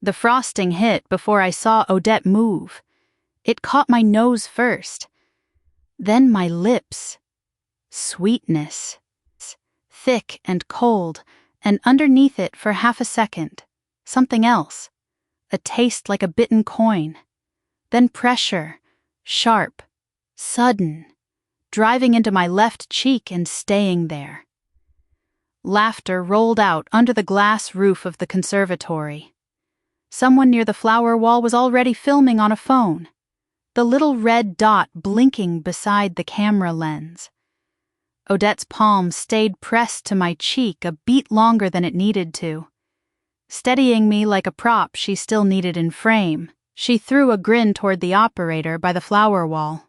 The frosting hit before I saw Odette move. It caught my nose first, then my lips. Sweetness. Thick and cold, and underneath it for half a second, something else. A taste like a bitten coin. Then pressure, sharp, sudden, driving into my left cheek and staying there. Laughter rolled out under the glass roof of the conservatory. Someone near the flower wall was already filming on a phone, the little red dot blinking beside the camera lens. Odette's palm stayed pressed to my cheek a beat longer than it needed to. Steadying me like a prop she still needed in frame, she threw a grin toward the operator by the flower wall.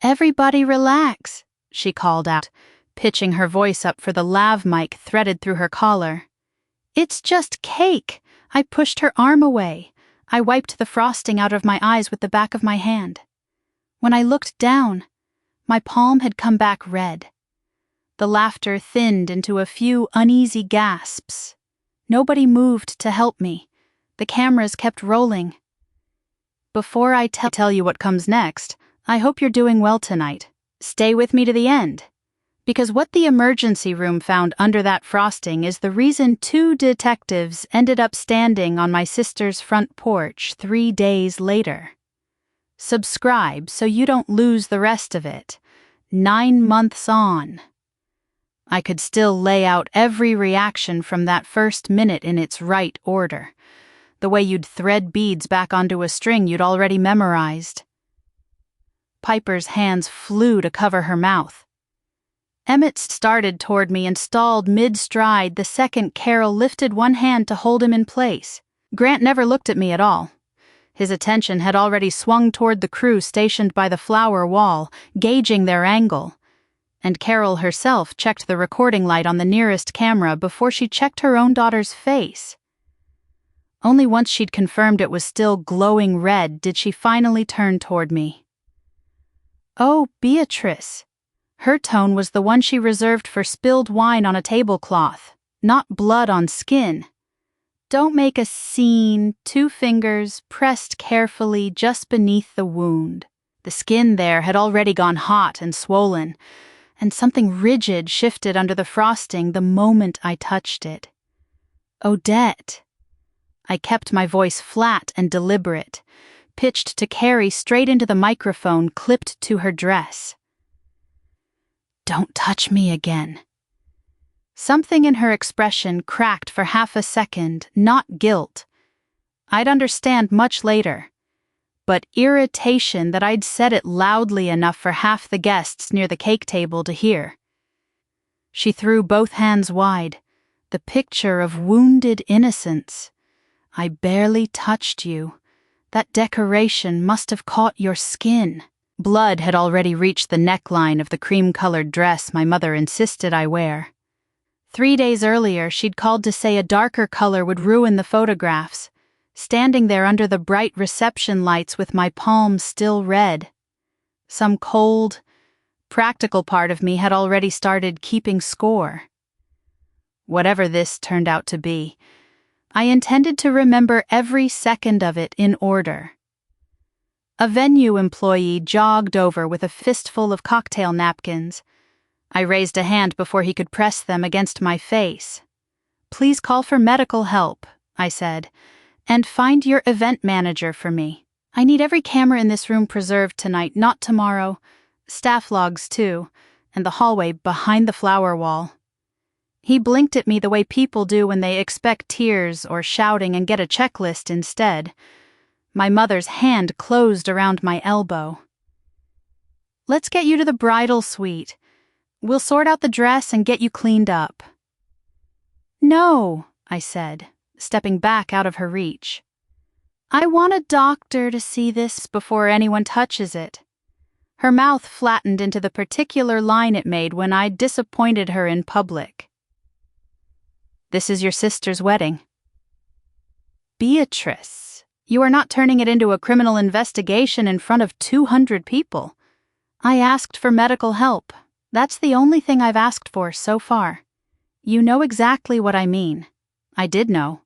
"Everybody relax," she called out, pitching her voice up for the lav mic threaded through her collar. "It's just cake." I pushed her arm away. I wiped the frosting out of my eyes with the back of my hand. When I looked down, my palm had come back red. The laughter thinned into a few uneasy gasps. Nobody moved to help me. The cameras kept rolling. "Before I tell you what comes next, I hope you're doing well tonight. Stay with me to the end. Because what the emergency room found under that frosting is the reason 2 detectives ended up standing on my sister's front porch 3 days later. Subscribe so you don't lose the rest of it. 9 months on." I could still lay out every reaction from that first minute in its right order, the way you'd thread beads back onto a string you'd already memorized. Piper's hands flew to cover her mouth. Emmett started toward me and stalled mid-stride the second Carol lifted one hand to hold him in place. Grant never looked at me at all. His attention had already swung toward the crew stationed by the flower wall, gauging their angle. And Carol herself checked the recording light on the nearest camera before she checked her own daughter's face. Only once she'd confirmed it was still glowing red did she finally turn toward me. "Oh, Beatrice." Her tone was the one she reserved for spilled wine on a tablecloth, not blood on skin. "Don't make a scene, 2 fingers pressed carefully just beneath the wound." The skin there had already gone hot and swollen, and something rigid shifted under the frosting the moment I touched it. "Odette." I kept my voice flat and deliberate, pitched to carry straight into the microphone clipped to her dress. "Don't touch me again." Something in her expression cracked for half a second, not guilt. I'd understand much later, but irritation that I'd said it loudly enough for half the guests near the cake table to hear. She threw both hands wide, the picture of wounded innocence. "I barely touched you. That decoration must have caught your skin." Blood had already reached the neckline of the cream-colored dress my mother insisted I wear. 3 days earlier, she'd called to say a darker color would ruin the photographs, standing there under the bright reception lights with my palm still red. Some cold, practical part of me had already started keeping score. Whatever this turned out to be, I intended to remember every second of it in order. A venue employee jogged over with a fistful of cocktail napkins. I raised a hand before he could press them against my face. "Please call for medical help," I said, "and find your event manager for me. I need every camera in this room preserved tonight, not tomorrow. Staff logs, too, and the hallway behind the flower wall." He blinked at me the way people do when they expect tears or shouting and get a checklist instead. My mother's hand closed around my elbow. "Let's get you to the bridal suite. We'll sort out the dress and get you cleaned up." "No," I said, stepping back out of her reach. "I want a doctor to see this before anyone touches it." Her mouth flattened into the particular line it made when I disappointed her in public. "This is your sister's wedding." "Beatrice, you are not turning it into a criminal investigation in front of 200 people. I asked for medical help. That's the only thing I've asked for so far. You know exactly what I mean." I did know.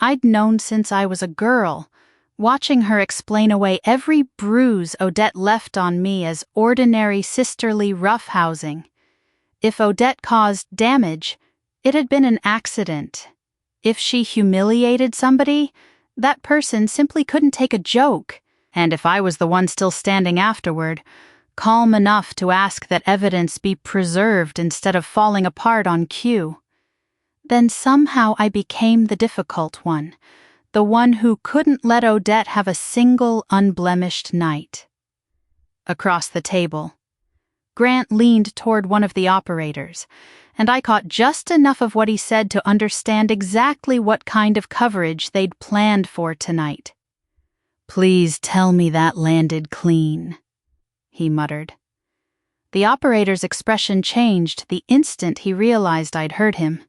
I'd known since I was a girl, watching her explain away every bruise Odette left on me as ordinary sisterly roughhousing. If Odette caused damage, it had been an accident. If she humiliated somebody, that person simply couldn't take a joke. And if I was the one still standing afterward, calm enough to ask that evidence be preserved instead of falling apart on cue, then somehow I became the difficult one, the one who couldn't let Odette have a single unblemished night. Across the table, Grant leaned toward one of the operators, and I caught just enough of what he said to understand exactly what kind of coverage they'd planned for tonight. "Please tell me that landed clean," he muttered. The operator's expression changed the instant he realized I'd heard him.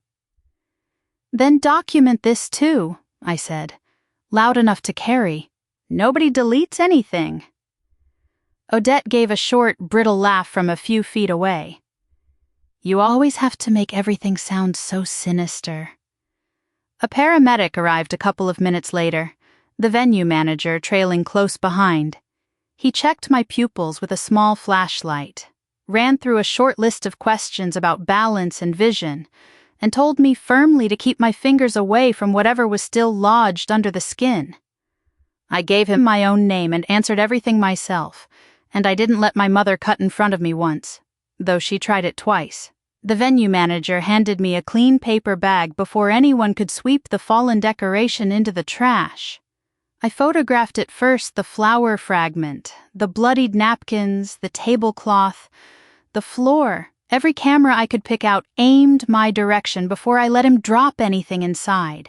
"Then document this too," I said, loud enough to carry. "Nobody deletes anything." Odette gave a short, brittle laugh from a few feet away. "You always have to make everything sound so sinister." A paramedic arrived a couple of minutes later, the venue manager trailing close behind. He checked my pupils with a small flashlight, ran through a short list of questions about balance and vision, and told me firmly to keep my fingers away from whatever was still lodged under the skin. I gave him my own name and answered everything myself, and I didn't let my mother cut in front of me once, though she tried it twice. The venue manager handed me a clean paper bag before anyone could sweep the fallen decoration into the trash. I photographed at first the flower fragment, the bloodied napkins, the tablecloth, the floor. Every camera I could pick out aimed my direction before I let him drop anything inside.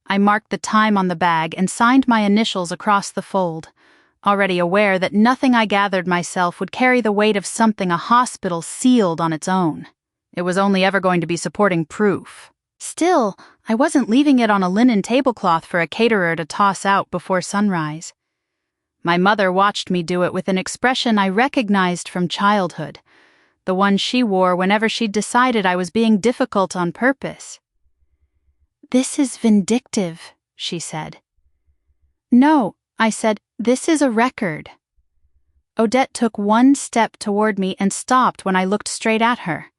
I marked the time on the bag and signed my initials across the fold, already aware that nothing I gathered myself would carry the weight of something a hospital sealed on its own. It was only ever going to be supporting proof. Still, I wasn't leaving it on a linen tablecloth for a caterer to toss out before sunrise. My mother watched me do it with an expression I recognized from childhood, the one she wore whenever she'd decided I was being difficult on purpose. "This is vindictive," she said. "No," I said, "this is a record." Odette took one step toward me and stopped when I looked straight at her.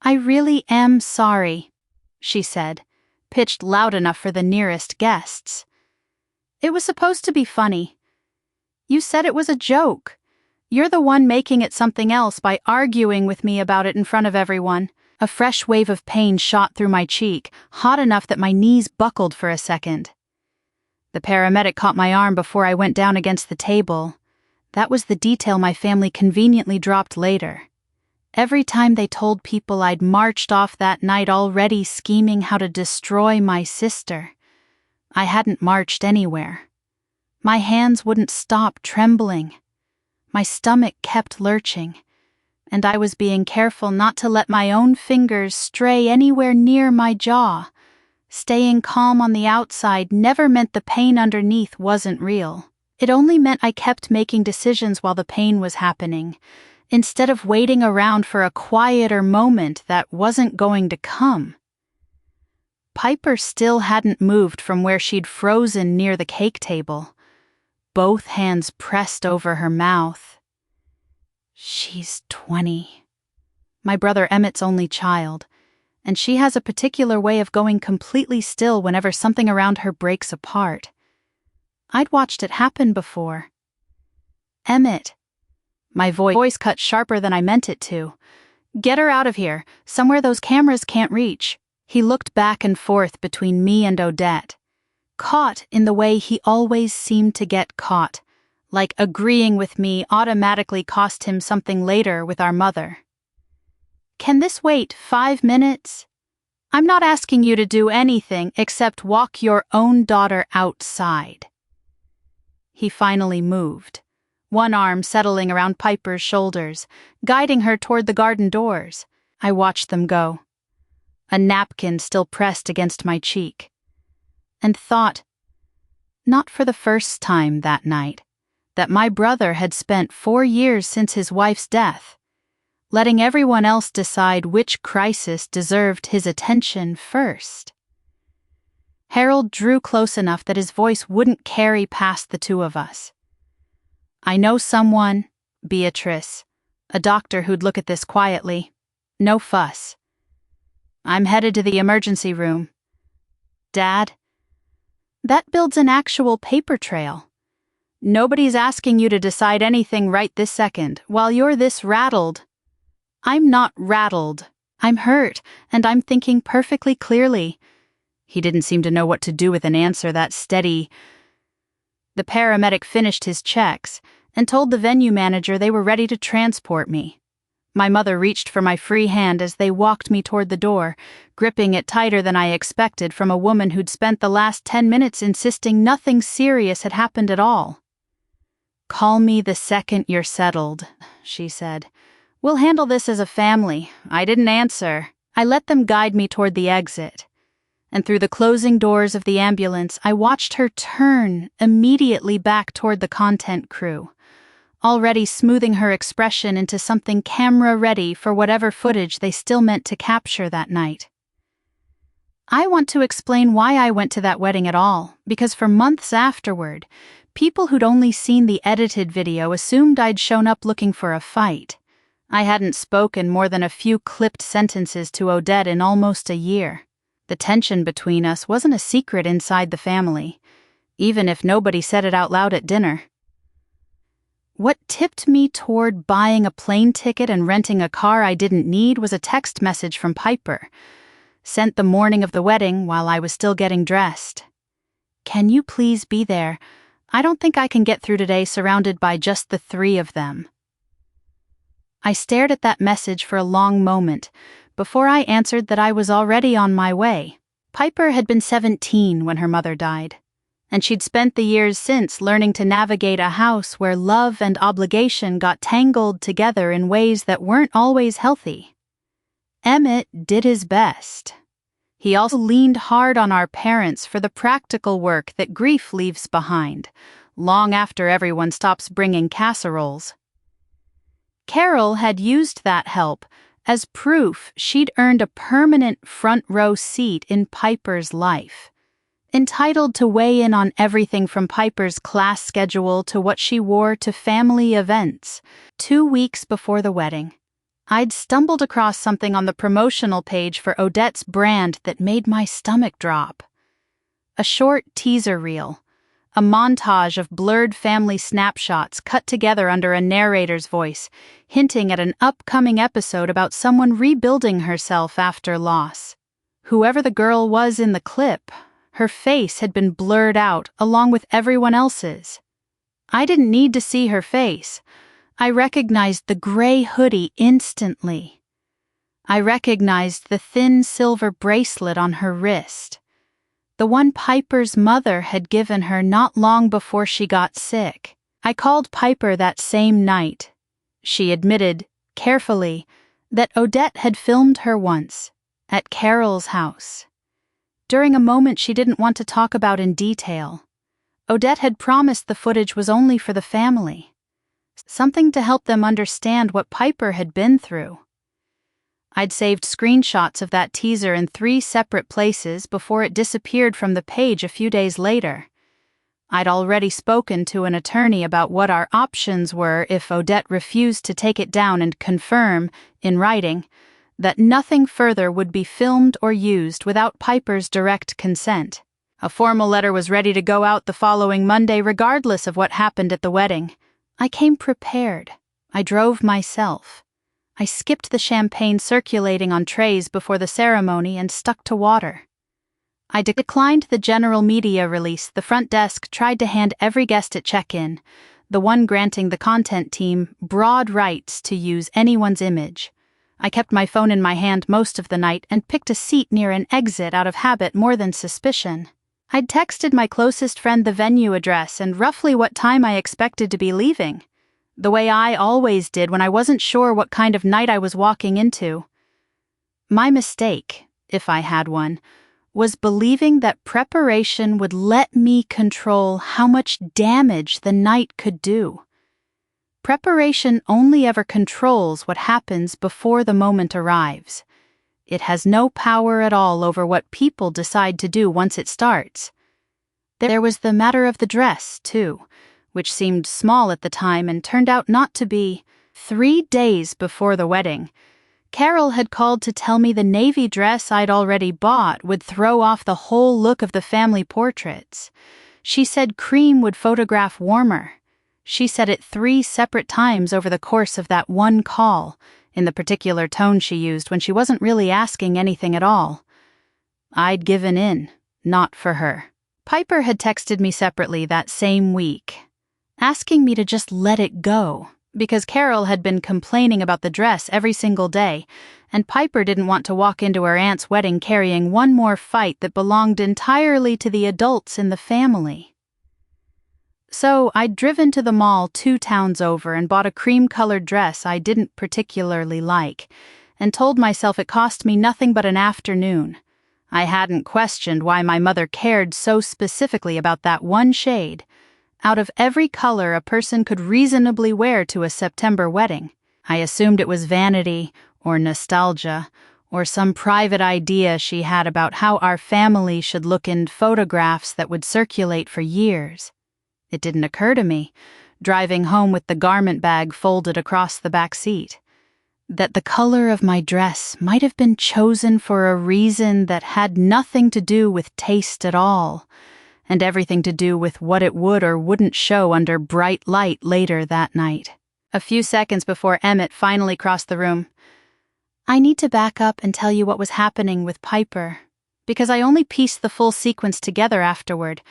"I really am sorry," she said, pitched loud enough for the nearest guests. "It was supposed to be funny. You said it was a joke. You're the one making it something else by arguing with me about it in front of everyone." A fresh wave of pain shot through my cheek, hot enough that my knees buckled for a second. The paramedic caught my arm before I went down against the table. That was the detail my family conveniently dropped later. Every time they told people I'd marched off that night already scheming how to destroy my sister, I hadn't marched anywhere. My hands wouldn't stop trembling. My stomach kept lurching, and I was being careful not to let my own fingers stray anywhere near my jaw. Staying calm on the outside never meant the pain underneath wasn't real. It only meant I kept making decisions while the pain was happening, instead of waiting around for a quieter moment that wasn't going to come. Piper still hadn't moved from where she'd frozen near the cake table, both hands pressed over her mouth. "She's 20. My brother Emmett's only child, and she has a particular way of going completely still whenever something around her breaks apart. I'd watched it happen before. Emmett." My voice cut sharper than I meant it to. "Get her out of here, somewhere those cameras can't reach." He looked back and forth between me and Odette, caught in the way he always seemed to get caught, like agreeing with me automatically cost him something later with our mother. "Can this wait 5 minutes? I'm not asking you to do anything except walk your own daughter outside." He finally moved, one arm settling around Piper's shoulders, guiding her toward the garden doors. I watched them go, a napkin still pressed against my cheek, and thought, not for the first time that night, that my brother had spent 4 years since his wife's death, letting everyone else decide which crisis deserved his attention first. Harold drew close enough that his voice wouldn't carry past the two of us. I know someone, Beatrice, a doctor who'd look at this quietly. No fuss. I'm headed to the emergency room. Dad? That builds an actual paper trail. Nobody's asking you to decide anything right this second, while you're this rattled. I'm not rattled. I'm hurt, and I'm thinking perfectly clearly. He didn't seem to know what to do with an answer that steady. The paramedic finished his checks and told the venue manager they were ready to transport me. My mother reached for my free hand as they walked me toward the door, gripping it tighter than I expected from a woman who'd spent the last 10 minutes insisting nothing serious had happened at all. Call me the second you're settled, she said. We'll handle this as a family. I didn't answer. I let them guide me toward the exit. And through the closing doors of the ambulance, I watched her turn immediately back toward the content crew, already smoothing her expression into something camera-ready for whatever footage they still meant to capture that night. I want to explain why I went to that wedding at all, because for months afterward, people who'd only seen the edited video assumed I'd shown up looking for a fight. I hadn't spoken more than a few clipped sentences to Odette in almost a year. The tension between us wasn't a secret inside the family, even if nobody said it out loud at dinner. What tipped me toward buying a plane ticket and renting a car I didn't need was a text message from Piper, sent the morning of the wedding while I was still getting dressed. Can you please be there? I don't think I can get through today surrounded by just the three of them. I stared at that message for a long moment before I answered that I was already on my way. Piper had been 17 when her mother died, and she'd spent the years since learning to navigate a house where love and obligation got tangled together in ways that weren't always healthy. Emmett did his best. He also leaned hard on our parents for the practical work that grief leaves behind, long after everyone stops bringing casseroles. Carol had used that help as proof she'd earned a permanent front-row seat in Piper's life, entitled to weigh in on everything from Piper's class schedule to what she wore to family events. 2 weeks before the wedding, I'd stumbled across something on the promotional page for Odette's brand that made my stomach drop. A short teaser reel, a montage of blurred family snapshots cut together under a narrator's voice, hinting at an upcoming episode about someone rebuilding herself after loss. Whoever the girl was in the clip, her face had been blurred out along with everyone else's. I didn't need to see her face. I recognized the gray hoodie instantly. I recognized the thin silver bracelet on her wrist, the one Piper's mother had given her not long before she got sick. I called Piper that same night. She admitted, carefully, that Odette had filmed her once, at Carol's house. During a moment she didn't want to talk about in detail, Odette had promised the footage was only for the family, something to help them understand what Piper had been through. I'd saved screenshots of that teaser in 3 separate places before it disappeared from the page a few days later. I'd already spoken to an attorney about what our options were if Odette refused to take it down and confirm, in writing, that nothing further would be filmed or used without Piper's direct consent. A formal letter was ready to go out the following Monday regardless of what happened at the wedding. I came prepared. I drove myself. I skipped the champagne circulating on trays before the ceremony and stuck to water. I declined the general media release the front desk tried to hand every guest at check-in, the one granting the content team broad rights to use anyone's image. I kept my phone in my hand most of the night and picked a seat near an exit out of habit more than suspicion. I'd texted my closest friend the venue address and roughly what time I expected to be leaving, the way I always did when I wasn't sure what kind of night I was walking into. My mistake, if I had one, was believing that preparation would let me control how much damage the night could do. Preparation only ever controls what happens before the moment arrives. It has no power at all over what people decide to do once it starts. There was the matter of the dress, too, which seemed small at the time and turned out not to be. 3 days before the wedding, Carol had called to tell me the navy dress I'd already bought would throw off the whole look of the family portraits. She said cream would photograph warmer. She said it 3 separate times over the course of that one call, in the particular tone she used when she wasn't really asking anything at all. I'd given in, not for her. Piper had texted me separately that same week, asking me to just let it go, because Carol had been complaining about the dress every single day, and Piper didn't want to walk into her aunt's wedding carrying one more fight that belonged entirely to the adults in the family. So I'd driven to the mall 2 towns over and bought a cream-colored dress I didn't particularly like, and told myself it cost me nothing but an afternoon. I hadn't questioned why my mother cared so specifically about that one shade, out of every color a person could reasonably wear to a September wedding. I assumed it was vanity, or nostalgia, or some private idea she had about how our family should look in photographs that would circulate for years. It didn't occur to me, driving home with the garment bag folded across the back seat, that the color of my dress might have been chosen for a reason that had nothing to do with taste at all, and everything to do with what it would or wouldn't show under bright light later that night. A few seconds before Emmett finally crossed the room, "I need to back up and tell you what was happening with Piper, because I only pieced the full sequence together afterward,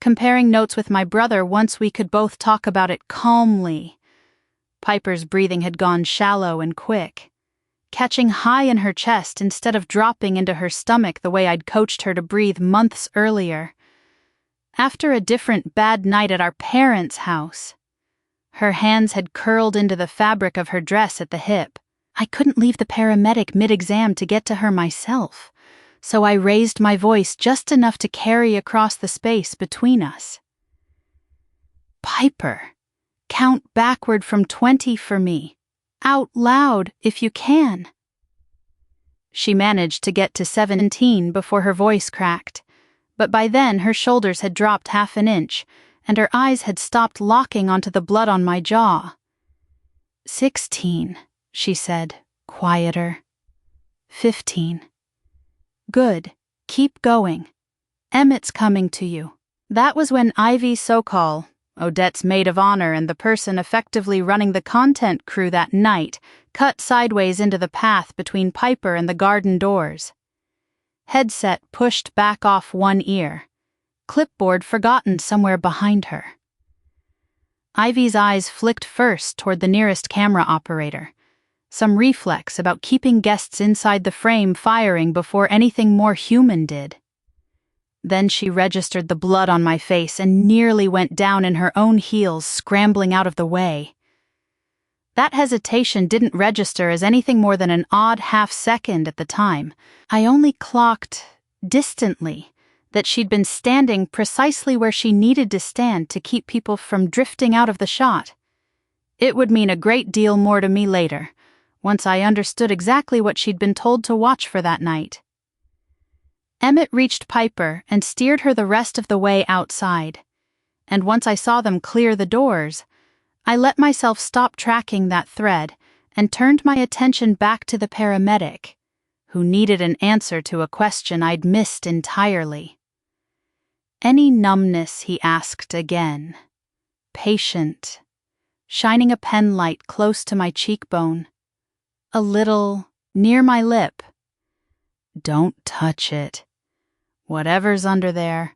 comparing notes with my brother once we could both talk about it calmly." Piper's breathing had gone shallow and quick, catching high in her chest instead of dropping into her stomach the way I'd coached her to breathe months earlier. After a different bad night at our parents' house, her hands had curled into the fabric of her dress at the hip. I couldn't leave the paramedic mid-exam to get to her myself, so I raised my voice just enough to carry across the space between us. "Piper, count backward from 20 for me. Out loud, if you can." She managed to get to 17 before her voice cracked, but by then her shoulders had dropped half an inch, and her eyes had stopped locking onto the blood on my jaw. 16, she said, quieter. 15. Good, keep going. Emmett's coming to you. That was when Ivy Sokol, Odette's maid of honor and the person effectively running the content crew that night, cut sideways into the path between Piper and the garden doors. Headset pushed back off one ear, clipboard forgotten somewhere behind her. Ivy's eyes flicked first toward the nearest camera operator, some reflex about keeping guests inside the frame firing before anything more human did. Then she registered the blood on my face and nearly went down in her own heels, scrambling out of the way. That hesitation didn't register as anything more than an odd half-second at the time. I only clocked, distantly, that she'd been standing precisely where she needed to stand to keep people from drifting out of the shot. It would mean a great deal more to me later, once I understood exactly what she'd been told to watch for that night. Emmett reached Piper and steered her the rest of the way outside, and once I saw them clear the doors, I let myself stop tracking that thread and turned my attention back to the paramedic, who needed an answer to a question I'd missed entirely. Any numbness, he asked again. Patient, shining a pen light close to my cheekbone, a little near my lip. Don't touch it. Whatever's under there.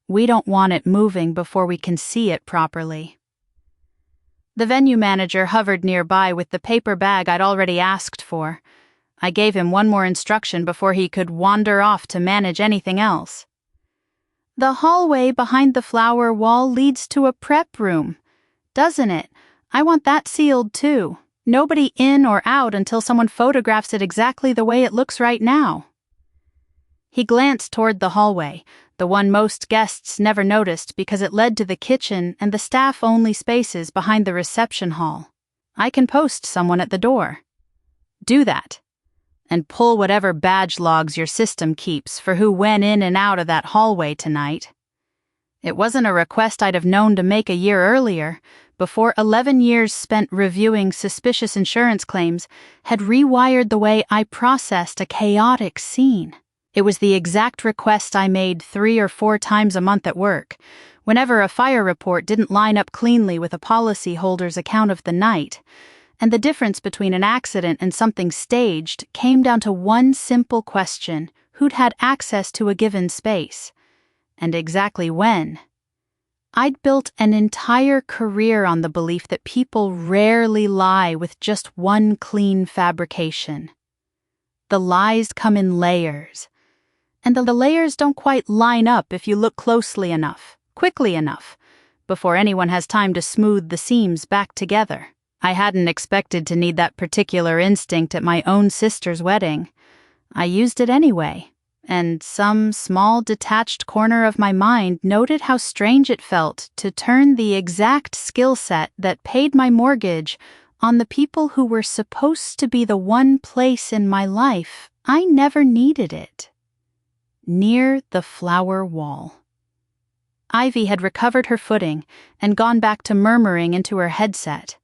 We don't want it moving before we can see it properly. The venue manager hovered nearby with the paper bag I'd already asked for. I gave him one more instruction before he could wander off to manage anything else. The hallway behind the flower wall leads to a prep room, doesn't it? I want that sealed too. Nobody in or out until someone photographs it exactly the way it looks right now. He glanced toward the hallway, the one most guests never noticed because it led to the kitchen and the staff-only spaces behind the reception hall. I can post someone at the door. Do that. and pull whatever badge logs your system keeps for who went in and out of that hallway tonight. It wasn't a request I'd have known to make a year earlier, before 11 years spent reviewing suspicious insurance claims had rewired the way I processed a chaotic scene. It was the exact request I made 3 or 4 times a month at work, whenever a fire report didn't line up cleanly with a policyholder's account of the night, and the difference between an accident and something staged came down to one simple question: who'd had access to a given space, and exactly when. I'd built an entire career on the belief that people rarely lie with just one clean fabrication. The lies come in layers, and the layers don't quite line up if you look closely enough, quickly enough, before anyone has time to smooth the seams back together. I hadn't expected to need that particular instinct at my own sister's wedding. I used it anyway. And some small detached corner of my mind noted how strange it felt to turn the exact skill set that paid my mortgage on the people who were supposed to be the one place in my life I never needed it. Near the flower wall. Ivy had recovered her footing and gone back to murmuring into her headset,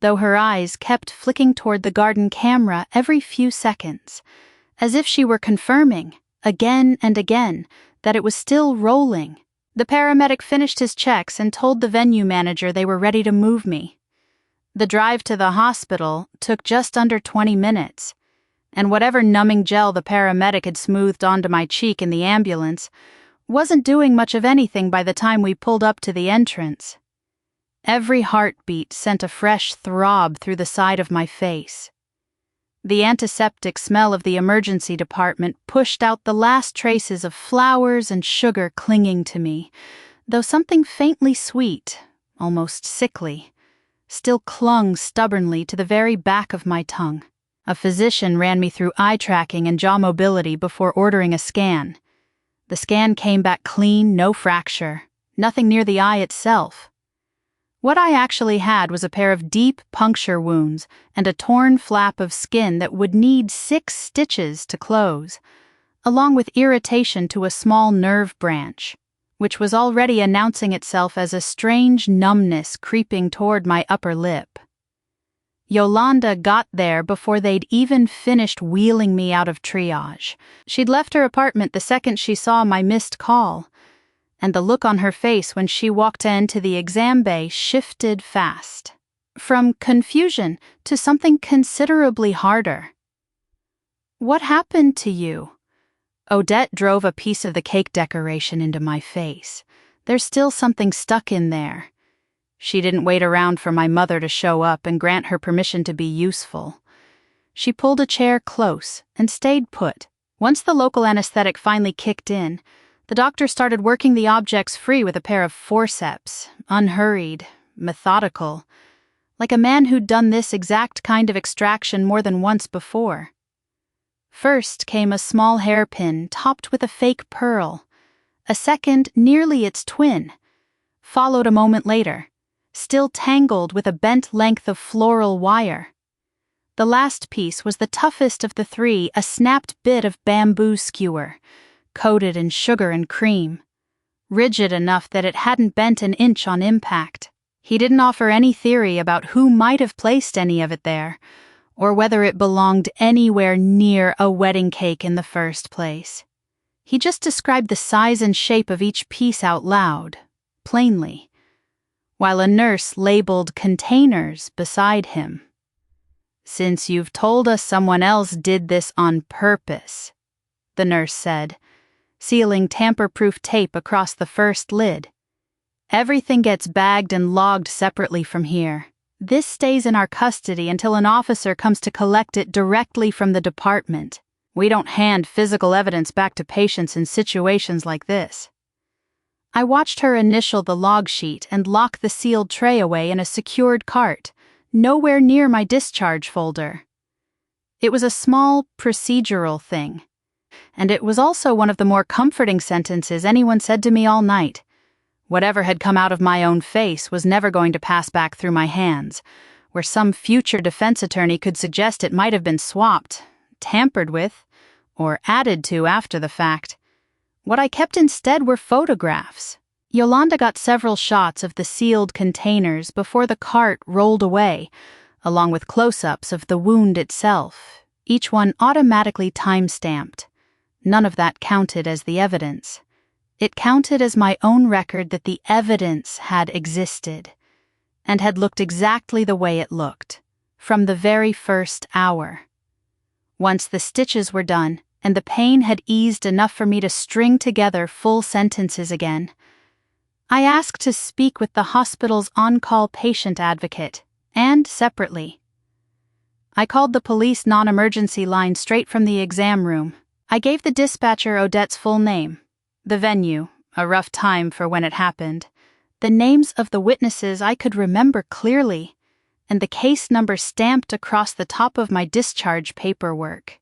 though her eyes kept flicking toward the garden camera every few seconds, as if she were confirming, again and again, that it was still rolling. The paramedic finished his checks and told the venue manager they were ready to move me. The drive to the hospital took just under 20 minutes, and whatever numbing gel the paramedic had smoothed onto my cheek in the ambulance wasn't doing much of anything by the time we pulled up to the entrance. Every heartbeat sent a fresh throb through the side of my face. The antiseptic smell of the emergency department pushed out the last traces of flowers and sugar clinging to me, though something faintly sweet, almost sickly, still clung stubbornly to the very back of my tongue. A physician ran me through eye tracking and jaw mobility before ordering a scan. The scan came back clean, no fracture, nothing near the eye itself. What I actually had was a pair of deep puncture wounds and a torn flap of skin that would need 6 stitches to close, along with irritation to a small nerve branch, which was already announcing itself as a strange numbness creeping toward my upper lip. Yolanda got there before they'd even finished wheeling me out of triage. She'd left her apartment the second she saw my missed call, and the look on her face when she walked into the exam bay shifted fast, from confusion to something considerably harder. "What happened to you?" Odette drove a piece of the cake decoration into my face. There's still something stuck in there. She didn't wait around for my mother to show up and grant her permission to be useful. She pulled a chair close and stayed put. Once the local anesthetic finally kicked in, the doctor started working the objects free with a pair of forceps, unhurried, methodical, like a man who'd done this exact kind of extraction more than once before. First came a small hairpin topped with a fake pearl, a second nearly its twin, followed a moment later, still tangled with a bent length of floral wire. The last piece was the toughest of the 3, a snapped bit of bamboo skewer, coated in sugar and cream, rigid enough that it hadn't bent an inch on impact. He didn't offer any theory about who might have placed any of it there, or whether it belonged anywhere near a wedding cake in the first place. He just described the size and shape of each piece out loud, plainly, while a nurse labeled containers beside him. "Since you've told us someone else did this on purpose," the nurse said, sealing tamper-proof tape across the first lid. "Everything gets bagged and logged separately from here. This stays in our custody until an officer comes to collect it directly from the department. We don't hand physical evidence back to patients in situations like this." I watched her initial the log sheet and lock the sealed tray away in a secured cart, nowhere near my discharge folder. It was a small, procedural thing, and it was also one of the more comforting sentences anyone said to me all night. Whatever had come out of my own face was never going to pass back through my hands, where some future defense attorney could suggest it might have been swapped, tampered with or added to after the fact. What I kept instead were photographs. Yolanda got several shots of the sealed containers before the cart rolled away, along with close-ups of the wound itself, each one automatically time-stamped. None of that counted as the evidence. It counted as my own record that the evidence had existed, and had looked exactly the way it looked, from the very first hour. Once the stitches were done, and the pain had eased enough for me to string together full sentences again, I asked to speak with the hospital's on-call patient advocate, and separately. I called the police non-emergency line straight from the exam room. I gave the dispatcher Odette's full name, the venue, a rough time for when it happened, the names of the witnesses I could remember clearly, and the case number stamped across the top of my discharge paperwork.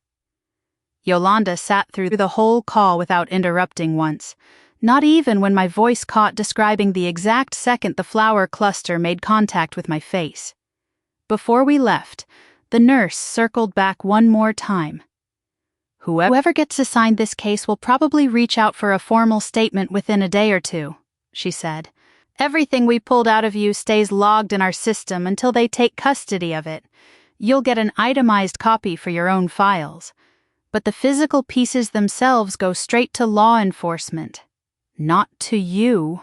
Yolanda sat through the whole call without interrupting once, not even when my voice caught describing the exact second the flower cluster made contact with my face. Before we left, the nurse circled back one more time. "Whoever gets assigned this case will probably reach out for a formal statement within a day or two," she said. "Everything we pulled out of you stays logged in our system until they take custody of it. You'll get an itemized copy for your own files. But the physical pieces themselves go straight to law enforcement. Not to you."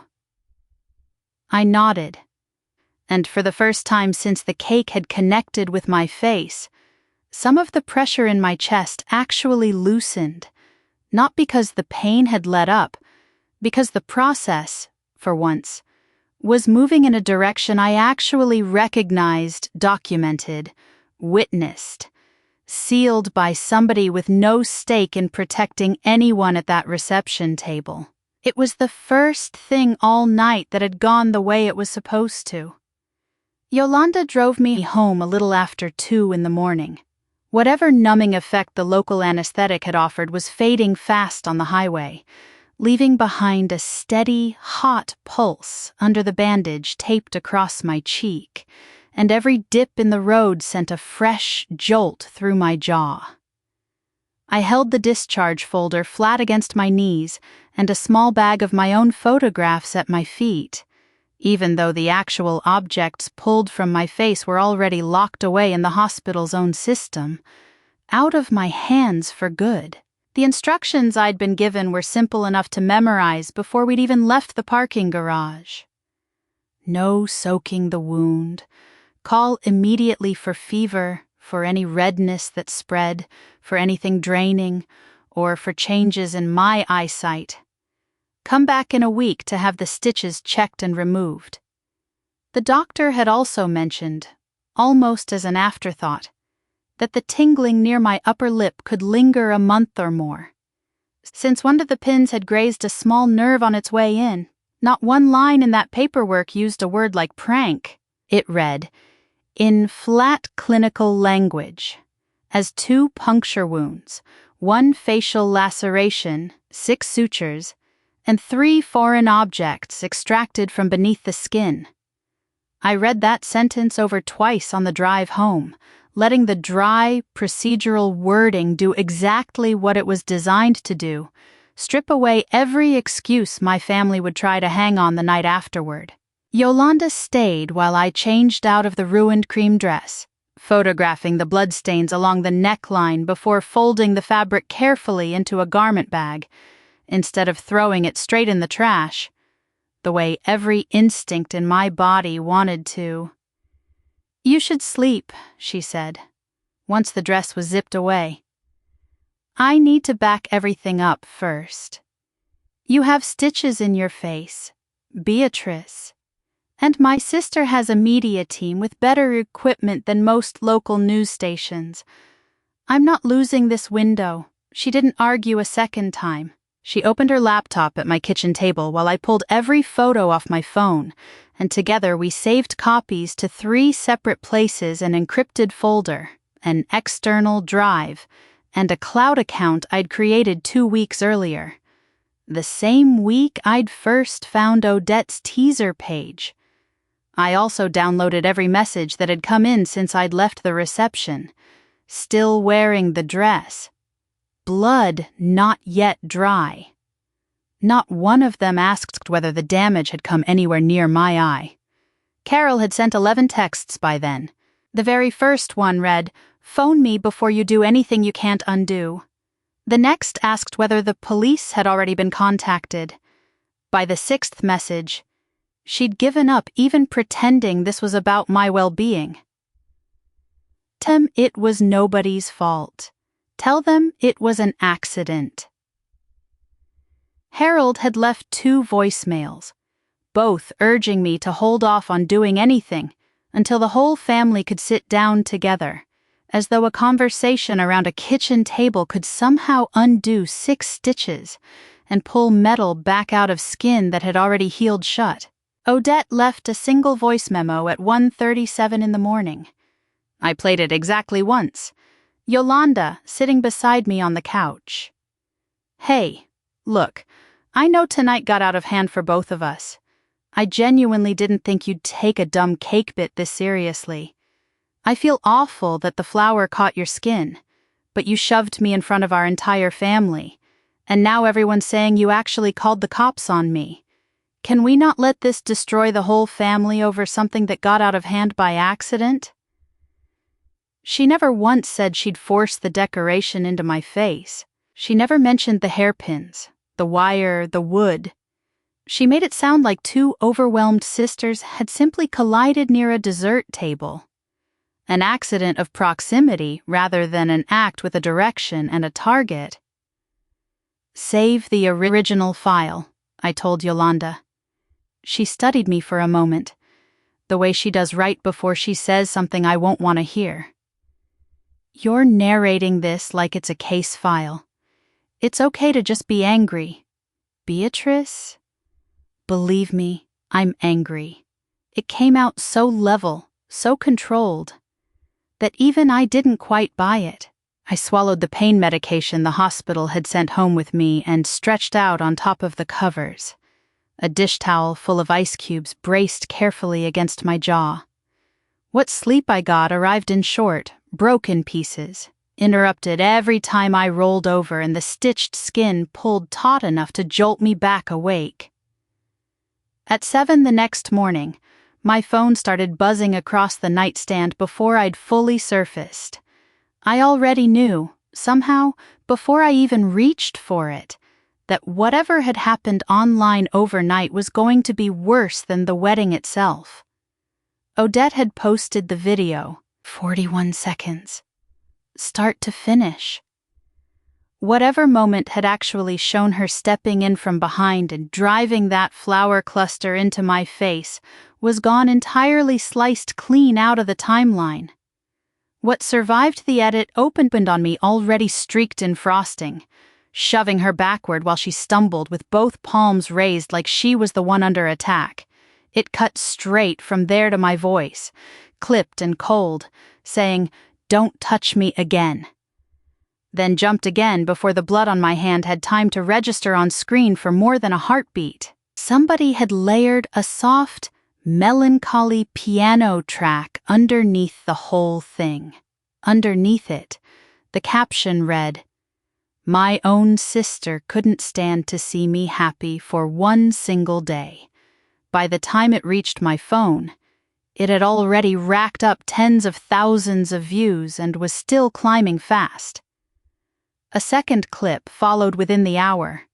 I nodded, and for the first time since the cake had connected with my face, some of the pressure in my chest actually loosened, not because the pain had let up, because the process, for once, was moving in a direction I actually recognized, documented, witnessed, sealed by somebody with no stake in protecting anyone at that reception table. It was the first thing all night that had gone the way it was supposed to. Yolanda drove me home a little after 2 in the morning. Whatever numbing effect the local anesthetic had offered was fading fast on the highway, leaving behind a steady, hot pulse under the bandage taped across my cheek, and every dip in the road sent a fresh jolt through my jaw. I held the discharge folder flat against my knees and a small bag of my own photographs at my feet, even though the actual objects pulled from my face were already locked away in the hospital's own system, out of my hands for good. The instructions I'd been given were simple enough to memorize before we'd even left the parking garage. No soaking the wound. Call immediately for fever, for any redness that spread, for anything draining, or for changes in my eyesight. Come back in a week to have the stitches checked and removed. The doctor had also mentioned, almost as an afterthought, that the tingling near my upper lip could linger a month or more. Since one of the pins had grazed a small nerve on its way in, not one line in that paperwork used a word like prank. It read, in flat clinical language, as 2 puncture wounds, 1 facial laceration, 6 sutures, and 3 foreign objects extracted from beneath the skin. I read that sentence over twice on the drive home, letting the dry, procedural wording do exactly what it was designed to do, strip away every excuse my family would try to hang on the night afterward. Yolanda stayed while I changed out of the ruined cream dress, photographing the bloodstains along the neckline before folding the fabric carefully into a garment bag, instead of throwing it straight in the trash, the way every instinct in my body wanted to. "You should sleep," she said, once the dress was zipped away. "I need to back everything up first. You have stitches in your face, Beatrice. And my sister has a media team with better equipment than most local news stations. I'm not losing this window." She didn't argue a second time. She opened her laptop at my kitchen table while I pulled every photo off my phone, and together we saved copies to 3 separate places: an encrypted folder, an external drive, and a cloud account I'd created 2 weeks earlier. The same week I'd first found Odette's teaser page. I also downloaded every message that had come in since I'd left the reception, still wearing the dress. Blood not yet dry. Not one of them asked whether the damage had come anywhere near my eye. Carol had sent 11 texts by then. The very first one read, "Phone me before you do anything you can't undo." The next asked whether the police had already been contacted. By the 6th message, she'd given up even pretending this was about my well-being. Tell them it was nobody's fault. Tell them it was an accident. Harold had left 2 voicemails, both urging me to hold off on doing anything until the whole family could sit down together, as though a conversation around a kitchen table could somehow undo 6 stitches and pull metal back out of skin that had already healed shut. Odette left a single voice memo at 1:37 in the morning. I played it exactly once. Yolanda sitting beside me on the couch. "Hey, look, I know tonight got out of hand for both of us. I genuinely didn't think you'd take a dumb cake bit this seriously. I feel awful that the flower caught your skin, but you shoved me in front of our entire family, and now everyone's saying you actually called the cops on me. Can we not let this destroy the whole family over something that got out of hand by accident?" She never once said she'd force the decoration into my face. She never mentioned the hairpins, the wire, the wood. She made it sound like 2 overwhelmed sisters had simply collided near a dessert table. An accident of proximity rather than an act with a direction and a target. "Save the original file," I told Yolanda. She studied me for a moment, the way she does right before she says something I won't want to hear. "You're narrating this like it's a case file. It's okay to just be angry. Beatrice?" Believe me, I'm angry. It came out so level, so controlled, that even I didn't quite buy it. I swallowed the pain medication the hospital had sent home with me and stretched out on top of the covers. A dish towel full of ice cubes braced carefully against my jaw. What sleep I got arrived in short, broken pieces, interrupted every time I rolled over and the stitched skin pulled taut enough to jolt me back awake. At 7 the next morning, my phone started buzzing across the nightstand before I'd fully surfaced. I already knew, somehow, before I even reached for it, that whatever had happened online overnight was going to be worse than the wedding itself. Odette had posted the video, 41 seconds, start to finish. Whatever moment had actually shown her stepping in from behind and driving that flower cluster into my face was gone, entirely sliced clean out of the timeline. What survived the edit opened on me already streaked in frosting, shoving her backward while she stumbled with both palms raised like she was the one under attack. It cut straight from there to my voice, clipped and cold, saying, "Don't touch me again." Then jumped again before the blood on my hand had time to register on screen for more than a heartbeat. Somebody had layered a soft, melancholy piano track underneath the whole thing. Underneath it, the caption read, "My own sister couldn't stand to see me happy for one single day." By the time it reached my phone, it had already racked up tens of thousands of views and was still climbing fast. A second clip followed within the hour.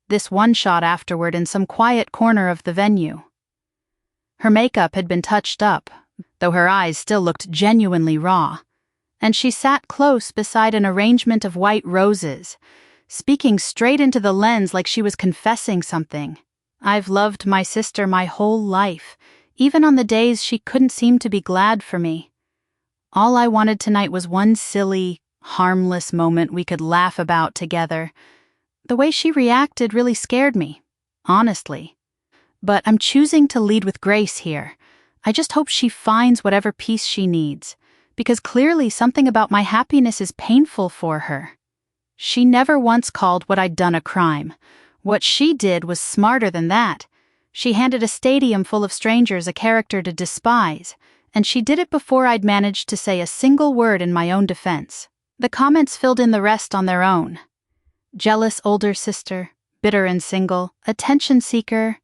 This one shot afterward in some quiet corner of the venue. Her makeup had been touched up, though her eyes still looked genuinely raw, and she sat close beside an arrangement of white roses, speaking straight into the lens like she was confessing something. I've loved my sister my whole life, even on the days she couldn't seem to be glad for me. All I wanted tonight was one silly, harmless moment we could laugh about together. The way she reacted really scared me, honestly. But I'm choosing to lead with grace here. I just hope she finds whatever peace she needs, because clearly something about my happiness is painful for her. She never once called what I'd done a crime. What she did was smarter than that. She handed a stadium full of strangers a character to despise, and she did it before I'd managed to say a single word in my own defense. The comments filled in the rest on their own. Jealous older sister, bitter and single, attention seeker.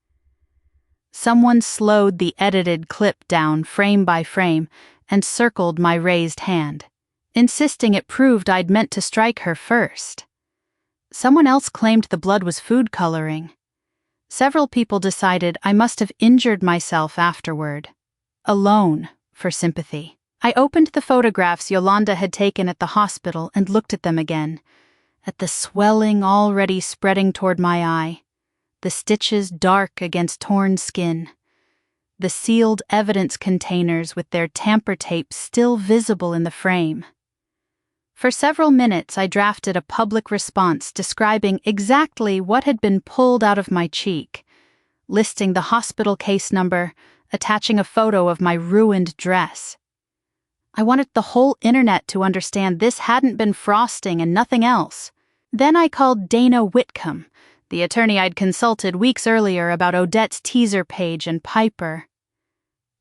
Someone slowed the edited clip down frame by frame and circled my raised hand, insisting it proved I'd meant to strike her first. Someone else claimed the blood was food coloring. Several people decided I must have injured myself afterward. Alone, for sympathy. I opened the photographs Yolanda had taken at the hospital and looked at them again, at the swelling already spreading toward my eye, the stitches dark against torn skin, the sealed evidence containers with their tamper tape still visible in the frame. For several minutes I drafted a public response describing exactly what had been pulled out of my cheek, listing the hospital case number, attaching a photo of my ruined dress. I wanted the whole internet to understand this hadn't been frosting and nothing else. Then I called Dana Whitcomb, the attorney I'd consulted weeks earlier about Odette's teaser page and Piper.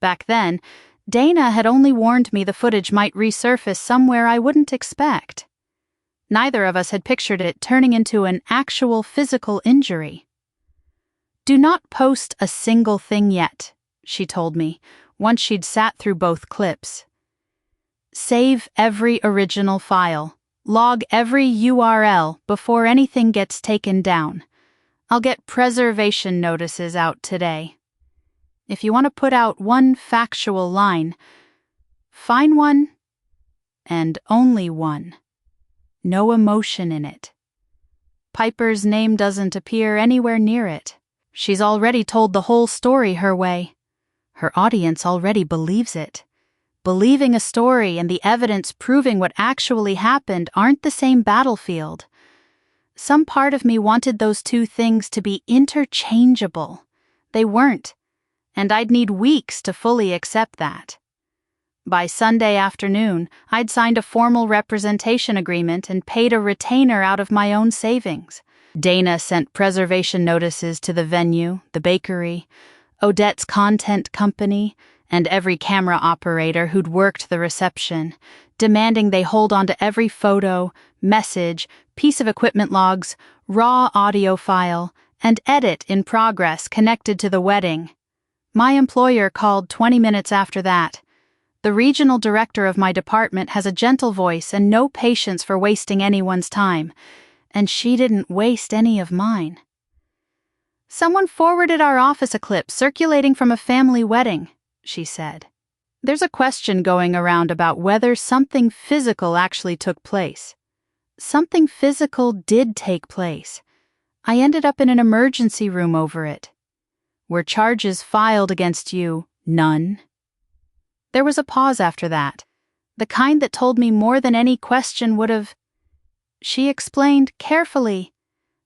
Back then, Dana had only warned me the footage might resurface somewhere I wouldn't expect. Neither of us had pictured it turning into an actual physical injury. "Do not post a single thing yet," she told me, once she'd sat through both clips. "Save every original file. Log every URL before anything gets taken down. I'll get preservation notices out today. If you want to put out one factual line, find one, and only one. No emotion in it. Piper's name doesn't appear anywhere near it. She's already told the whole story her way. Her audience already believes it. Believing a story and the evidence proving what actually happened aren't the same battlefield. Some part of me wanted those two things to be interchangeable. They weren't, and I'd need weeks to fully accept that. By Sunday afternoon, I'd signed a formal representation agreement and paid a retainer out of my own savings. Dana sent preservation notices to the venue, the bakery, Odette's content company, and every camera operator who'd worked the reception, demanding they hold on to every photo, message, piece of equipment logs, raw audio file, and edit in progress connected to the wedding. My employer called 20 minutes after that. The regional director of my department has a gentle voice and no patience for wasting anyone's time, and she didn't waste any of mine. "Someone forwarded our office a clip circulating from a family wedding," she said. "There's a question going around about whether something physical actually took place. Something physical did take place. I ended up in an emergency room over it. Were charges filed against you? None." There was a pause after that, the kind that told me more than any question would have. She explained carefully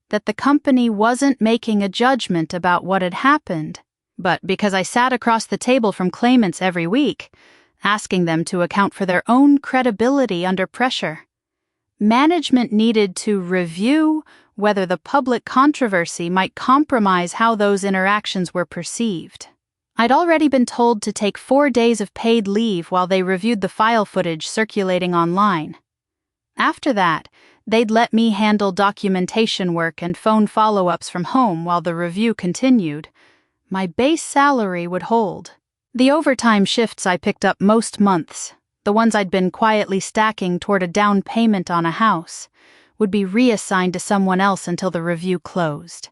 that the company wasn't making a judgment about what had happened, but because I sat across the table from claimants every week, asking them to account for their own credibility under pressure. Management needed to review whether the public controversy might compromise how those interactions were perceived. I'd already been told to take 4 days of paid leave while they reviewed the file footage circulating online. After that, they'd let me handle documentation work and phone follow-ups from home while the review continued. My base salary would hold. The overtime shifts I picked up most months, the ones I'd been quietly stacking toward a down payment on a house, would be reassigned to someone else until the review closed.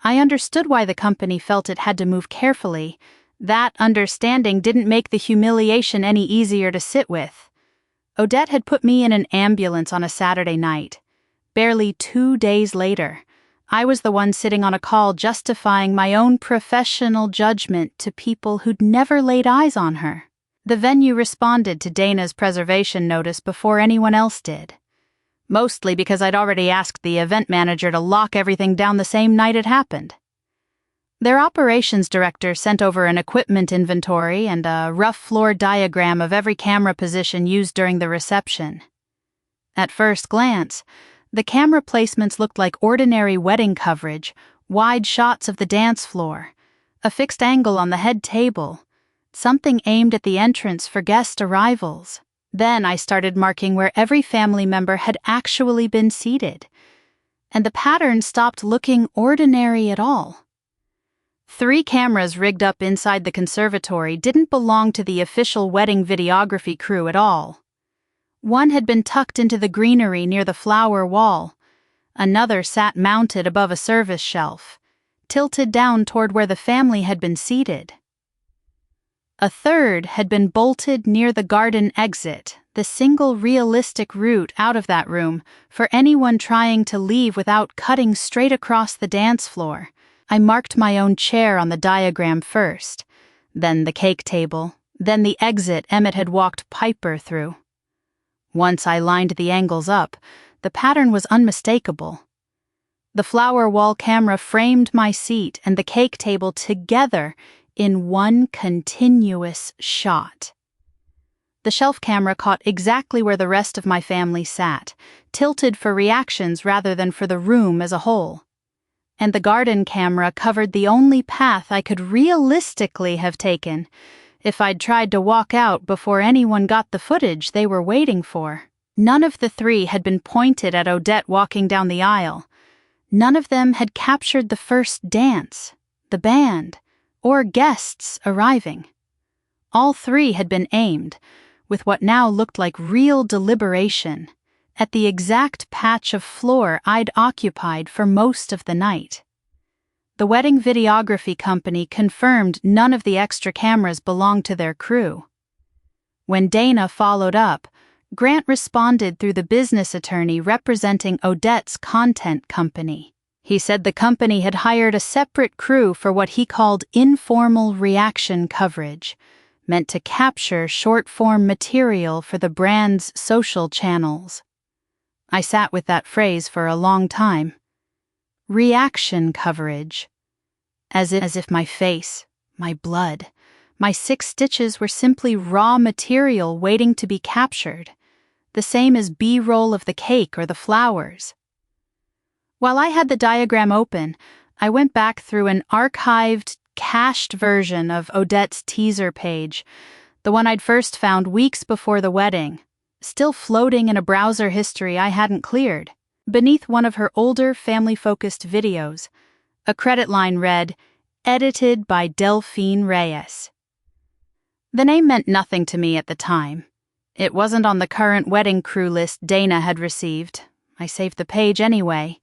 I understood why the company felt it had to move carefully. That understanding didn't make the humiliation any easier to sit with. Odette had put me in an ambulance on a Saturday night. Barely 2 days later, I was the one sitting on a call justifying my own professional judgment to people who'd never laid eyes on her. The venue responded to Dana's preservation notice before anyone else did. Mostly because I'd already asked the event manager to lock everything down the same night it happened. Their operations director sent over an equipment inventory and a rough floor diagram of every camera position used during the reception. At first glance, the camera placements looked like ordinary wedding coverage, wide shots of the dance floor, a fixed angle on the head table, something aimed at the entrance for guest arrivals. Then I started marking where every family member had actually been seated, and the pattern stopped looking ordinary at all. 3 cameras rigged up inside the conservatory didn't belong to the official wedding videography crew at all. One had been tucked into the greenery near the flower wall. Another sat mounted above a service shelf, tilted down toward where the family had been seated. A third had been bolted near the garden exit, the single realistic route out of that room for anyone trying to leave without cutting straight across the dance floor. I marked my own chair on the diagram first, then the cake table, then the exit Emmett had walked Piper through. Once I lined the angles up, the pattern was unmistakable. The flower wall camera framed my seat and the cake table together in one continuous shot. The shelf camera caught exactly where the rest of my family sat, tilted for reactions rather than for the room as a whole. And the garden camera covered the only path I could realistically have taken if I'd tried to walk out before anyone got the footage they were waiting for. None of the 3 had been pointed at Odette walking down the aisle. None of them had captured the first dance, the band, or guests arriving. All 3 had been aimed, with what now looked like real deliberation, at the exact patch of floor I'd occupied for most of the night. The wedding videography company confirmed none of the extra cameras belonged to their crew. When Dana followed up, Grant responded through the business attorney representing Odette's content company. He said the company had hired a separate crew for what he called informal reaction coverage, meant to capture short-form material for the brand's social channels. I sat with that phrase for a long time. Reaction coverage. As if my face, my blood, my 6 stitches were simply raw material waiting to be captured, the same as B-roll of the cake or the flowers. While I had the diagram open, I went back through an archived, cached version of Odette's teaser page, the one I'd first found weeks before the wedding, still floating in a browser history I hadn't cleared. Beneath one of her older family-focused videos, a credit line read, "Edited by Delphine Reyes." The name meant nothing to me at the time. It wasn't on the current wedding crew list Dana had received. I saved the page anyway,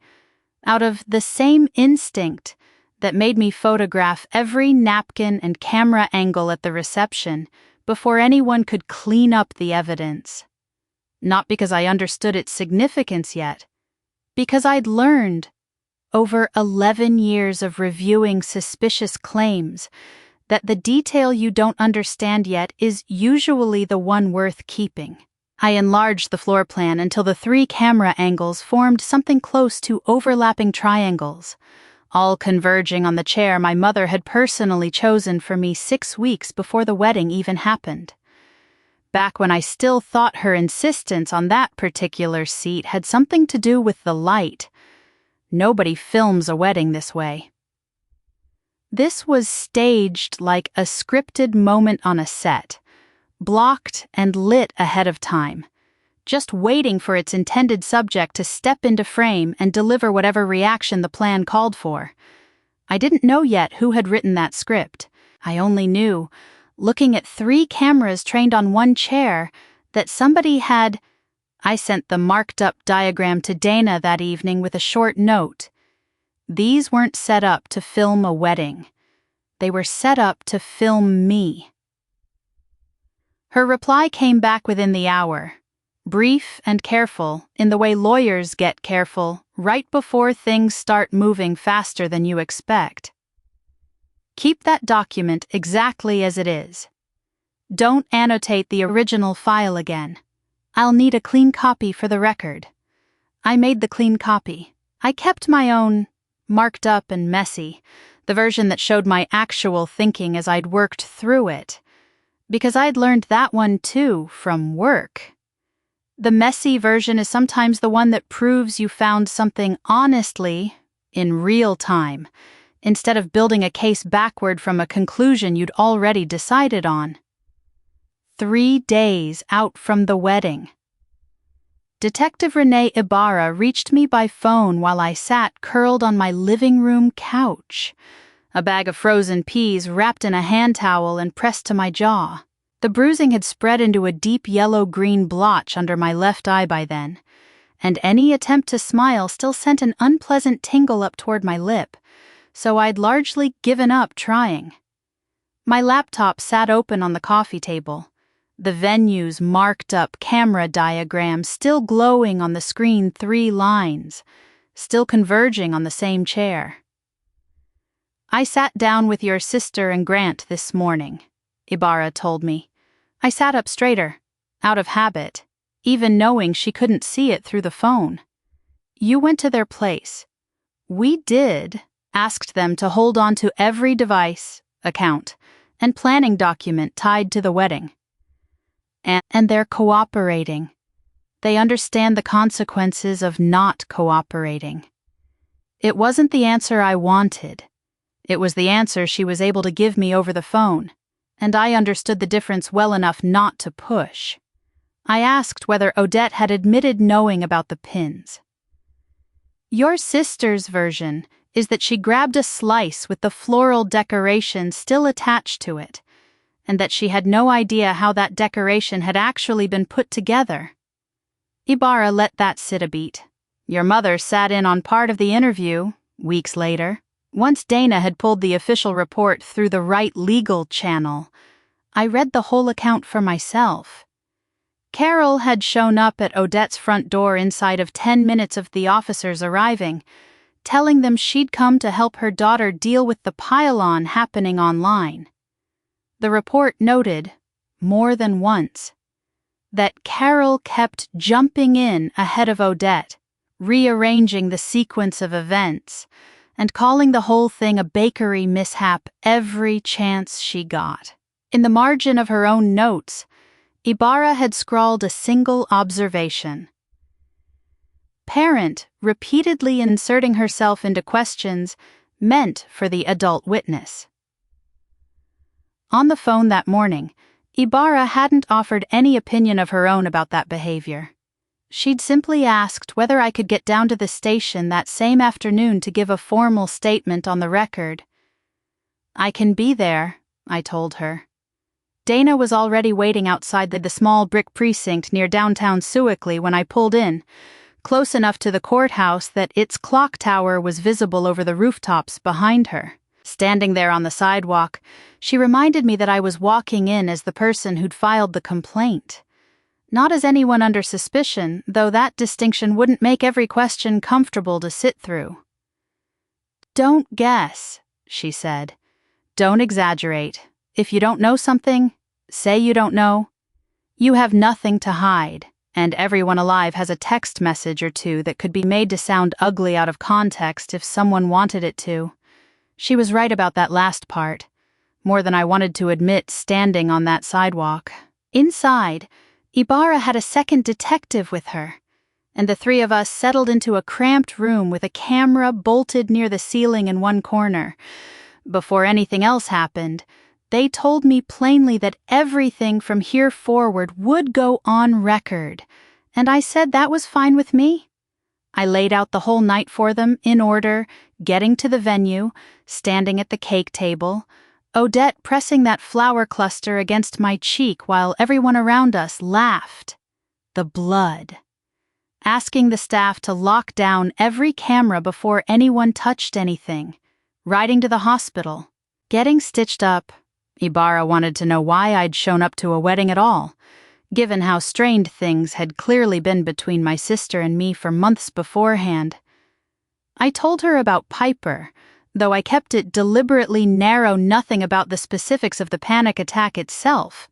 out of the same instinct that made me photograph every napkin and camera angle at the reception before anyone could clean up the evidence. Not because I understood its significance yet, because I'd learned, over 11 years of reviewing suspicious claims, that the detail you don't understand yet is usually the one worth keeping. I enlarged the floor plan until the 3 camera angles formed something close to overlapping triangles, all converging on the chair my mother had personally chosen for me 6 weeks before the wedding even happened. Back when I still thought her insistence on that particular seat had something to do with the light. Nobody films a wedding this way. This was staged like a scripted moment on a set, blocked and lit ahead of time, just waiting for its intended subject to step into frame and deliver whatever reaction the plan called for. I didn't know yet who had written that script. I only knew, looking at 3 cameras trained on one chair, that somebody had... I sent the marked-up diagram to Dana that evening with a short note. These weren't set up to film a wedding. They were set up to film me. Her reply came back within the hour, brief and careful in the way lawyers get careful right before things start moving faster than you expect. Keep that document exactly as it is. Don't annotate the original file again. I'll need a clean copy for the record. I made the clean copy. I kept my own, marked up and messy, the version that showed my actual thinking as I'd worked through it, because I'd learned that one too from work. The messy version is sometimes the one that proves you found something honestly, in real time, instead of building a case backward from a conclusion you'd already decided on. 3 days out from the wedding. Detective Renee Ibarra reached me by phone while I sat curled on my living room couch, a bag of frozen peas wrapped in a hand towel and pressed to my jaw. The bruising had spread into a deep yellow-green blotch under my left eye by then, and any attempt to smile still sent an unpleasant tingle up toward my lip, so I'd largely given up trying. My laptop sat open on the coffee table, the venue's marked-up camera diagram still glowing on the screen 3 lines, still converging on the same chair. "I sat down with your sister and Grant this morning," Ibarra told me. I sat up straighter, out of habit, even knowing she couldn't see it through the phone. "You went to their place. We asked them to hold on to every device, account, and planning document tied to the wedding. And they're cooperating. They understand the consequences of not cooperating. It wasn't the answer I wanted. It was the answer she was able to give me over the phone, and I understood the difference well enough not to push. I asked whether Odette had admitted knowing about the pins. Your sister's version is that she grabbed a slice with the floral decoration still attached to it, and that she had no idea how that decoration had actually been put together. Ibarra let that sit a beat. Your mother sat in on part of the interview, weeks later. Once Dana had pulled the official report through the right legal channel, I read the whole account for myself. Carol had shown up at Odette's front door inside of 10 minutes of the officers arriving, telling them she'd come to help her daughter deal with the pile-on happening online. The report noted, more than once, that Carol kept jumping in ahead of Odette, rearranging the sequence of events, and calling the whole thing a bakery mishap every chance she got. In the margin of her own notes, Ibarra had scrawled a single observation. Parent repeatedly inserting herself into questions meant for the adult witness. On the phone that morning, Ibarra hadn't offered any opinion of her own about that behavior. She'd simply asked whether I could get down to the station that same afternoon to give a formal statement on the record. "I can be there," I told her. Dana was already waiting outside the small brick precinct near downtown Sewickley when I pulled in, close enough to the courthouse that its clock tower was visible over the rooftops behind her. Standing there on the sidewalk, she reminded me that I was walking in as the person who'd filed the complaint. Not as anyone under suspicion, though that distinction wouldn't make every question comfortable to sit through. "Don't guess," she said. "Don't exaggerate. If you don't know something, say you don't know. You have nothing to hide, and everyone alive has a text message or two that could be made to sound ugly out of context if someone wanted it to." She was right about that last part, more than I wanted to admit standing on that sidewalk. Inside, Ibarra had a second detective with her, and the 3 of us settled into a cramped room with a camera bolted near the ceiling in one corner. Before anything else happened, they told me plainly that everything from here forward would go on record, and I said that was fine with me. I laid out the whole night for them in order, getting to the venue, standing at the cake table, Odette pressing that flower cluster against my cheek while everyone around us laughed. The blood. Asking the staff to lock down every camera before anyone touched anything. Riding to the hospital. Getting stitched up. Ibarra wanted to know why I'd shown up to a wedding at all, given how strained things had clearly been between my sister and me for months beforehand. I told her about Piper, though I kept it deliberately narrow, nothing about the specifics of the panic attack itself,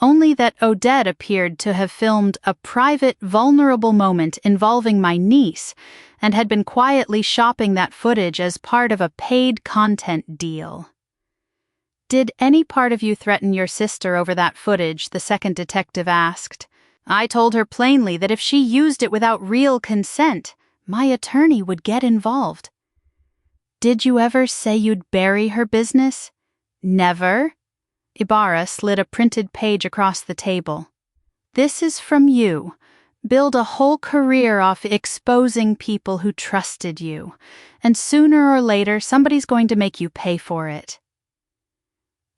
only that Odette appeared to have filmed a private, vulnerable moment involving my niece and had been quietly shopping that footage as part of a paid content deal. "Did any part of you threaten your sister over that footage?" the second detective asked. I told her plainly that if she used it without real consent, my attorney would get involved. Did you ever say you'd bury her business? Never. Ibarra slid a printed page across the table. This is from you. Build a whole career off exposing people who trusted you, and sooner or later somebody's going to make you pay for it.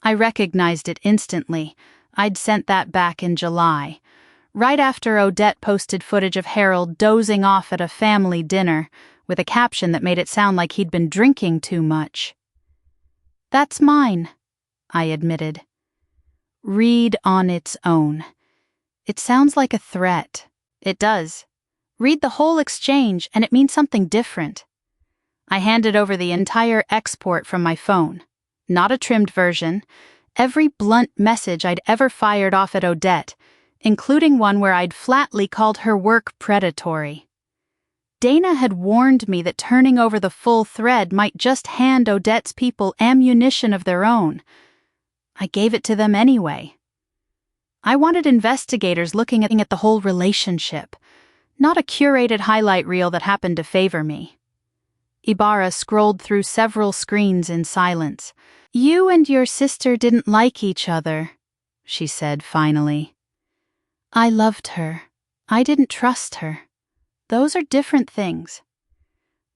I recognized it instantly. I'd sent that back in July, right after Odette posted footage of Harold dozing off at a family dinner, with a caption that made it sound like he'd been drinking too much. That's mine, I admitted. Read on its own. It sounds like a threat. It does. Read the whole exchange and it means something different. I handed over the entire export from my phone. Not a trimmed version. Every blunt message I'd ever fired off at Odette, including one where I'd flatly called her work predatory. Dana had warned me that turning over the full thread might just hand Odette's people ammunition of their own. I gave it to them anyway. I wanted investigators looking at the whole relationship, not a curated highlight reel that happened to favor me. Ibarra scrolled through several screens in silence. You and your sister didn't like each other, she said finally. I loved her. I didn't trust her. Those are different things.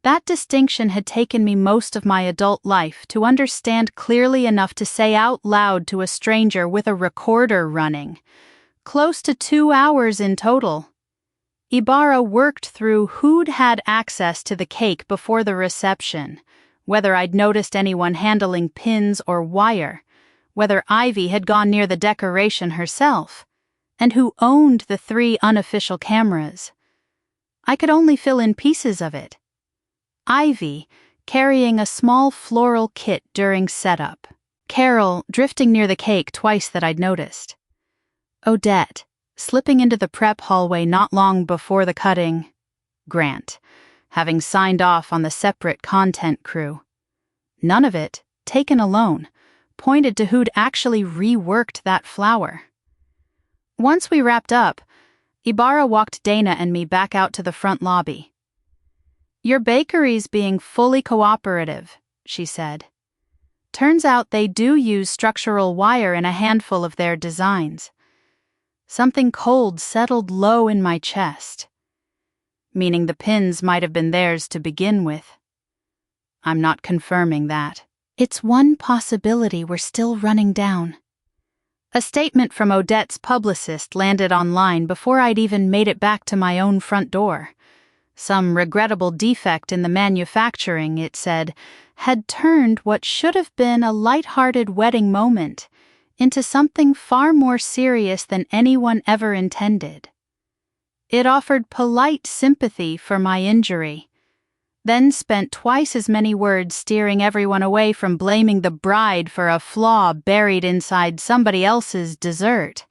That distinction had taken me most of my adult life to understand clearly enough to say out loud to a stranger with a recorder running. Close to 2 hours in total. Ibarra worked through who'd had access to the cake before the reception, whether I'd noticed anyone handling pins or wire, whether Ivy had gone near the decoration herself, and who owned the 3 unofficial cameras. I could only fill in pieces of it. Ivy, carrying a small floral kit during setup. Carol, drifting near the cake twice that I'd noticed. Odette, slipping into the prep hallway not long before the cutting. Grant, having signed off on the separate content crew. None of it, taken alone, pointed to who'd actually reworked that flower. Once we wrapped up, Ibarra walked Dana and me back out to the front lobby. Your bakery's being fully cooperative, she said. Turns out they do use structural wire in a handful of their designs. Something cold settled low in my chest, meaning the pins might have been theirs to begin with. I'm not confirming that. It's one possibility we're still running down. A statement from Odette's publicist landed online before I'd even made it back to my own front door. Some regrettable defect in the manufacturing, it said, had turned what should have been a light-hearted wedding moment into something far more serious than anyone ever intended. It offered polite sympathy for my injury, then spent twice as many words steering everyone away from blaming the bride for a flaw buried inside somebody else's dessert.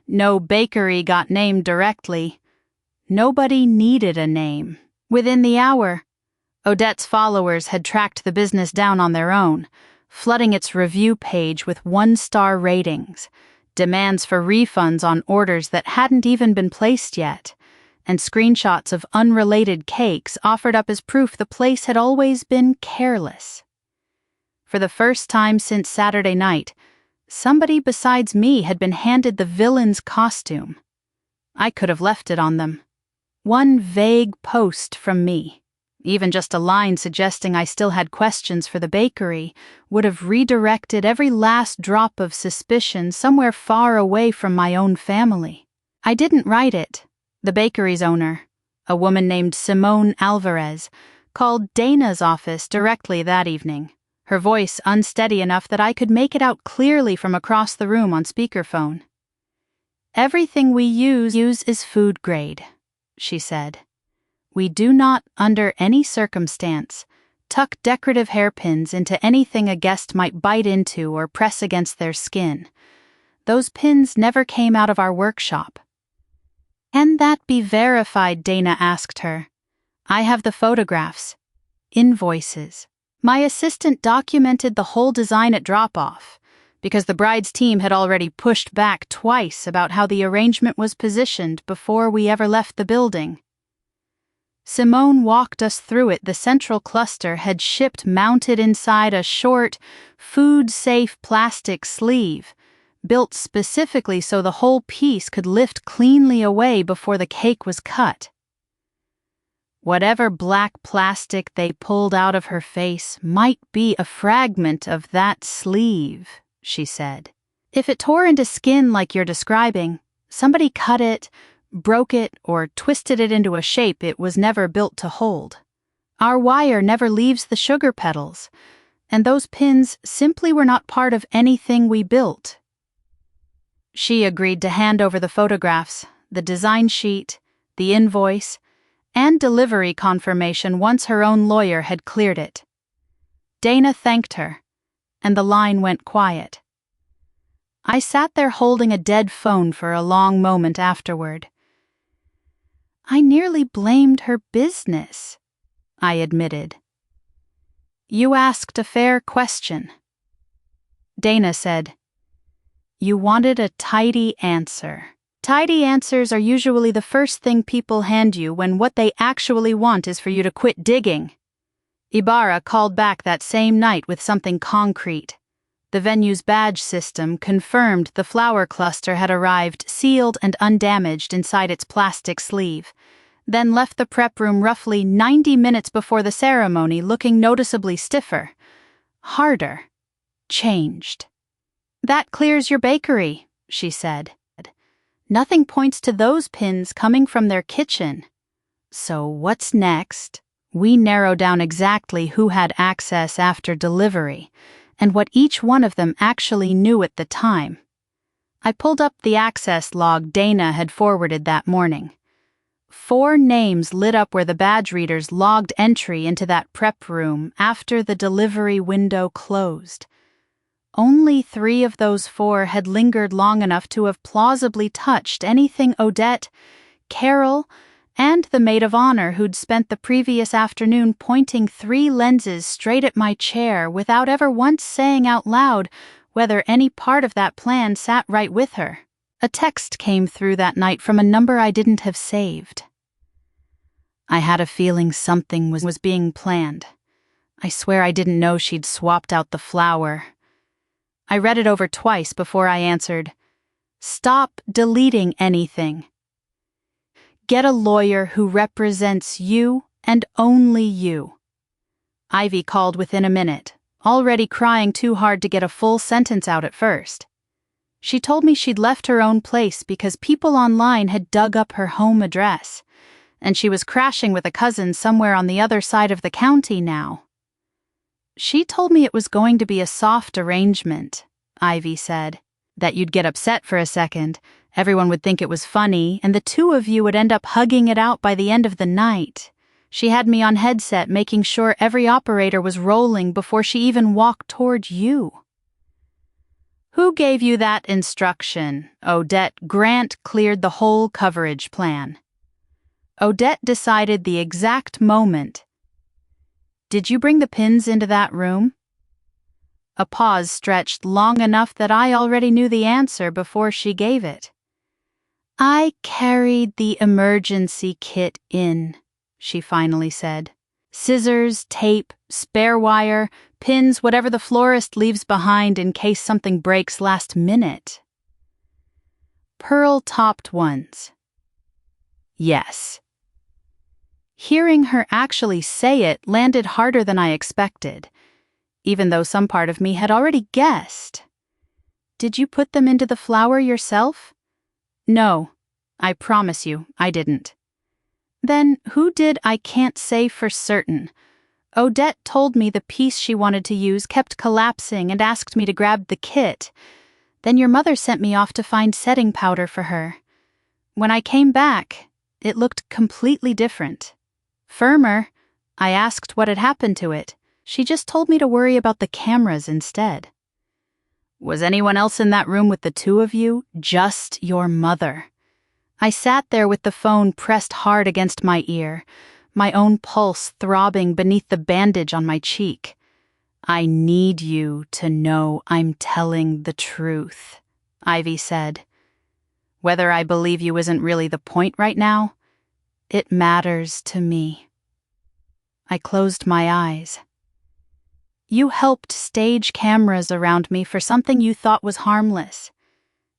No bakery got named directly. Nobody needed a name. Within the hour, Odette's followers had tracked the business down on their own, flooding its review page with 1-star ratings, demands for refunds on orders that hadn't even been placed yet, and screenshots of unrelated cakes offered up as proof the place had always been careless. For the first time since Saturday night, somebody besides me had been handed the villain's costume. I could have left it on them. One vague post from me, even just a line suggesting I still had questions for the bakery, would have redirected every last drop of suspicion somewhere far away from my own family. I didn't write it. The bakery's owner, a woman named Simone Alvarez, called Dana's office directly that evening, her voice unsteady enough that I could make it out clearly from across the room on speakerphone. Everything we use is food grade, she said. We do not, under any circumstance, tuck decorative hairpins into anything a guest might bite into or press against their skin. Those pins never came out of our workshop. Can that be verified? Dana asked her. I have the photographs. Invoices. My assistant documented the whole design at drop-off, because the bride's team had already pushed back twice about how the arrangement was positioned before we ever left the building. Simone walked us through it. The central cluster had shipped mounted inside a short, food-safe plastic sleeve, built specifically so the whole piece could lift cleanly away before the cake was cut. Whatever black plastic they pulled out of her face might be a fragment of that sleeve, she said. If it tore into skin like you're describing, somebody cut it, broke it, or twisted it into a shape it was never built to hold. Our wire never leaves the sugar petals, and those pins simply were not part of anything we built. She agreed to hand over the photographs, the design sheet, the invoice, and delivery confirmation once her own lawyer had cleared it. Dana thanked her, and the line went quiet. I sat there holding a dead phone for a long moment afterward. I nearly blamed her business, I admitted. You asked a fair question. Dana said, you wanted a tidy answer. Tidy answers are usually the first thing people hand you when what they actually want is for you to quit digging. Ibarra called back that same night with something concrete. The venue's badge system confirmed the flower cluster had arrived sealed and undamaged inside its plastic sleeve, then left the prep room roughly 90 minutes before the ceremony looking noticeably stiffer, harder, changed. That clears your bakery, she said. Nothing points to those pins coming from their kitchen. So what's next? We narrow down exactly who had access after delivery, and what each one of them actually knew at the time. I pulled up the access log Dana had forwarded that morning. 4 names lit up where the badge readers logged entry into that prep room after the delivery window closed. Only 3 of those 4 had lingered long enough to have plausibly touched anything Odette, Carol, and the maid of honor who'd spent the previous afternoon pointing 3 lenses straight at my chair without ever once saying out loud whether any part of that plan sat right with her. A text came through that night from a number I didn't have saved. I had a feeling something was being planned. I swear I didn't know she'd swapped out the flower. I read it over twice before I answered, "Stop deleting anything. Get a lawyer who represents you and only you." Ivy called within a minute, already crying too hard to get a full sentence out at first. She told me she'd left her own place because people online had dug up her home address, and she was crashing with a cousin somewhere on the other side of the county now. She told me it was going to be a soft arrangement, Ivy said, that you'd get upset for a second, everyone would think it was funny, and the 2 of you would end up hugging it out by the end of the night. She had me on headset making sure every operator was rolling before she even walked toward you. Who gave you that instruction? Odette. Grant cleared the whole coverage plan. Odette decided the exact moment. Did you bring the pins into that room? A pause stretched long enough that I already knew the answer before she gave it. I carried the emergency kit in, she finally said. Scissors, tape, spare wire, pins, whatever the florist leaves behind in case something breaks last minute. Pearl-topped ones. Yes. Hearing her actually say it landed harder than I expected, even though some part of me had already guessed. Did you put them into the flower yourself? No, I promise you, I didn't. Then who did? I can't say for certain. Odette told me the piece she wanted to use kept collapsing and asked me to grab the kit. Then your mother sent me off to find setting powder for her. When I came back, it looked completely different. Firmer. I asked what had happened to it. She just told me to worry about the cameras instead. Was anyone else in that room with the 2 of you? Just your mother. I sat there with the phone pressed hard against my ear, my own pulse throbbing beneath the bandage on my cheek. I need you to know I'm telling the truth, Ivy said. Whether I believe you isn't really the point right now. It matters to me. I closed my eyes. You helped stage cameras around me for something you thought was harmless.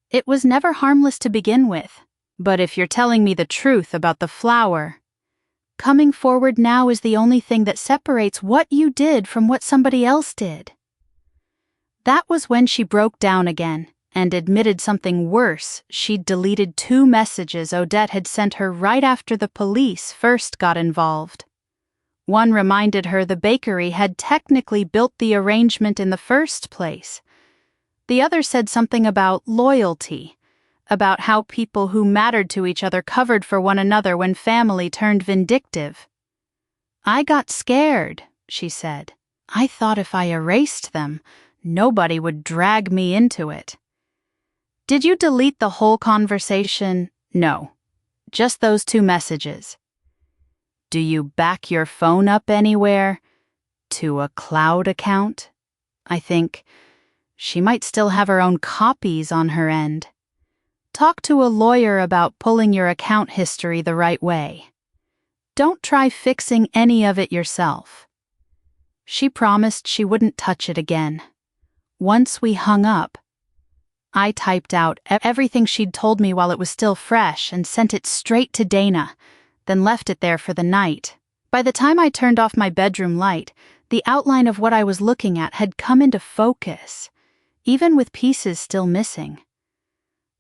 It was never harmless to begin with, but if you're telling me the truth about the flower, coming forward now is the only thing that separates what you did from what somebody else did. That was when she broke down again and admitted something worse. She'd deleted 2 messages Odette had sent her right after the police first got involved. One reminded her the bakery had technically built the arrangement in the first place. The other said something about loyalty, about how people who mattered to each other covered for one another when family turned vindictive. I got scared, she said. I thought if I erased them, nobody would drag me into it. Did you delete the whole conversation? No, just those 2 messages. Do you back your phone up anywhere? To a cloud account? I think she might still have her own copies on her end. Talk to a lawyer about pulling your account history the right way. Don't try fixing any of it yourself. She promised she wouldn't touch it again. Once we hung up, I typed out everything she'd told me while it was still fresh and sent it straight to Dana, then left it there for the night. By the time I turned off my bedroom light, the outline of what I was looking at had come into focus, even with pieces still missing.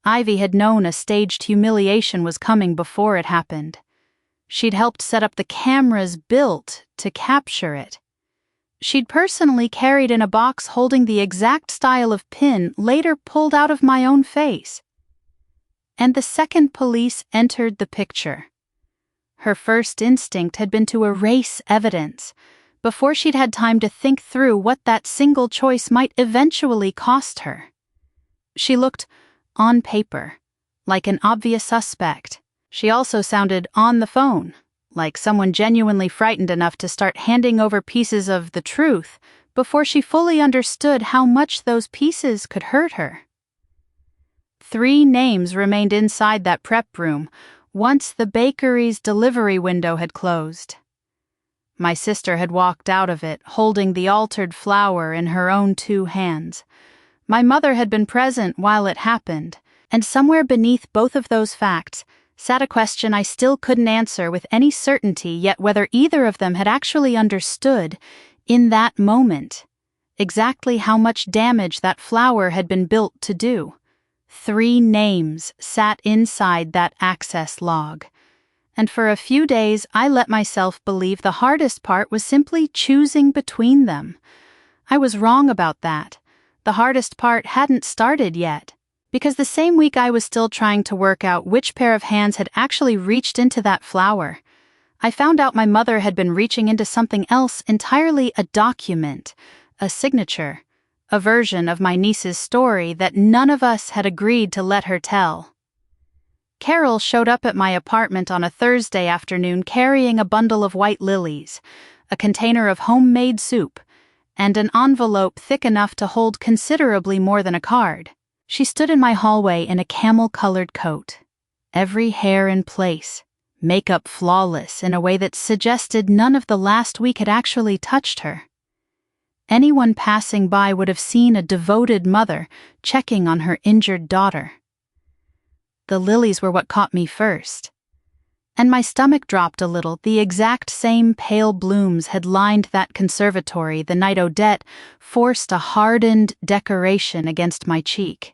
Ivy had known a staged humiliation was coming before it happened. She'd helped set up the cameras built to capture it. She'd personally carried in a box holding the exact style of pin later pulled out of my own face. And the second police entered the picture, her first instinct had been to erase evidence, before she'd had time to think through what that single choice might eventually cost her. She looked, on paper, like an obvious suspect. She also sounded on the phone, like someone genuinely frightened enough to start handing over pieces of the truth before she fully understood how much those pieces could hurt her. 3 names remained inside that prep room once the bakery's delivery window had closed. My sister had walked out of it, holding the altered flower in her own 2 hands. My mother had been present while it happened, and somewhere beneath both of those facts sat a question I still couldn't answer with any certainty, yet whether either of them had actually understood, in that moment, exactly how much damage that flower had been built to do. 3 names sat inside that access log, and for a few days I let myself believe the hardest part was simply choosing between them. I was wrong about that. The hardest part hadn't started yet, because the same week I was still trying to work out which pair of hands had actually reached into that flower, I found out my mother had been reaching into something else entirely, a document, a signature, a version of my niece's story that none of us had agreed to let her tell. Carol showed up at my apartment on a Thursday afternoon carrying a bundle of white lilies, a container of homemade soup, and an envelope thick enough to hold considerably more than a card. She stood in my hallway in a camel-colored coat, every hair in place, makeup flawless in a way that suggested none of the last week had actually touched her. Anyone passing by would have seen a devoted mother checking on her injured daughter. The lilies were what caught me first, and my stomach dropped a little. The exact same pale blooms had lined that conservatory the night Odette forced a hardened decoration against my cheek.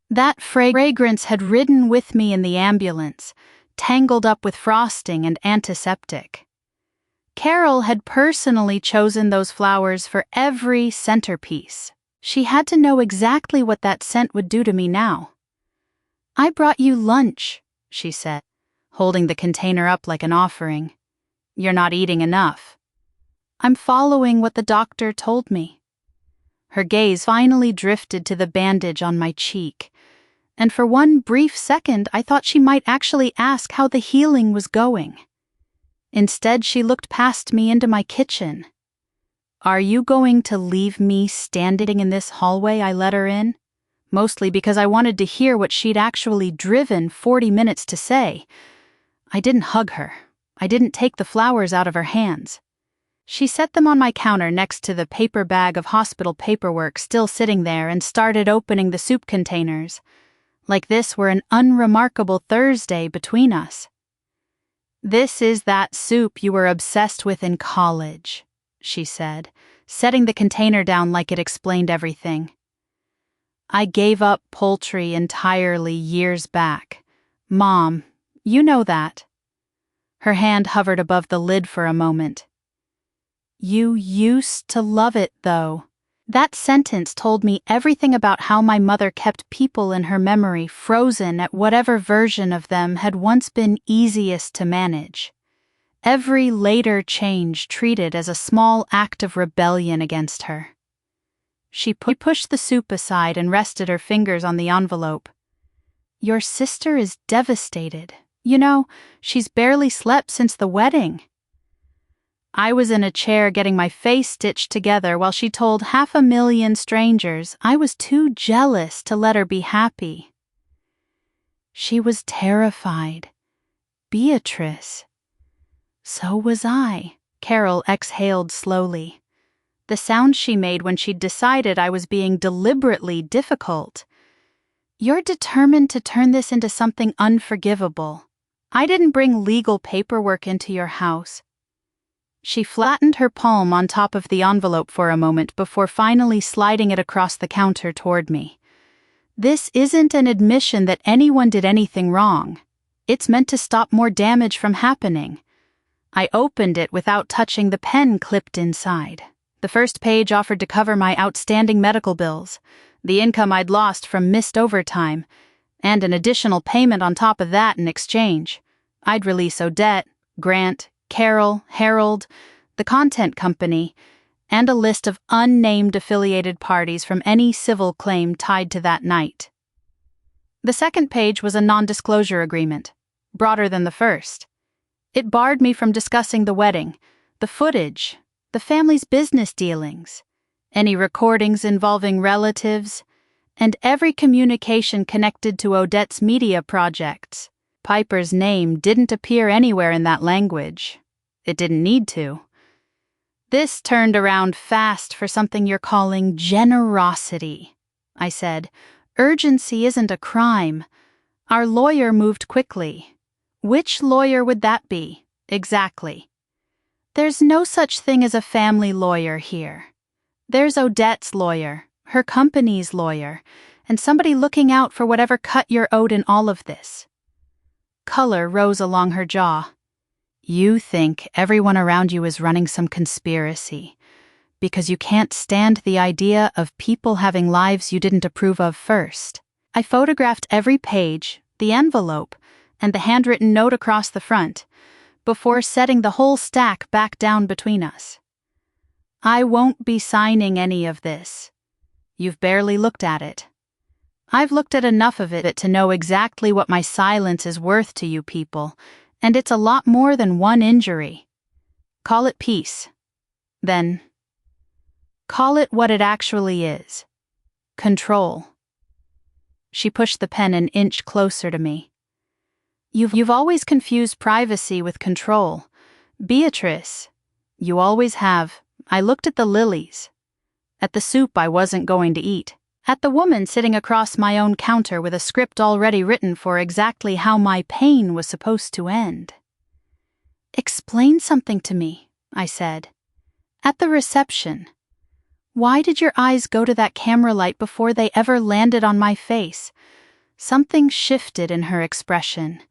That fragrance had ridden with me in the ambulance, tangled up with frosting and antiseptic. Carol had personally chosen those flowers for every centerpiece. She had to know exactly what that scent would do to me now. "I brought you lunch," she said, holding the container up like an offering. "You're not eating enough." "I'm following what the doctor told me." Her gaze finally drifted to the bandage on my cheek, and for one brief second I thought she might actually ask how the healing was going. Instead, she looked past me into my kitchen. "Are you going to leave me standing in this hallway?" I let her in, mostly because I wanted to hear what she'd actually driven 40 minutes to say. I didn't hug her. I didn't take the flowers out of her hands. She set them on my counter next to the paper bag of hospital paperwork still sitting there and started opening the soup containers, like this were an unremarkable Thursday between us. "This is that soup you were obsessed with in college," she said, setting the container down like it explained everything. "I gave up poultry entirely years back. Mom, you know that." Her hand hovered above the lid for a moment. "You used to love it, though." That sentence told me everything about how my mother kept people in her memory frozen at whatever version of them had once been easiest to manage. Every later change treated as a small act of rebellion against her. She pushed the soup aside and rested her fingers on the envelope. "Your sister is devastated. You know, she's barely slept since the wedding." I was in a chair getting my face stitched together while she told 500,000 strangers I was too jealous to let her be happy. She was terrified. Beatrice. So was I. Carol exhaled slowly. The sound she made when she'd decided I was being deliberately difficult. "You're determined to turn this into something unforgivable. I didn't bring legal paperwork into your house." She flattened her palm on top of the envelope for a moment before finally sliding it across the counter toward me. "This isn't an admission that anyone did anything wrong. It's meant to stop more damage from happening." I opened it without touching the pen clipped inside. The first page offered to cover my outstanding medical bills, the income I'd lost from missed overtime, and an additional payment on top of that in exchange. I'd release Odette, Grant, Carol, Harold, the content company, and a list of unnamed affiliated parties from any civil claim tied to that night. The second page was a non-disclosure agreement, broader than the first. It barred me from discussing the wedding, the footage, the family's business dealings, any recordings involving relatives, and every communication connected to Odette's media projects. Piper's name didn't appear anywhere in that language. It didn't need to. "This turned around fast for something you're calling generosity," I said. "Urgency isn't a crime. Our lawyer moved quickly." "Which lawyer would that be?" "Exactly." "There's no such thing as a family lawyer here. There's Odette's lawyer, her company's lawyer, and somebody looking out for whatever cut you're owed in all of this." Color rose along her jaw. "You think everyone around you is running some conspiracy because you can't stand the idea of people having lives you didn't approve of first." I photographed every page, the envelope, and the handwritten note across the front, before setting the whole stack back down between us. "I won't be signing any of this. You've barely looked at it. I've looked at enough of it to know exactly what my silence is worth to you people, and it's a lot more than one injury. Call it peace. Then, call it what it actually is. Control." She pushed the pen an inch closer to me. You've always confused privacy with control. Beatrice, you always have." I looked at the lilies, at the soup I wasn't going to eat, at the woman sitting across my own counter with a script already written for exactly how my pain was supposed to end. "Explain something to me," I said. "At the reception, why did your eyes go to that camera light before they ever landed on my face?" Something shifted in her expression,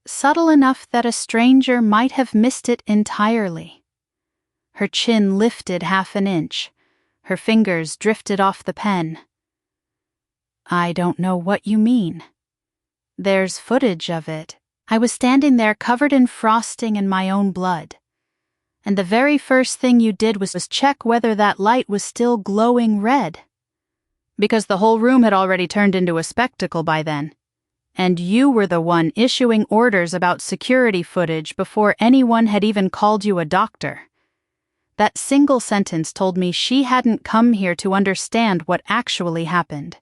subtle enough that a stranger might have missed it entirely. Her chin lifted half an inch. Her fingers drifted off the pen. "I don't know what you mean." "There's footage of it. I was standing there covered in frosting and my own blood. And the very first thing you did was check whether that light was still glowing red. Because the whole room had already turned into a spectacle by then. And you were the one issuing orders about security footage before anyone had even called you a doctor." That single sentence told me she hadn't come here to understand what actually happened.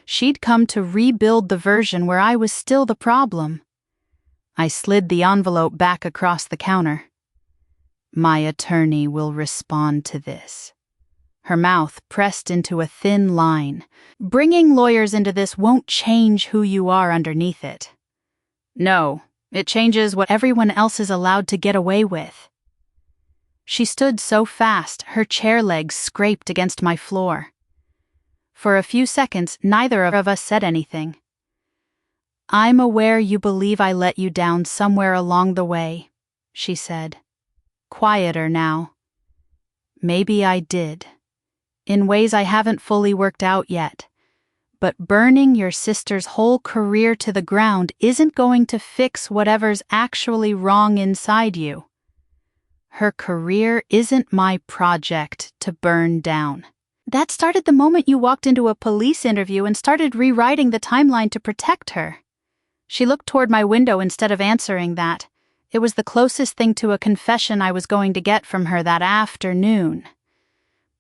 She'd come to rebuild the version where I was still the problem. I slid the envelope back across the counter. My attorney will respond to this. Her mouth pressed into a thin line. Bringing lawyers into this won't change who you are underneath it. No, it changes what everyone else is allowed to get away with. She stood so fast, her chair legs scraped against my floor. For a few seconds, neither of us said anything. I'm aware you believe I let you down somewhere along the way, she said. Quieter now. Maybe I did. In ways I haven't fully worked out yet. But burning your sister's whole career to the ground isn't going to fix whatever's actually wrong inside you. Her career isn't my project to burn down. That started the moment you walked into a police interview and started rewriting the timeline to protect her. She looked toward my window instead of answering that. It was the closest thing to a confession I was going to get from her that afternoon.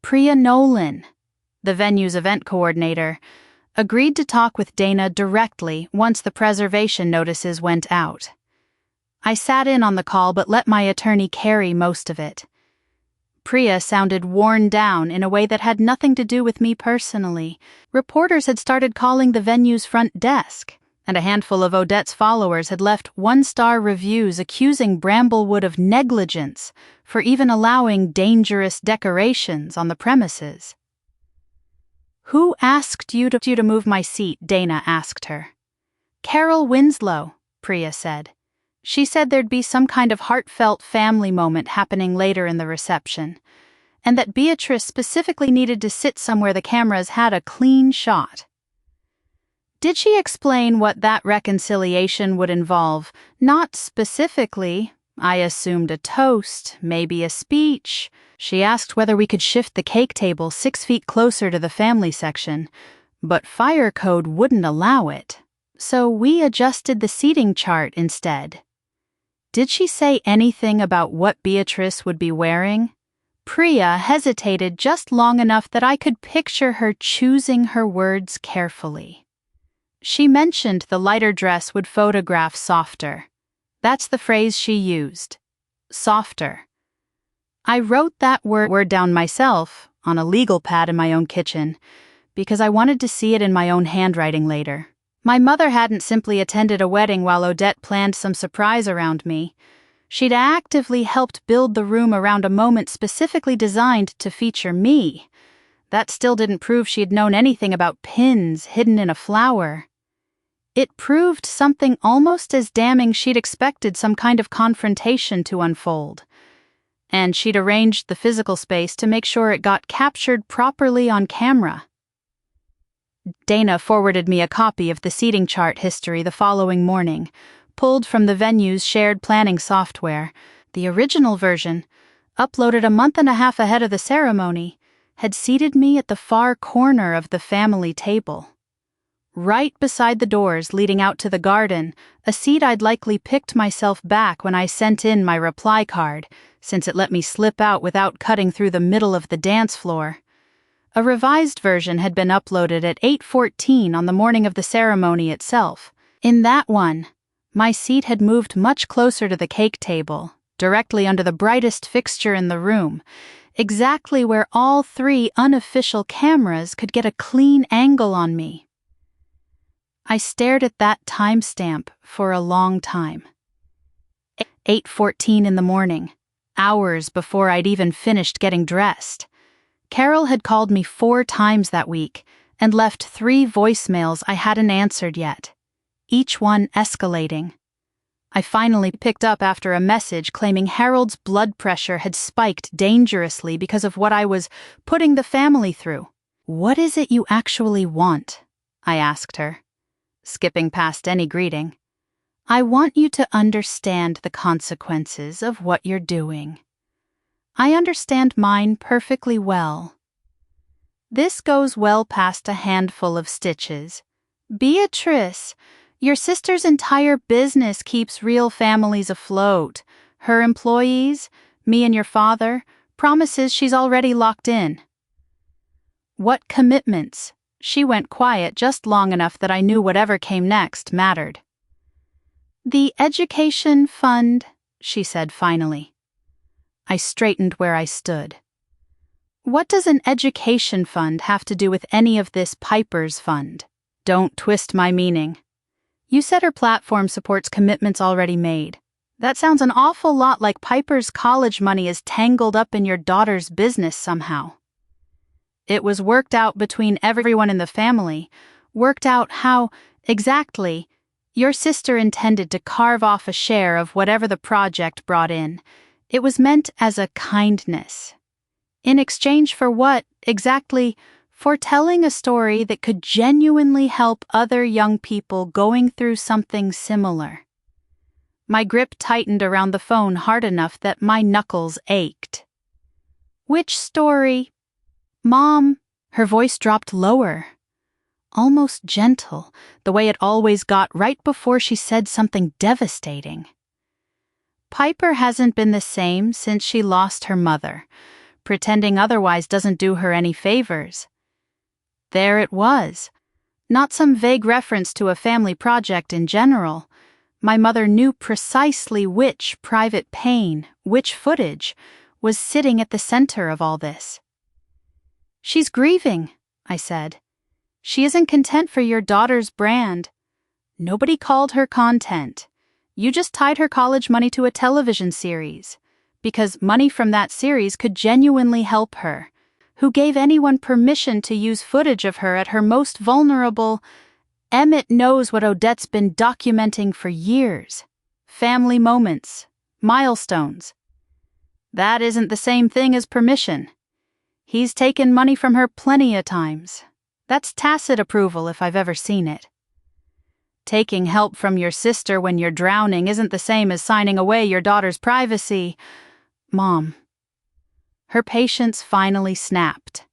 Priya Nolan, the venue's event coordinator, agreed to talk with Dana directly once the preservation notices went out. I sat in on the call but let my attorney carry most of it. Priya sounded worn down in a way that had nothing to do with me personally. Reporters had started calling the venue's front desk, and a handful of Odette's followers had left one-star reviews accusing Bramblewood of negligence for even allowing dangerous decorations on the premises. Who asked you to move my seat? Dana asked her. Carol Winslow, Priya said. She said there'd be some kind of heartfelt family moment happening later in the reception, and that Beatrice specifically needed to sit somewhere the cameras had a clean shot. Did she explain what that reconciliation would involve? Not specifically. I assumed a toast, maybe a speech. She asked whether we could shift the cake table 6 feet closer to the family section, but fire code wouldn't allow it. So we adjusted the seating chart instead. Did she say anything about what Beatrice would be wearing? Priya hesitated just long enough that I could picture her choosing her words carefully. She mentioned the lighter dress would photograph softer. That's the phrase she used. Softer. I wrote that word down myself on a legal pad in my own kitchen because I wanted to see it in my own handwriting later. My mother hadn't simply attended a wedding while Odette planned some surprise around me. She'd actively helped build the room around a moment specifically designed to feature me. That still didn't prove she'd known anything about pins hidden in a flower. It proved something almost as damning. She'd expected some kind of confrontation to unfold. And she'd arranged the physical space to make sure it got captured properly on camera. Dana forwarded me a copy of the seating chart history the following morning, pulled from the venue's shared planning software. The original version, uploaded a month and a half ahead of the ceremony, had seated me at the far corner of the family table. Right beside the doors leading out to the garden, a seat I'd likely picked myself back when I sent in my reply card, since it let me slip out without cutting through the middle of the dance floor. A revised version had been uploaded at 8:14 on the morning of the ceremony itself. In that one, my seat had moved much closer to the cake table, directly under the brightest fixture in the room, exactly where all 3 unofficial cameras could get a clean angle on me. I stared at that timestamp for a long time. 8:14 in the morning, hours before I'd even finished getting dressed. Carol had called me 4 times that week and left 3 voicemails I hadn't answered yet, each one escalating. I finally picked up after a message claiming Harold's blood pressure had spiked dangerously because of what I was putting the family through. "What is it you actually want?" I asked her, skipping past any greeting. "I want you to understand the consequences of what you're doing. I understand mine perfectly well. This goes well past a handful of stitches. Beatrice, your sister's entire business keeps real families afloat. Her employees, me and your father, promises she's already locked in." "What commitments?" She went quiet just long enough that I knew whatever came next mattered. The education fund, she said finally. I straightened where I stood. What does an education fund have to do with any of this Piper's fund? Don't twist my meaning. You said her platform supports commitments already made. That sounds an awful lot like Piper's college money is tangled up in your daughter's business somehow. It was worked out between everyone in the family, worked out how, exactly, your sister intended to carve off a share of whatever the project brought in. It was meant as a kindness. In exchange for what, exactly? For telling a story that could genuinely help other young people going through something similar. My grip tightened around the phone hard enough that my knuckles ached. Which story? Mom, her voice dropped lower. Almost gentle, the way it always got right before she said something devastating. Piper hasn't been the same since she lost her mother. Pretending otherwise doesn't do her any favors. There it was. Not some vague reference to a family project in general. My mother knew precisely which private pain, which footage, was sitting at the center of all this. She's grieving, I said. She isn't content for your daughter's brand. Nobody called her content. You just tied her college money to a television series. Because money from that series could genuinely help her. Who gave anyone permission to use footage of her at her most vulnerable? Emmett knows what Odette's been documenting for years. Family moments. Milestones. That isn't the same thing as permission. He's taken money from her plenty of times. That's tacit approval if I've ever seen it. Taking help from your sister when you're drowning isn't the same as signing away your daughter's privacy. Mom. Her patience finally snapped.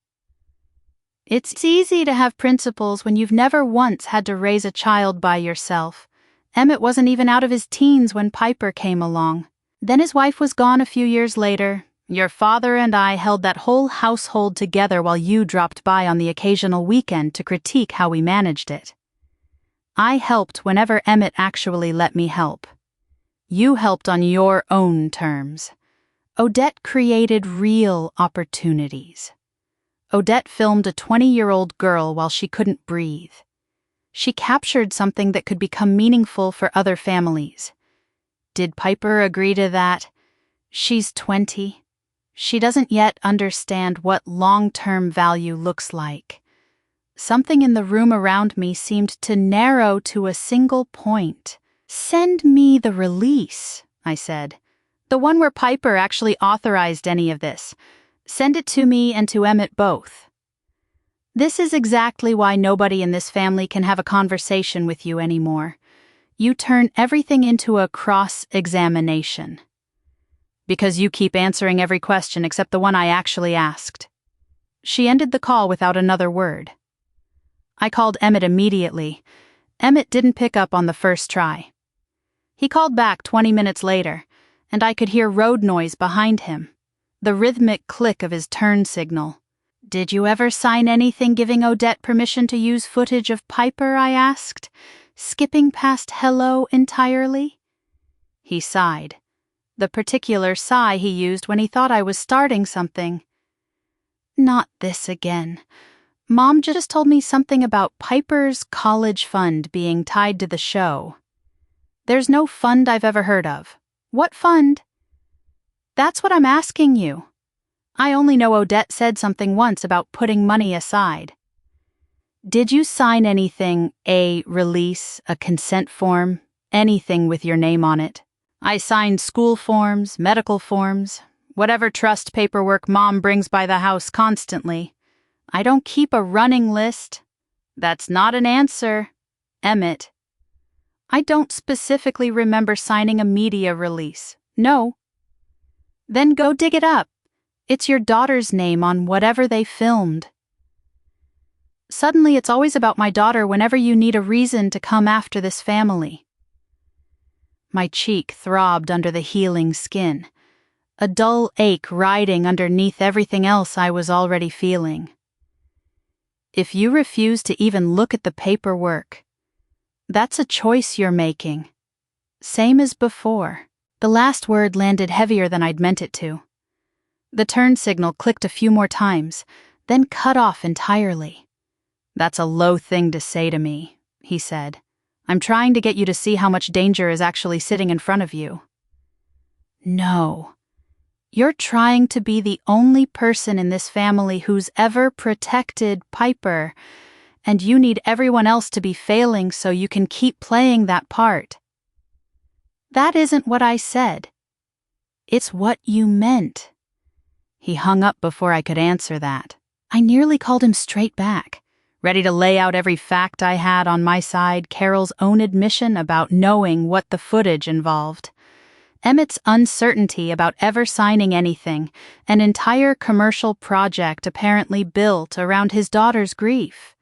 It's easy to have principles when you've never once had to raise a child by yourself. Emmett wasn't even out of his teens when Piper came along. Then his wife was gone a few years later. Your father and I held that whole household together while you dropped by on the occasional weekend to critique how we managed it. I helped whenever Emmett actually let me help. You helped on your own terms. Odette created real opportunities. Odette filmed a 20-year-old girl while she couldn't breathe. She captured something that could become meaningful for other families. Did Piper agree to that? She's 20. She doesn't yet understand what long-term value looks like. Something in the room around me seemed to narrow to a single point. Send me the release, I said. The one where Piper actually authorized any of this. Send it to me and to Emmett both. This is exactly why nobody in this family can have a conversation with you anymore. You turn everything into a cross-examination. Because you keep answering every question except the one I actually asked. She ended the call without another word. I called Emmett immediately. Emmett didn't pick up on the first try. He called back 20 minutes later, and I could hear road noise behind him, the rhythmic click of his turn signal. Did you ever sign anything giving Odette permission to use footage of Piper, I asked, skipping past hello entirely? He sighed. The particular sigh he used when he thought I was starting something. Not this again. Mom just told me something about Piper's college fund being tied to the show. There's no fund I've ever heard of. What fund? That's what I'm asking you. I only know Odette said something once about putting money aside. Did you sign anything, a release, a consent form, anything with your name on it? I signed school forms, medical forms, whatever trust paperwork Mom brings by the house constantly. I don't keep a running list. That's not an answer. Emmett. I don't specifically remember signing a media release. No. Then go dig it up. It's your daughter's name on whatever they filmed. Suddenly it's always about my daughter whenever you need a reason to come after this family. My cheek throbbed under the healing skin, a dull ache riding underneath everything else I was already feeling. If you refuse to even look at the paperwork, that's a choice you're making. Same as before. The last word landed heavier than I'd meant it to. The turn signal clicked a few more times, then cut off entirely. "That's a low thing to say to me," he said. "I'm trying to get you to see how much danger is actually sitting in front of you." No. You're trying to be the only person in this family who's ever protected Piper, and you need everyone else to be failing so you can keep playing that part. That isn't what I said. It's what you meant. He hung up before I could answer that. I nearly called him straight back, ready to lay out every fact I had on my side, Carol's own admission about knowing what the footage involved, Emmett's uncertainty about ever signing anything, an entire commercial project apparently built around his daughter's grief.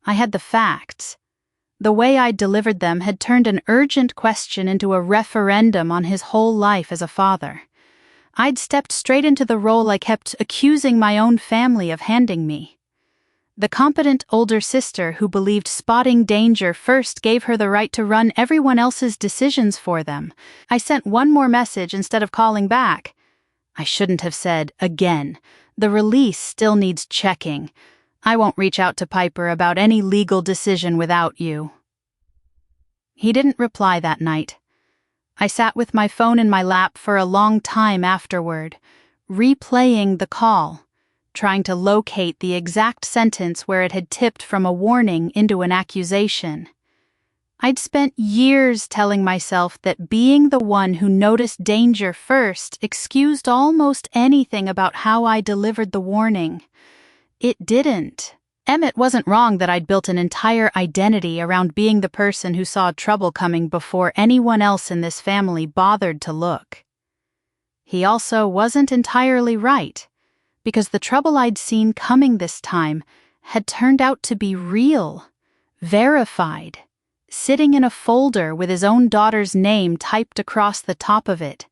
I had the facts. The way I'd delivered them had turned an urgent question into a referendum on his whole life as a father. I'd stepped straight into the role I kept accusing my own family of handing me. The competent older sister who believed spotting danger first gave her the right to run everyone else's decisions for them. I sent one more message instead of calling back. I shouldn't have said, again. The release still needs checking. I won't reach out to Piper about any legal decision without you. He didn't reply that night. I sat with my phone in my lap for a long time afterward, replaying the call, trying to locate the exact sentence where it had tipped from a warning into an accusation. I'd spent years telling myself that being the one who noticed danger first excused almost anything about how I delivered the warning. It didn't. Emmett wasn't wrong that I'd built an entire identity around being the person who saw trouble coming before anyone else in this family bothered to look. He also wasn't entirely right, because the trouble I'd seen coming this time had turned out to be real, verified, sitting in a folder with his own daughter's name typed across the top of it.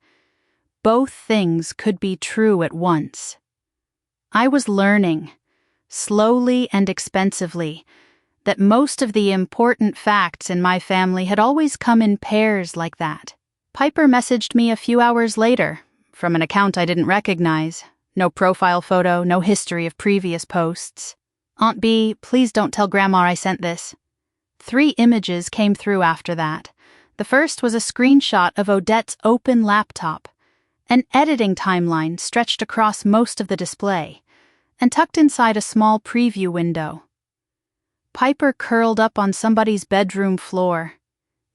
Both things could be true at once. I was learning, slowly and expensively, that most of the important facts in my family had always come in pairs like that. Piper messaged me a few hours later, from an account I didn't recognize. No profile photo, no history of previous posts. "Aunt B, please don't tell Grandma I sent this." 3 images came through after that. The first was a screenshot of Odette's open laptop, an editing timeline stretched across most of the display, and tucked inside a small preview window. Piper curled up on somebody's bedroom floor,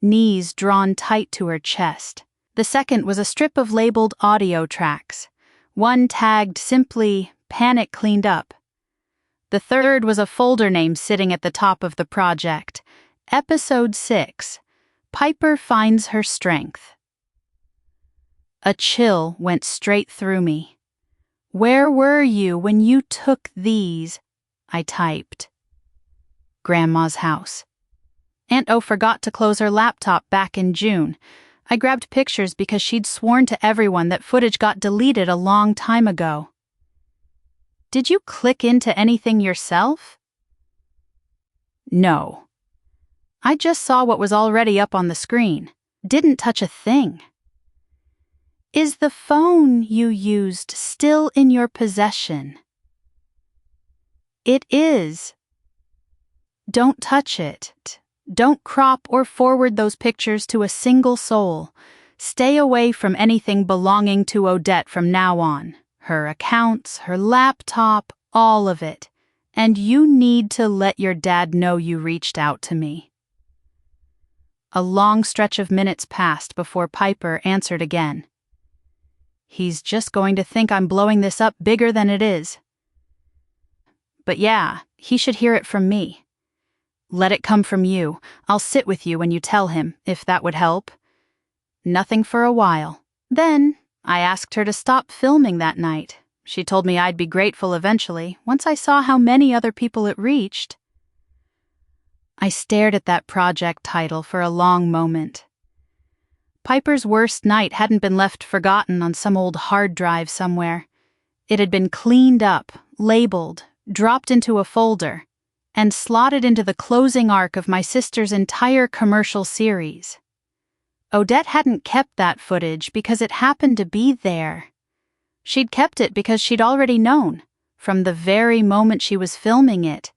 knees drawn tight to her chest. The second was a strip of labeled audio tracks, one tagged simply "Panic Cleaned Up." The third was a folder name sitting at the top of the project, Episode 6, Piper Finds Her Strength. A chill went straight through me. "Where were you when you took these?" I typed. Grandma's house. Aunt O forgot to close her laptop back in June. I grabbed pictures because she'd sworn to everyone that footage got deleted a long time ago. "Did you click into anything yourself?" No. I just saw what was already up on the screen. Didn't touch a thing. "Is the phone you used still in your possession?" "It is." "Don't touch it. Don't crop or forward those pictures to a single soul. Stay away from anything belonging to Odette from now on. Her accounts, her laptop, all of it. And you need to let your dad know you reached out to me." A long stretch of minutes passed before Piper answered again. "He's just going to think I'm blowing this up bigger than it is. But yeah, he should hear it from me. Let it come from you. I'll sit with you when you tell him, if that would help." Nothing for a while. Then I asked her to stop filming that night. She told me I'd be grateful eventually, once I saw how many other people it reached. I stared at that project title for a long moment. Piper's worst night hadn't been left forgotten on some old hard drive somewhere. It had been cleaned up, labeled, dropped into a folder, and slotted into the closing arc of my sister's entire commercial series. Odette hadn't kept that footage because it happened to be there. She'd kept it because she'd already known, from the very moment she was filming it,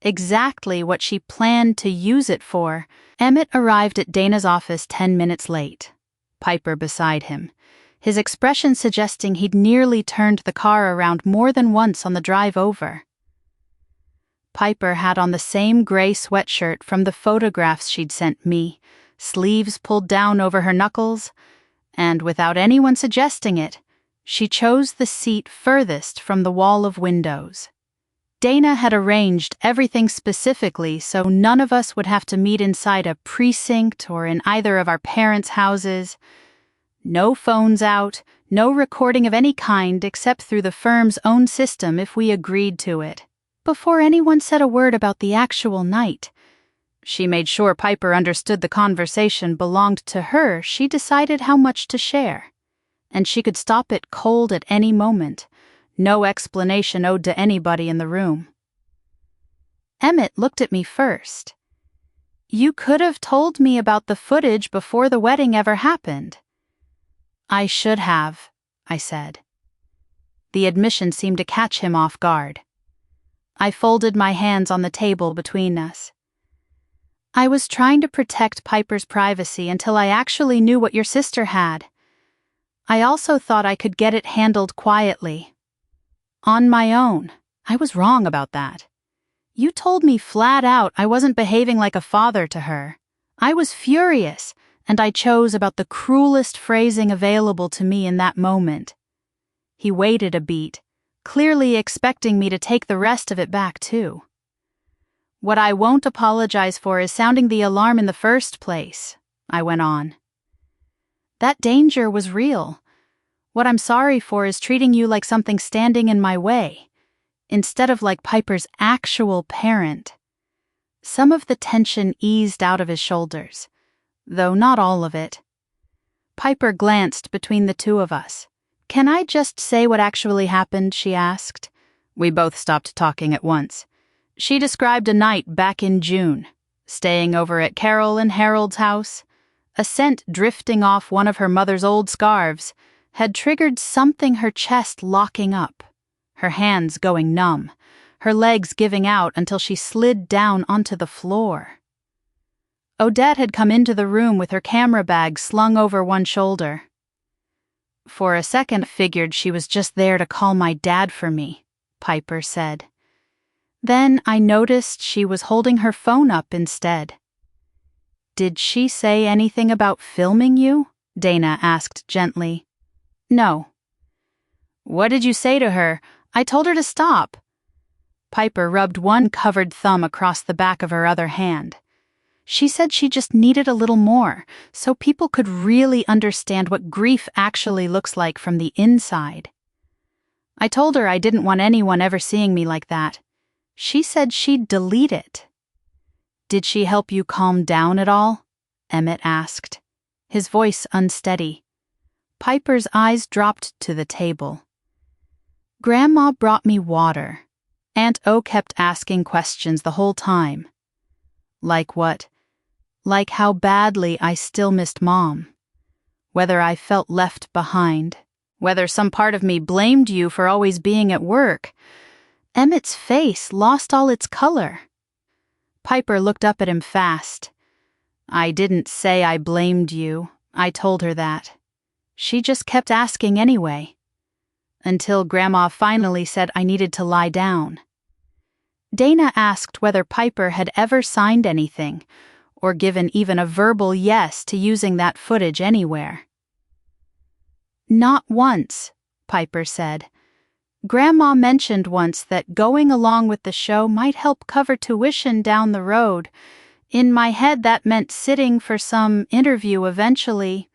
exactly what she planned to use it for. Emmett arrived at Dana's office 10 minutes late, Piper beside him, his expression suggesting he'd nearly turned the car around more than once on the drive over. Piper had on the same gray sweatshirt from the photographs she'd sent me, sleeves pulled down over her knuckles, and without anyone suggesting it, she chose the seat furthest from the wall of windows. Dana had arranged everything specifically so none of us would have to meet inside a precinct or in either of our parents' houses. No phones out, no recording of any kind except through the firm's own system if we agreed to it. Before anyone said a word about the actual night, she made sure Piper understood the conversation belonged to her. She decided how much to share, and she could stop it cold at any moment. No explanation owed to anybody in the room. Emmett looked at me first. "You could have told me about the footage before the wedding ever happened." "I should have," I said. The admission seemed to catch him off guard. I folded my hands on the table between us. "I was trying to protect Piper's privacy until I actually knew what your sister had. I also thought I could get it handled quietly. On my own. I was wrong about that. You told me flat out I wasn't behaving like a father to her. I was furious, and I chose about the cruelest phrasing available to me in that moment." He waited a beat, clearly expecting me to take the rest of it back too. "What I won't apologize for is sounding the alarm in the first place," I went on. "That danger was real. What I'm sorry for is treating you like something standing in my way, instead of like Piper's actual parent." Some of the tension eased out of his shoulders, though not all of it. Piper glanced between the two of us. "Can I just say what actually happened?" she asked. We both stopped talking at once. She described a night back in June, staying over at Carol and Harold's house. A scent drifting off one of her mother's old scarves had triggered something, her chest locking up, her hands going numb, her legs giving out until she slid down onto the floor. Odette had come into the room with her camera bag slung over one shoulder. "For a second I figured she was just there to call my dad for me," Piper said. "Then I noticed she was holding her phone up instead." "Did she say anything about filming you?" Dana asked gently. "No." "What did you say to her?" "I told her to stop." Piper rubbed one covered thumb across the back of her other hand. "She said she just needed a little more, so people could really understand what grief actually looks like from the inside. I told her I didn't want anyone ever seeing me like that. She said she'd delete it." "Did she help you calm down at all?" Emmett asked, his voice unsteady. Piper's eyes dropped to the table. "Grandma brought me water. Aunt O kept asking questions the whole time." "Like what?" "Like how badly I still missed Mom. Whether I felt left behind. Whether some part of me blamed you for always being at work." Emmett's face lost all its color. Piper looked up at him fast. "I didn't say I blamed you. I told her that. She just kept asking anyway. Until Grandma finally said I needed to lie down." Dana asked whether Piper had ever signed anything, or given even a verbal yes to using that footage anywhere. "Not once," Piper said. "Grandma mentioned once that going along with the show might help cover tuition down the road. In my head that meant sitting for some interview eventually.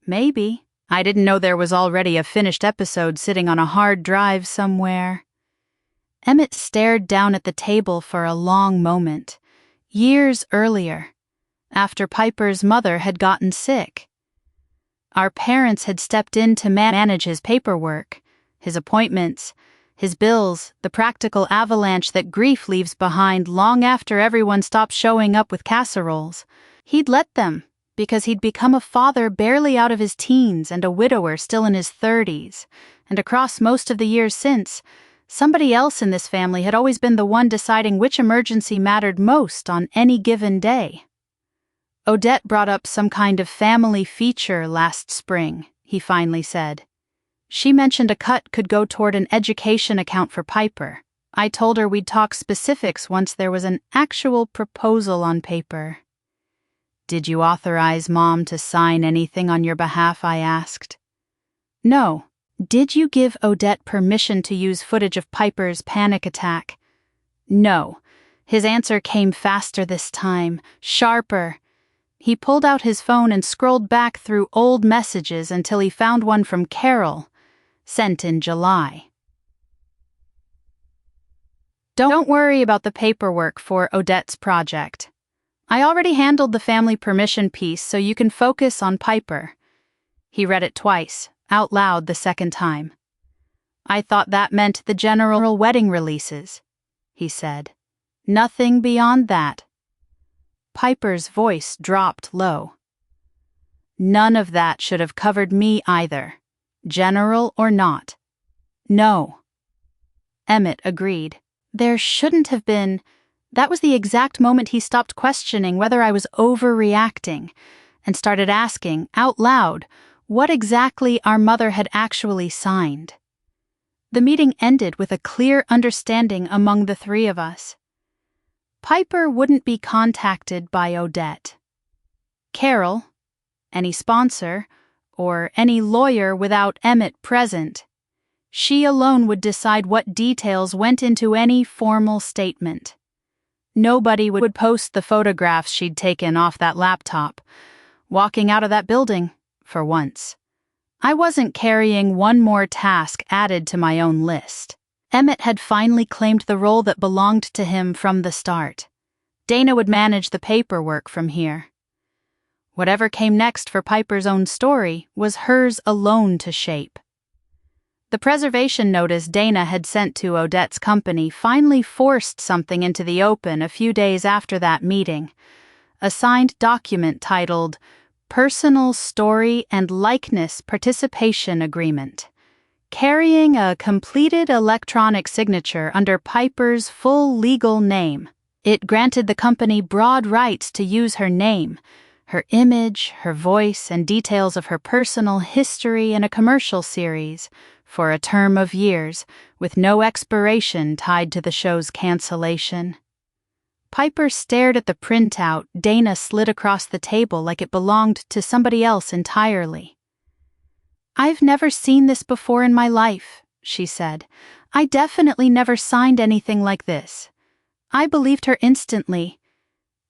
Maybe. I didn't know there was already a finished episode sitting on a hard drive somewhere." Emmett stared down at the table for a long moment. Years earlier, after Piper's mother had gotten sick. Our parents had stepped in to manage his paperwork, his appointments, his bills, the practical avalanche that grief leaves behind long after everyone stops showing up with casseroles. He'd let them, because he'd become a father barely out of his teens and a widower still in his 30s, and across most of the years since, somebody else in this family had always been the one deciding which emergency mattered most on any given day. Odette brought up some kind of family feature last spring, he finally said. She mentioned a cut could go toward an education account for Piper. I told her we'd talk specifics once there was an actual proposal on paper. Did you authorize Mom to sign anything on your behalf? I asked. No. Did you give Odette permission to use footage of Piper's panic attack? No. His answer came faster this time, sharper. He pulled out his phone and scrolled back through old messages until he found one from Carol, sent in July. Don't worry about the paperwork for Odette's project. I already handled the family permission piece, so you can focus on Piper. He read it twice, out loud the second time. I thought that meant the general wedding releases, he said. Nothing beyond that. Piper's voice dropped low. None of that should have covered me either, general or not. No. Emmett agreed. There shouldn't have been. That was the exact moment he stopped questioning whether I was overreacting and started asking, out loud, what exactly our mother had actually signed. The meeting ended with a clear understanding among the three of us. Piper wouldn't be contacted by Odette. Carol, any sponsor, or any lawyer without Emmett present. She alone would decide what details went into any formal statement. Nobody would post the photographs she'd taken off that laptop. Walking out of that building, for once. I wasn't carrying one more task added to my own list. Emmett had finally claimed the role that belonged to him from the start. Dana would manage the paperwork from here. Whatever came next for Piper's own story was hers alone to shape. The preservation notice Dana had sent to Odette's company finally forced something into the open a few days after that meeting. A signed document titled Personal Story and Likeness Participation Agreement, carrying a completed electronic signature under Piper's full legal name. It granted the company broad rights to use her name, her image, her voice, and details of her personal history in a commercial series for a term of years, with no expiration tied to the show's cancellation. Piper stared at the printout Dana slid across the table like it belonged to somebody else entirely. I've never seen this before in my life, she said. I definitely never signed anything like this. I believed her instantly,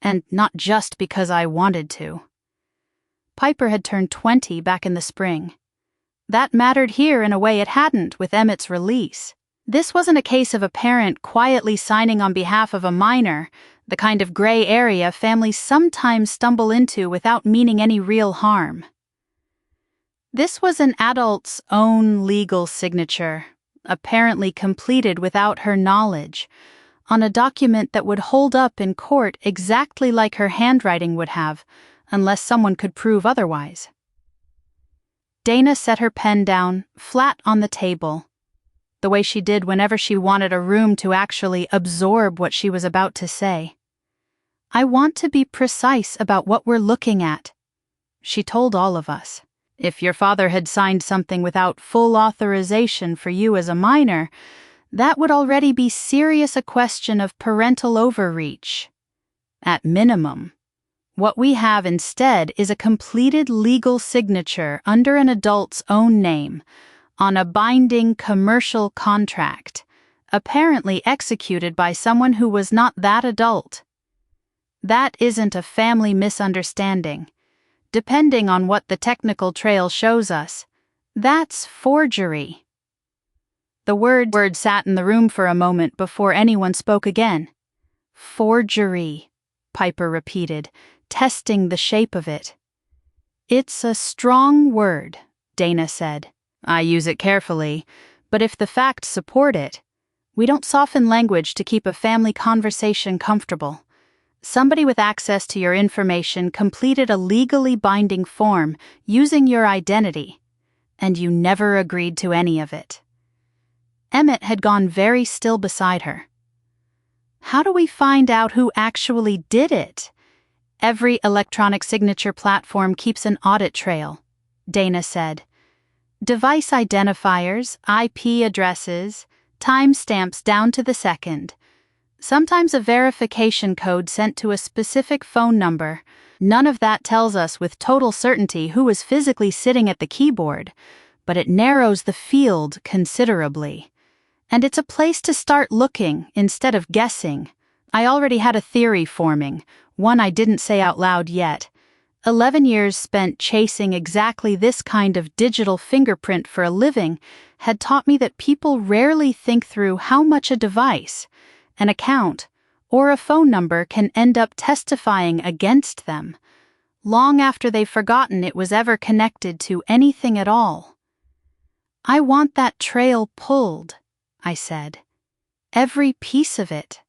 and not just because I wanted to. Piper had turned 20 back in the spring. That mattered here in a way it hadn't with Emmett's release. This wasn't a case of a parent quietly signing on behalf of a minor, the kind of gray area families sometimes stumble into without meaning any real harm. This was an adult's own legal signature, apparently completed without her knowledge, on a document that would hold up in court exactly like her handwriting would have, unless someone could prove otherwise. Dana set her pen down, flat on the table, the way she did whenever she wanted a room to actually absorb what she was about to say. I want to be precise about what we're looking at, she told all of us. If your father had signed something without full authorization for you as a minor, that would already be serious a question of parental overreach. At minimum. What we have instead is a completed legal signature under an adult's own name on a binding commercial contract, apparently executed by someone who was not that adult. That isn't a family misunderstanding. Depending on what the technical trail shows us, that's forgery. The word sat in the room for a moment before anyone spoke again. Forgery, Piper repeated, testing the shape of it. It's a strong word, Dana said. I use it carefully, but if the facts support it, we don't soften language to keep a family conversation comfortable. Somebody with access to your information completed a legally binding form using your identity, and you never agreed to any of it. Emmett had gone very still beside her. How do we find out who actually did it? Every electronic signature platform keeps an audit trail, Dana said. Device identifiers, IP addresses, timestamps down to the second. Sometimes a verification code sent to a specific phone number. None of that tells us with total certainty who was physically sitting at the keyboard, but it narrows the field considerably. And it's a place to start looking instead of guessing. I already had a theory forming, one I didn't say out loud yet. 11 years spent chasing exactly this kind of digital fingerprint for a living had taught me that people rarely think through how much a device, an account, or a phone number can end up testifying against them, long after they've forgotten it was ever connected to anything at all. I want that trail pulled, I said. Every piece of it.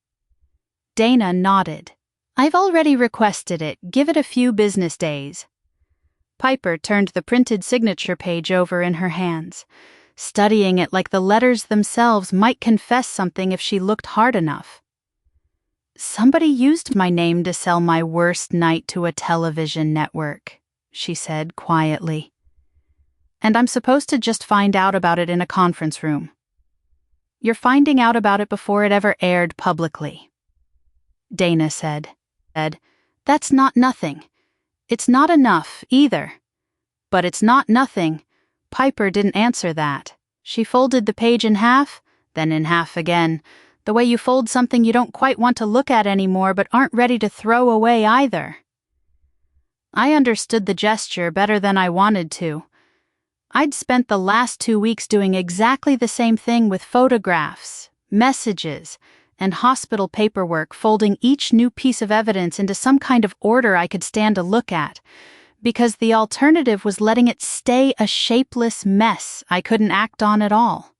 Dana nodded. I've already requested it. Give it a few business days. Piper turned the printed signature page over in her hands, studying it like the letters themselves might confess something if she looked hard enough. Somebody used my name to sell my worst night to a television network, she said quietly. And I'm supposed to just find out about it in a conference room. You're finding out about it before it ever aired publicly, Dana said. That's not nothing. It's not enough, either. But it's not nothing. Piper didn't answer that. She folded the page in half, then in half again, the way you fold something you don't quite want to look at anymore but aren't ready to throw away either. I understood the gesture better than I wanted to. I'd spent the last 2 weeks doing exactly the same thing with photographs, messages, and hospital paperwork, folding each new piece of evidence into some kind of order I could stand to look at, because the alternative was letting it stay a shapeless mess I couldn't act on at all.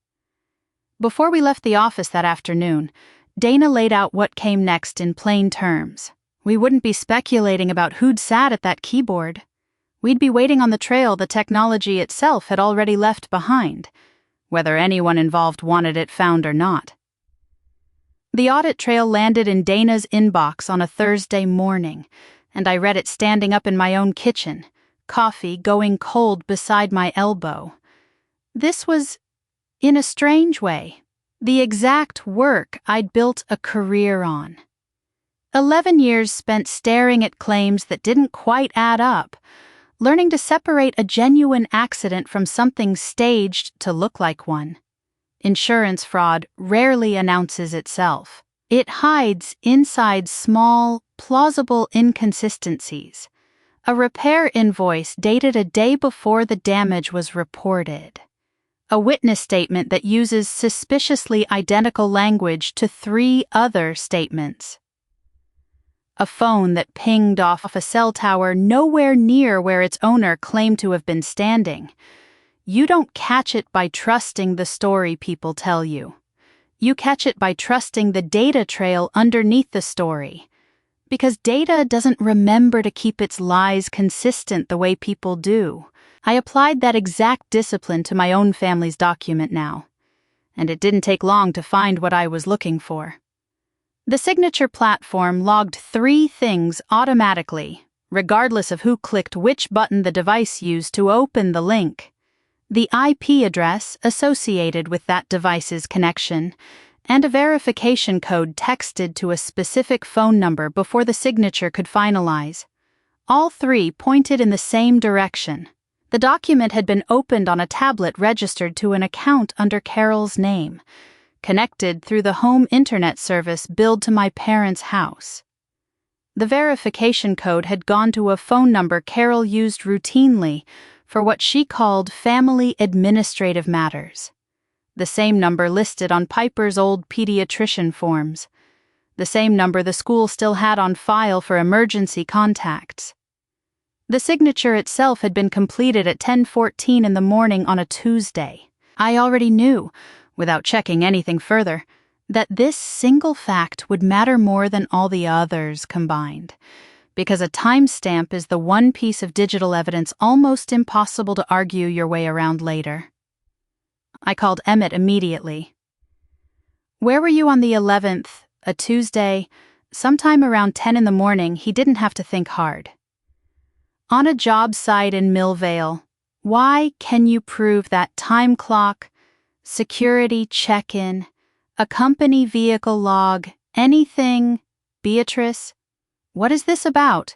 Before we left the office that afternoon, Dana laid out what came next in plain terms. We wouldn't be speculating about who'd sat at that keyboard. We'd be waiting on the trail the technology itself had already left behind, whether anyone involved wanted it found or not. The audit trail landed in Dana's inbox on a Thursday morning, and I read it standing up in my own kitchen, coffee going cold beside my elbow. This was, in a strange way, the exact work I'd built a career on. 11 years spent staring at claims that didn't quite add up, learning to separate a genuine accident from something staged to look like one. Insurance fraud rarely announces itself. It hides inside small, plausible inconsistencies. A repair invoice dated a day before the damage was reported. A witness statement that uses suspiciously identical language to 3 other statements. A phone that pinged off a cell tower nowhere near where its owner claimed to have been standing. You don't catch it by trusting the story people tell you. You catch it by trusting the data trail underneath the story. Because data doesn't remember to keep its lies consistent the way people do. I applied that exact discipline to my own family's document now. And it didn't take long to find what I was looking for. The signature platform logged 3 things automatically, regardless of who clicked which button the device used to open the link. The IP address associated with that device's connection, and a verification code texted to a specific phone number before the signature could finalize. All 3 pointed in the same direction. The document had been opened on a tablet registered to an account under Carol's name, connected through the home internet service billed to my parents' house. The verification code had gone to a phone number Carol used routinely for what she called family administrative matters. The same number listed on Piper's old pediatrician forms. The same number the school still had on file for emergency contacts. The signature itself had been completed at 10:14 in the morning on a Tuesday. I already knew, without checking anything further, that this single fact would matter more than all the others combined, because a timestamp is the one piece of digital evidence almost impossible to argue your way around later. I called Emmett immediately. "Where were you on the 11th, a Tuesday, sometime around 10 in the morning?" He didn't have to think hard. "On a job site in Millvale. Why? Can you prove that time clock, security check-in, a company vehicle log, anything? Beatrice, what is this about?"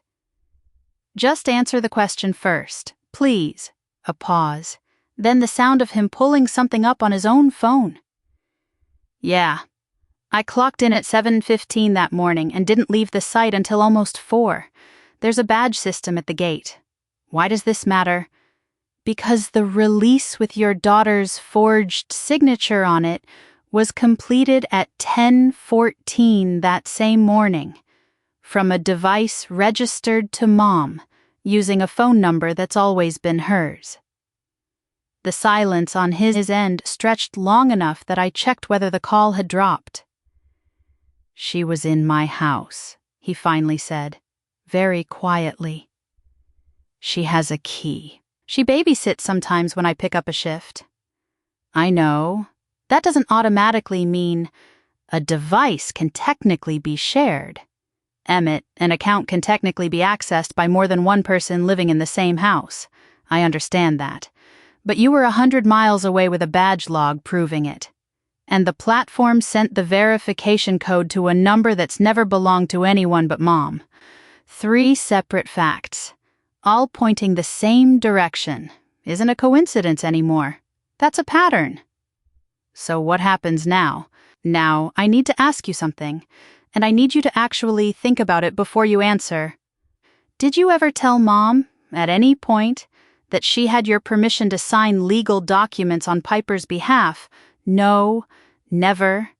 "Just answer the question first, please." A pause, then the sound of him pulling something up on his own phone. "Yeah. I clocked in at 7:15 that morning and didn't leave the site until almost 4. There's a badge system at the gate. Why does this matter?" "Because the release with your daughter's forged signature on it was completed at 10:14 that same morning, from a device registered to Mom, using a phone number that's always been hers." The silence on his end stretched long enough that I checked whether the call had dropped. "She was in my house," he finally said, very quietly. "She has a key. She babysits sometimes when I pick up a shift." "I know. That doesn't automatically mean a device can technically be shared. Emmett, an account can technically be accessed by more than one person living in the same house. I understand that. But you were 100 miles away with a badge log proving it. And the platform sent the verification code to a number that's never belonged to anyone but Mom. 3 separate facts, all pointing the same direction. Isn't a coincidence anymore. That's a pattern." "So what happens now?" "Now, I need to ask you something, and I need you to actually think about it before you answer. Did you ever tell Mom, at any point, that she had your permission to sign legal documents on Piper's behalf?" "No, never."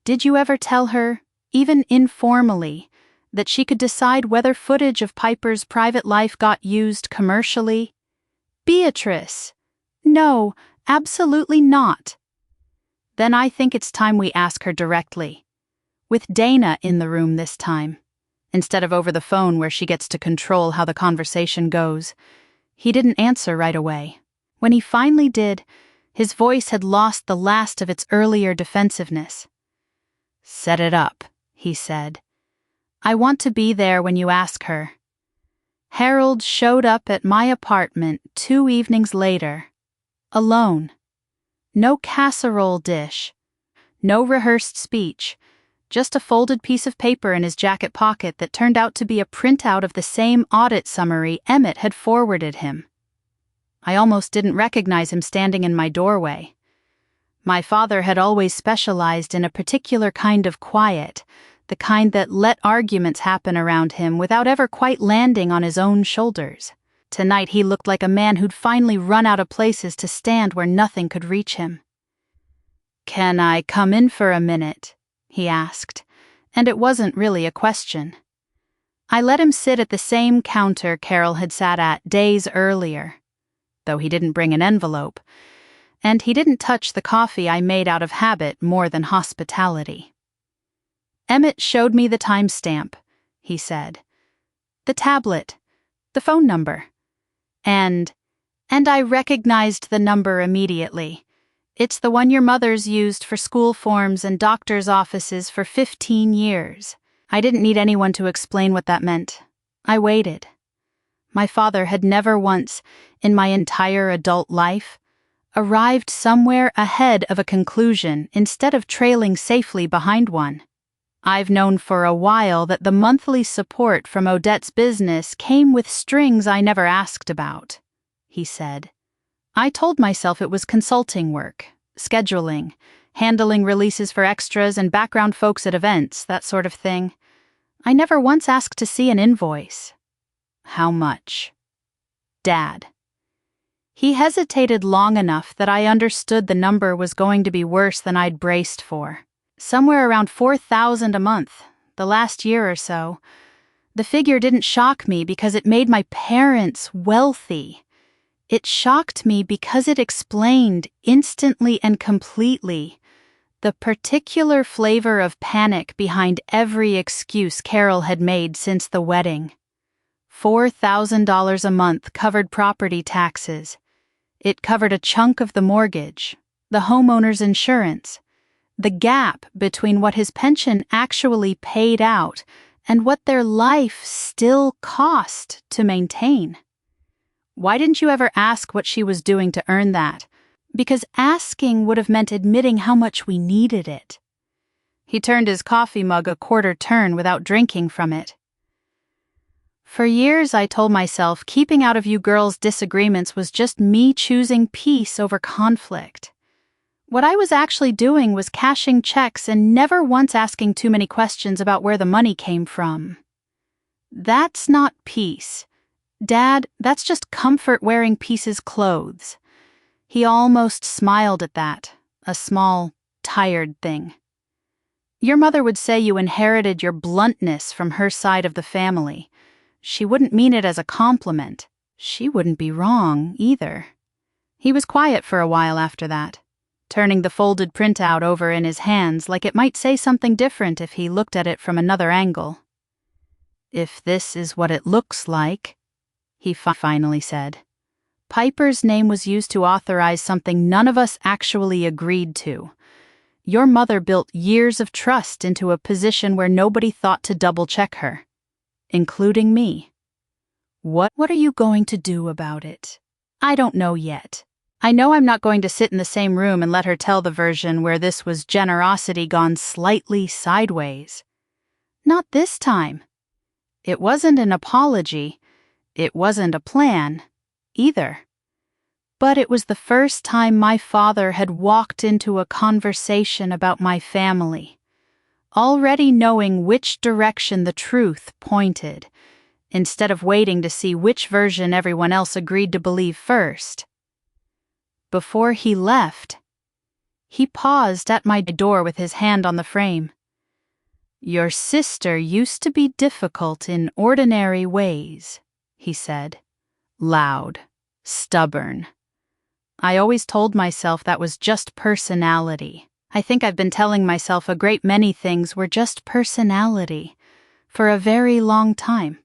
"Did you ever tell her, even informally, that she could decide whether footage of Piper's private life got used commercially?" "Beatrice, no, absolutely not." "Then I think it's time we ask her directly. With Dana in the room this time, instead of over the phone where she gets to control how the conversation goes." He didn't answer right away. When he finally did, his voice had lost the last of its earlier defensiveness. "Set it up," he said. "I want to be there when you ask her." Harold showed up at my apartment 2 evenings later, alone. No casserole dish, no rehearsed speech, just a folded piece of paper in his jacket pocket that turned out to be a printout of the same audit summary Emmett had forwarded him. I almost didn't recognize him standing in my doorway. My father had always specialized in a particular kind of quiet, the kind that let arguments happen around him without ever quite landing on his own shoulders. Tonight he looked like a man who'd finally run out of places to stand where nothing could reach him. "Can I come in for a minute?" he asked, and it wasn't really a question. I let him sit at the same counter Carol had sat at days earlier, though he didn't bring an envelope, and he didn't touch the coffee I made out of habit more than hospitality. "Emmett showed me the timestamp," he said. "The tablet, the phone number. And I recognized the number immediately. It's the one your mother's used for school forms and doctor's offices for 15 years. I didn't need anyone to explain what that meant. I waited. My father had never once, in my entire adult life, arrived somewhere ahead of a conclusion instead of trailing safely behind one. I've known for a while that the monthly support from Odette's business came with strings I never asked about," he said. "I told myself it was consulting work, scheduling, handling releases for extras and background folks at events, that sort of thing. I never once asked to see an invoice." "How much?" "Dad." He hesitated long enough that I understood the number was going to be worse than I'd braced for. Somewhere around $4,000 a month, the last year or so. The figure didn't shock me because it made my parents wealthy. It shocked me because it explained, instantly and completely, The particular flavor of panic behind every excuse Carol had made since the wedding. $4,000 a month covered property taxes. It covered a chunk of the mortgage, the homeowner's insurance, the gap between what his pension actually paid out and what their life still cost to maintain. Why didn't you ever ask what she was doing to earn that? Because asking would have meant admitting how much we needed it. He turned his coffee mug a quarter turn without drinking from it. For years I told myself keeping out of you girls' disagreements was just me choosing peace over conflict. What I was actually doing was cashing checks and never once asking too many questions about where the money came from. That's not peace. Dad, that's just comfort wearing peace's clothes. He almost smiled at that, a small, tired thing. Your mother would say you inherited your bluntness from her side of the family. She wouldn't mean it as a compliment. She wouldn't be wrong, either. He was quiet for a while after that, turning the folded printout over in his hands like it might say something different if he looked at it from another angle. If this is what it looks like, he finally said. Piper's name was used to authorize something none of us actually agreed to. Your mother built years of trust into a position where nobody thought to double-check her, including me. What are you going to do about it? I don't know yet. I know I'm not going to sit in the same room and let her tell the version where this was generosity gone slightly sideways. Not this time. It wasn't an apology. It wasn't a plan, either. But it was the first time my father had walked into a conversation about my family, already knowing which direction the truth pointed, instead of waiting to see which version everyone else agreed to believe first. Before he left, he paused at my door with his hand on the frame. Your sister used to be difficult in ordinary ways, he said. Loud, stubborn. I always told myself that was just personality. I think I've been telling myself a great many things were just personality for a very long time.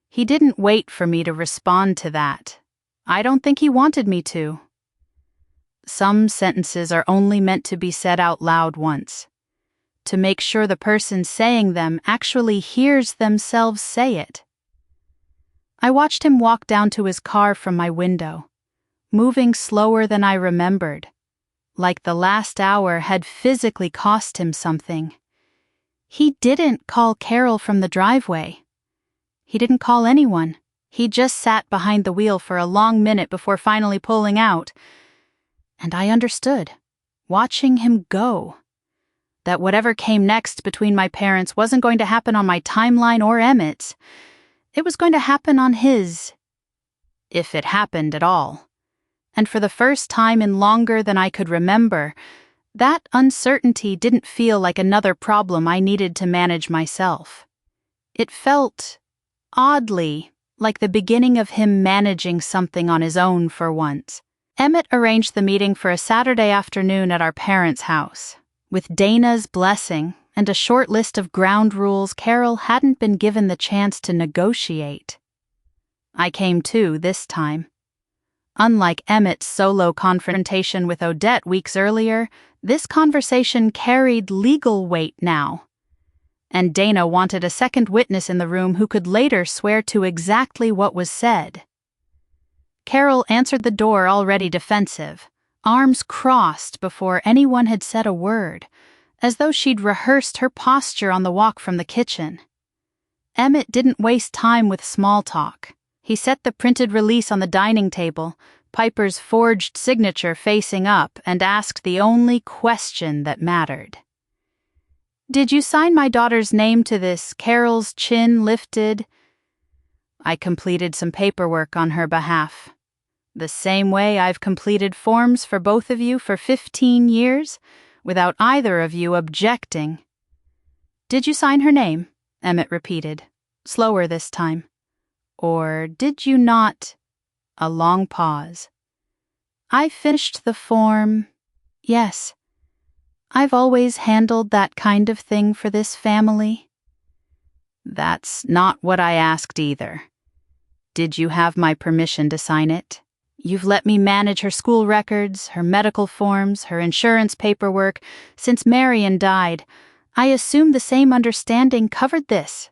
He didn't wait for me to respond to that. I don't think he wanted me to. Some sentences are only meant to be said out loud once, to make sure the person saying them actually hears themselves say it. I watched him walk down to his car from my window, moving slower than I remembered, like the last hour had physically cost him something. He didn't call Carol from the driveway. He didn't call anyone. He just sat behind the wheel for a long minute before finally pulling out. And I understood, watching him go, that whatever came next between my parents wasn't going to happen on my timeline or Emmett's. It was going to happen on his, if it happened at all. And for the first time in longer than I could remember, that uncertainty didn't feel like another problem I needed to manage myself. It felt, oddly, like the beginning of him managing something on his own for once. Emmett arranged the meeting for a Saturday afternoon at our parents' house, with Dana's blessing and a short list of ground rules Carol hadn't been given the chance to negotiate. I came too this time. Unlike Emmett's solo confrontation with Odette weeks earlier, this conversation carried legal weight now. And Dana wanted a second witness in the room who could later swear to exactly what was said. Carol answered the door already defensive, arms crossed before anyone had said a word, as though she'd rehearsed her posture on the walk from the kitchen. Emmett didn't waste time with small talk. He set the printed release on the dining table, Piper's forged signature facing up, and asked the only question that mattered. Did you sign my daughter's name to this, Carol's chin lifted? I completed some paperwork on her behalf. The same way I've completed forms for both of you for 15 years, without either of you objecting. Did you sign her name? Emmett repeated, slower this time. Or did you not? A long pause. I finished the form. Yes. I've always handled that kind of thing for this family. That's not what I asked either. Did you have my permission to sign it? You've let me manage her school records, her medical forms, her insurance paperwork since Marion died. I assumed the same understanding covered this.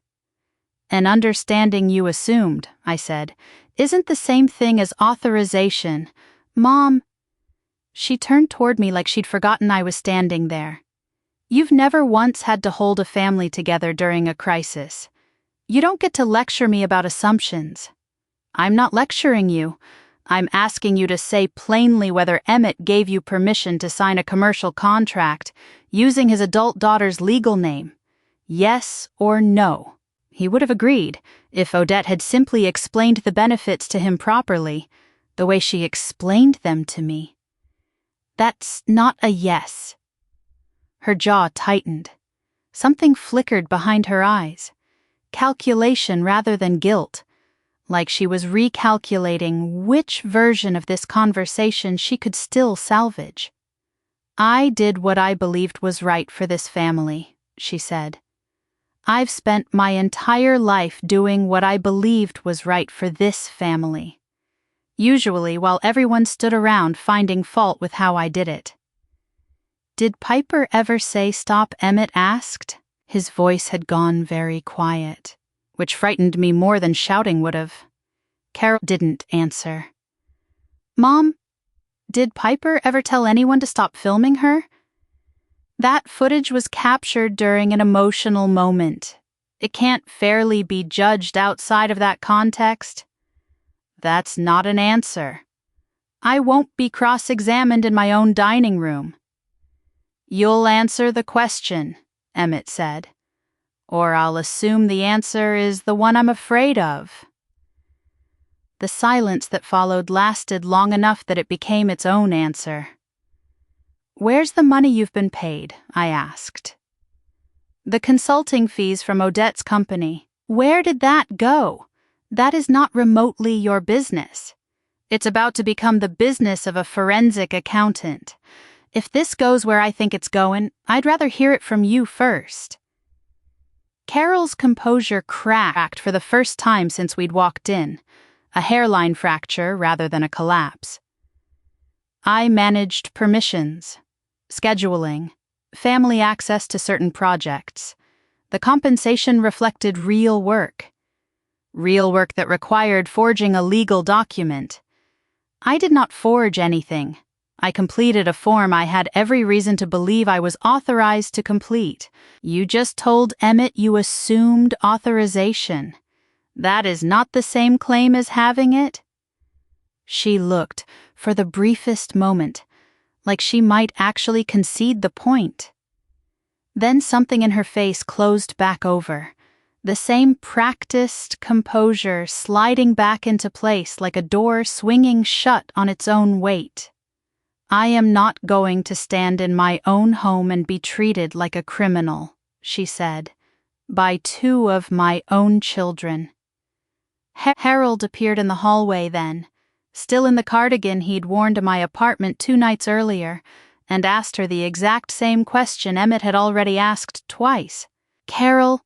An understanding you assumed, I said, isn't the same thing as authorization. Mom. She turned toward me like she'd forgotten I was standing there. You've never once had to hold a family together during a crisis. You don't get to lecture me about assumptions. I'm not lecturing you. I'm asking you to say plainly whether Emmett gave you permission to sign a commercial contract using his adult daughter's legal name. Yes or no. He would have agreed if Odette had simply explained the benefits to him properly, the way she explained them to me. That's not a yes. Her jaw tightened. Something flickered behind her eyes. Calculation rather than guilt. Like she was recalculating which version of this conversation she could still salvage. I did what I believed was right for this family, she said. I've spent my entire life doing what I believed was right for this family. Usually while everyone stood around finding fault with how I did it. Did Piper ever say stop? Emmett asked. His voice had gone very quiet, which frightened me more than shouting would have. Carol didn't answer. Mom, did Piper ever tell anyone to stop filming her? That footage was captured during an emotional moment. It can't fairly be judged outside of that context. That's not an answer. I won't be cross-examined in my own dining room. You'll answer the question, Emmett said, or I'll assume the answer is the one I'm afraid of. The silence that followed lasted long enough that it became its own answer. Where's the money you've been paid? I asked. The consulting fees from Odette's company. Where did that go? That is not remotely your business. It's about to become the business of a forensic accountant. If this goes where I think it's going, I'd rather hear it from you first. Carol's composure cracked for the first time since we'd walked in, a hairline fracture rather than a collapse. I managed permissions, scheduling, family access to certain projects. The compensation reflected real work that required forging a legal document. I did not forge anything. I completed a form I had every reason to believe I was authorized to complete. You just told Emmett you assumed authorization. That is not the same claim as having it? She looked, for the briefest moment, like she might actually concede the point. Then something in her face closed back over, the same practiced composure sliding back into place like a door swinging shut on its own weight. I am not going to stand in my own home and be treated like a criminal, she said, by two of my own children. Harold appeared in the hallway then, still in the cardigan he'd worn to my apartment 2 nights earlier, and asked her the exact same question Emmett had already asked twice. Carol,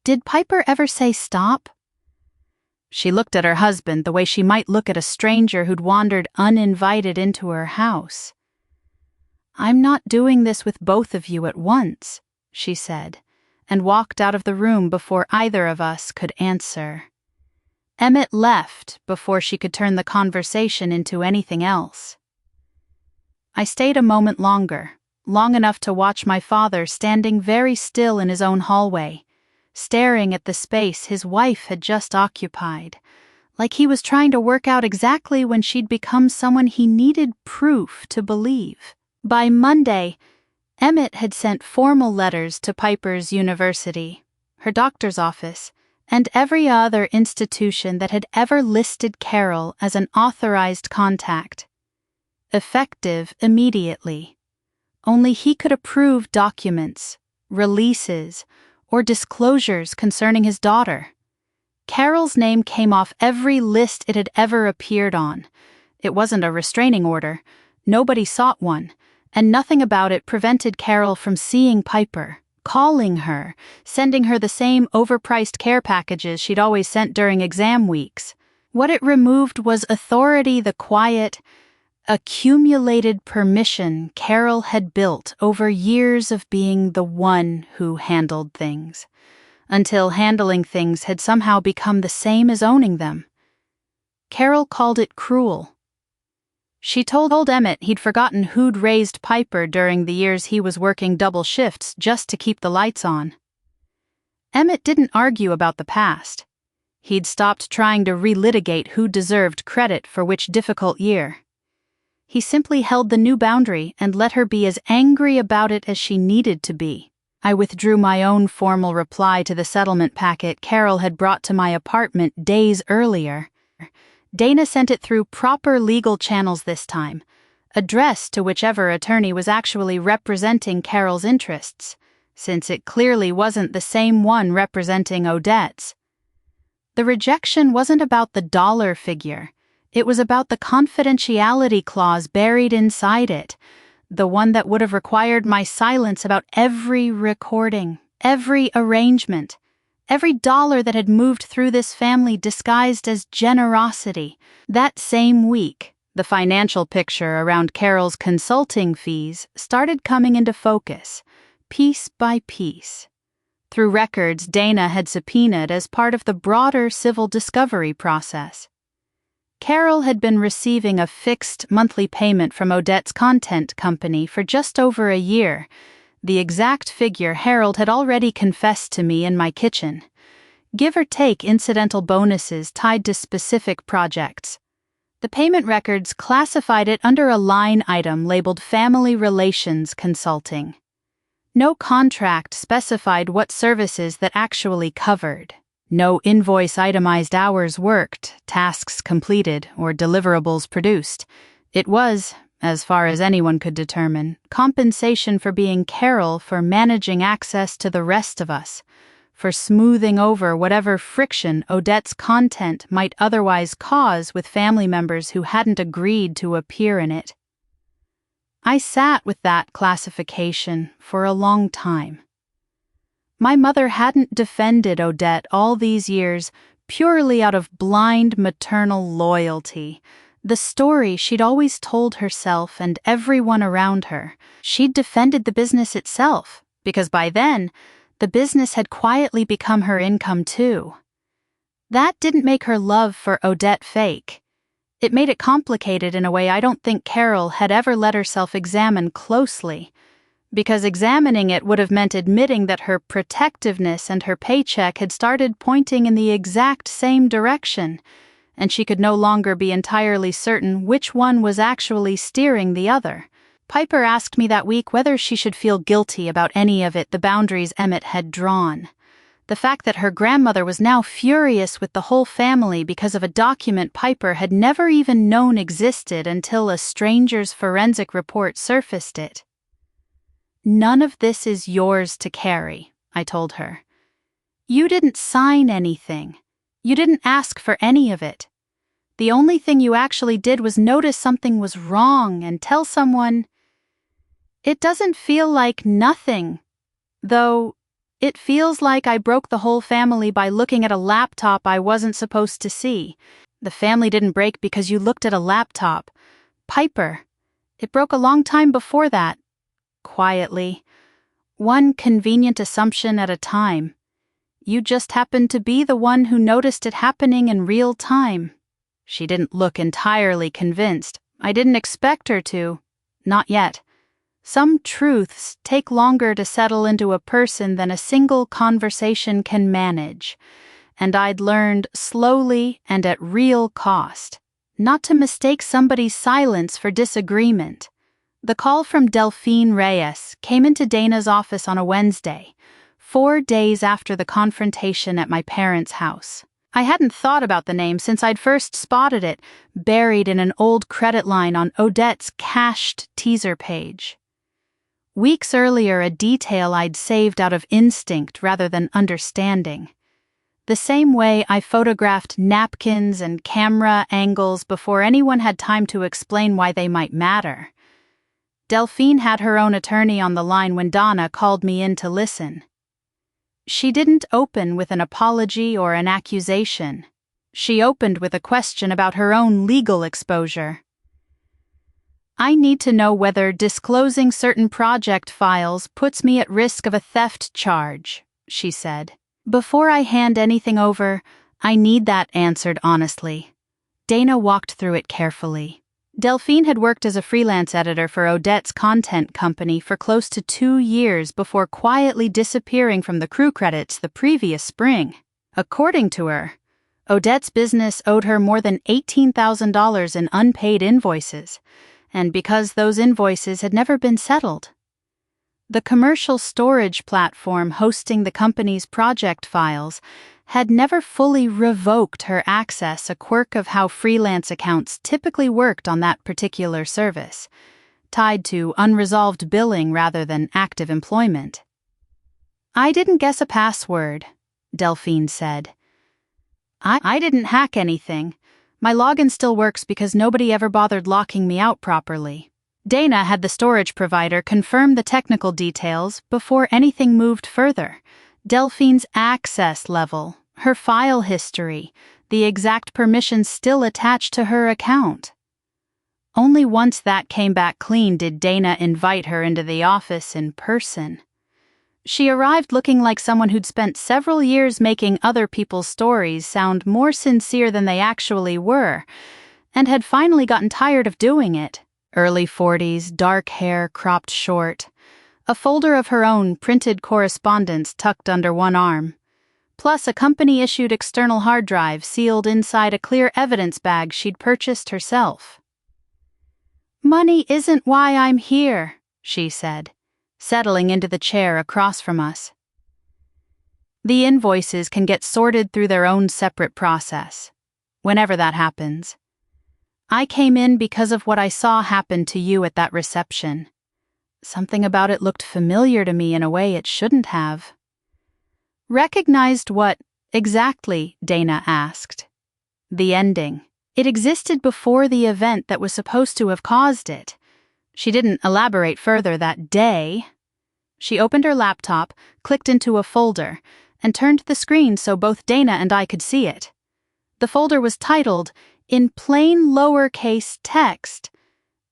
did Piper ever say stop? She looked at her husband the way she might look at a stranger who'd wandered uninvited into her house. I'm not doing this with both of you at once, she said, and walked out of the room before either of us could answer. Emmett left before she could turn the conversation into anything else. I stayed a moment longer, long enough to watch my father standing very still in his own hallway, staring at the space his wife had just occupied, like he was trying to work out exactly when she'd become someone he needed proof to believe. By Monday, Emmett had sent formal letters to Piper's university, her doctor's office, and every other institution that had ever listed Carol as an authorized contact. Effective immediately. Only he could approve documents, releases, or disclosures concerning his daughter. Carol's name came off every list it had ever appeared on. It wasn't a restraining order. Nobody sought one, and nothing about it prevented Carol from seeing Piper, calling her, sending her the same overpriced care packages she'd always sent during exam weeks. What it removed was authority, the quiet, accumulated permission Carol had built over years of being the one who handled things, until handling things had somehow become the same as owning them. Carol called it cruel. She told Emmett he'd forgotten who'd raised Piper during the years he was working double shifts just to keep the lights on. Emmett didn't argue about the past. He'd stopped trying to relitigate who deserved credit for which difficult year. He simply held the new boundary and let her be as angry about it as she needed to be. I withdrew my own formal reply to the settlement packet Carol had brought to my apartment days earlier. Dana sent it through proper legal channels this time, addressed to whichever attorney was actually representing Carol's interests, since it clearly wasn't the same one representing Odette's. The rejection wasn't about the dollar figure. It was about the confidentiality clause buried inside it, the one that would have required my silence about every recording, every arrangement, every dollar that had moved through this family disguised as generosity. That same week, the financial picture around Carol's consulting fees started coming into focus, piece by piece, through records Dana had subpoenaed as part of the broader civil discovery process. Carol had been receiving a fixed monthly payment from Odette's content company for just over a year, the exact figure Harold had already confessed to me in my kitchen. Give or take incidental bonuses tied to specific projects. The payment records classified it under a line item labeled Family Relations Consulting. No contract specified what services that actually covered. No invoice itemized hours worked, tasks completed, or deliverables produced. It was, as far as anyone could determine, compensation for being Carol for managing access to the rest of us, for smoothing over whatever friction Odette's content might otherwise cause with family members who hadn't agreed to appear in it. I sat with that classification for a long time. My mother hadn't defended Odette all these years purely out of blind maternal loyalty. The story she'd always told herself and everyone around her. She'd defended the business itself, because by then, the business had quietly become her income too. That didn't make her love for Odette fake. It made it complicated in a way I don't think Carol had ever let herself examine closely, because examining it would have meant admitting that her protectiveness and her paycheck had started pointing in the exact same direction, and she could no longer be entirely certain which one was actually steering the other. Piper asked me that week whether she should feel guilty about any of it, the boundaries Emmett had drawn. The fact that her grandmother was now furious with the whole family because of a document Piper had never even known existed until a stranger's forensic report surfaced it. "None of this is yours to carry," I told her. "You didn't sign anything. You didn't ask for any of it. The only thing you actually did was notice something was wrong and tell someone. It doesn't feel like nothing, though it feels like I broke the whole family by looking at a laptop I wasn't supposed to see. The family didn't break because you looked at a laptop. Piper, it broke a long time before that. Quietly. One convenient assumption at a time. You just happened to be the one who noticed it happening in real time." She didn't look entirely convinced. I didn't expect her to. Not yet. Some truths take longer to settle into a person than a single conversation can manage, and I'd learned slowly and at real cost not to mistake somebody's silence for disagreement. The call from Delphine Reyes came into Dana's office on a Wednesday, 4 days after the confrontation at my parents' house. I hadn't thought about the name since I'd first spotted it, buried in an old credit line on Odette's cached teaser page. Weeks earlier, a detail I'd saved out of instinct rather than understanding. The same way I photographed napkins and camera angles before anyone had time to explain why they might matter. Delphine had her own attorney on the line when Donna called me in to listen. She didn't open with an apology or an accusation. She opened with a question about her own legal exposure. I need to know whether disclosing certain project files puts me at risk of a theft charge, she said. Before I hand anything over, I need that answered honestly. Dana walked through it carefully. Delphine had worked as a freelance editor for Odette's content company for close to 2 years before quietly disappearing from the crew credits the previous spring. According to her, Odette's business owed her more than $18,000 in unpaid invoices, and because those invoices had never been settled. The commercial storage platform hosting the company's project files had never fully revoked her access, a quirk of how freelance accounts typically worked on that particular service, tied to unresolved billing rather than active employment. I didn't guess a password, Delphine said. I didn't hack anything. My login still works because nobody ever bothered locking me out properly. Dana had the storage provider confirm the technical details before anything moved further. Delphine's access level, her file history, the exact permissions still attached to her account. Only once that came back clean did Dana invite her into the office in person. She arrived looking like someone who'd spent several years making other people's stories sound more sincere than they actually were, and had finally gotten tired of doing it. Early 40s, dark hair cropped short, a folder of her own printed correspondence tucked under one arm, plus a company-issued external hard drive sealed inside a clear evidence bag she'd purchased herself. "Money isn't why I'm here," she said, settling into the chair across from us. The invoices can get sorted through their own separate process, whenever that happens. I came in because of what I saw happen to you at that reception. Something about it looked familiar to me in a way it shouldn't have. Recognized what exactly? Dana asked. The ending. It existed before the event that was supposed to have caused it. She didn't elaborate further that day. She opened her laptop, clicked into a folder, and turned the screen so both Dana and I could see it. The folder was titled, in plain lowercase text,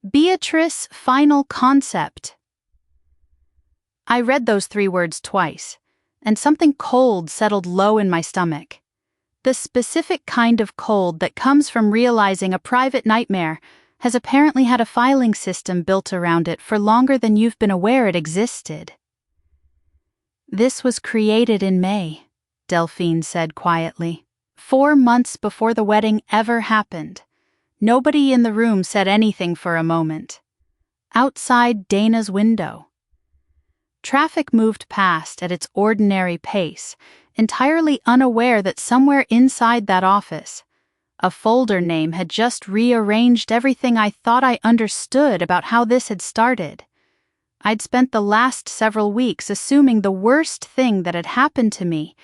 Beatrice Final Concept. I read those 3 words twice, and something cold settled low in my stomach. The specific kind of cold that comes from realizing a private nightmare has apparently had a filing system built around it for longer than you've been aware it existed. This was created in May, Delphine said quietly. 4 months before the wedding ever happened. Nobody in the room said anything for a moment. Outside Dana's window, traffic moved past at its ordinary pace, entirely unaware that somewhere inside that office, a folder name had just rearranged everything I thought I understood about how this had started. I'd spent the last several weeks assuming the worst thing that had happened to me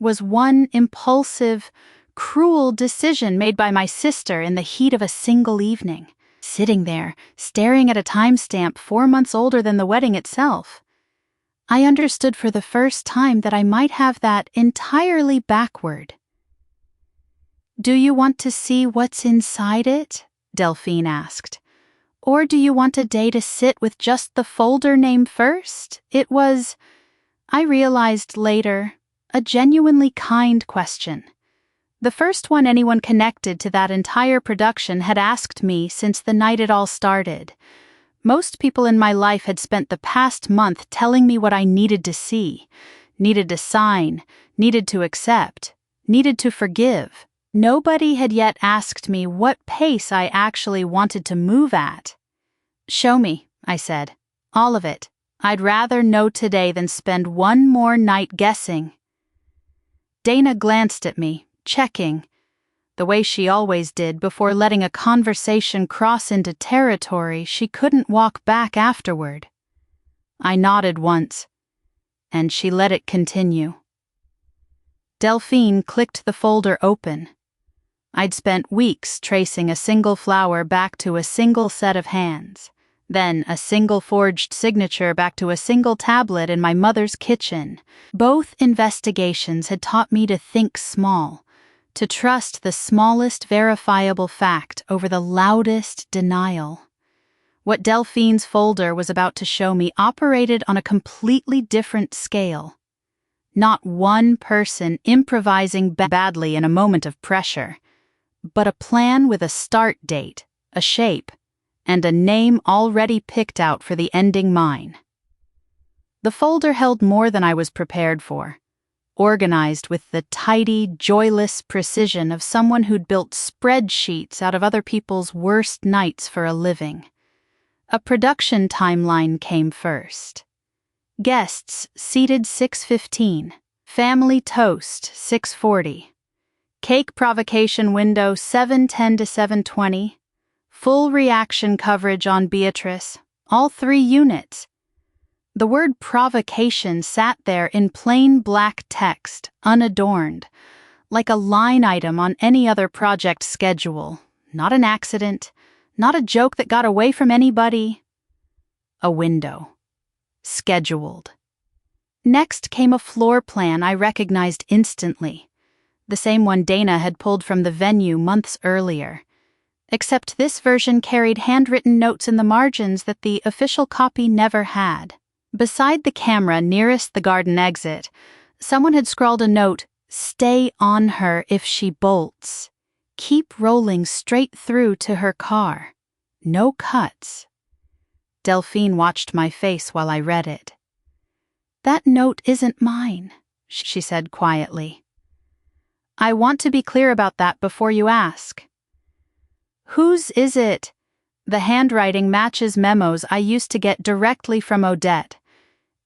was one impulsive, cruel decision made by my sister in the heat of a single evening, sitting there, staring at a timestamp 4 months older than the wedding itself. I understood for the first time that I might have that entirely backward. "Do you want to see what's inside it?" Delphine asked. "Or do you want a day to sit with just the folder name first?" It was, I realized later, a genuinely kind question. The first one anyone connected to that entire production had asked me since the night it all started. Most people in my life had spent the past month telling me what I needed to see, needed to sign, needed to accept, needed to forgive. Nobody had yet asked me what pace I actually wanted to move at. "Show me," I said. "All of it. I'd rather know today than spend one more night guessing." Dana glanced at me, checking, the way she always did before letting a conversation cross into territory she couldn't walk back afterward. I nodded once, and she let it continue. Delphine clicked the folder open. I'd spent weeks tracing a single flower back to a single set of hands. Then a single forged signature back to a single tablet in my mother's kitchen. Both investigations had taught me to think small, to trust the smallest verifiable fact over the loudest denial. What Delphine's folder was about to show me operated on a completely different scale. Not one person improvising badly in a moment of pressure, but a plan with a start date, a shape, and a name already picked out for the ending mine. The folder held more than I was prepared for, organized with the tidy, joyless precision of someone who'd built spreadsheets out of other people's worst nights for a living. A production timeline came first. Guests seated 6:15. Family toast 6:40. Cake provocation window 7:10 to 7:20. Full reaction coverage on Beatrice, all 3 units. The word provocation sat there in plain black text, unadorned, like a line item on any other project schedule. Not an accident, not a joke that got away from anybody. A window. Scheduled. Next came a floor plan I recognized instantly, the same one Dana had pulled from the venue months earlier. Except this version carried handwritten notes in the margins that the official copy never had. Beside the camera nearest the garden exit, someone had scrawled a note, "Stay on her if she bolts. Keep rolling straight through to her car. No cuts." Delphine watched my face while I read it. "That note isn't mine," she said quietly. "I want to be clear about that before you ask." "Whose is it?" The handwriting matches memos I used to get directly from Odette.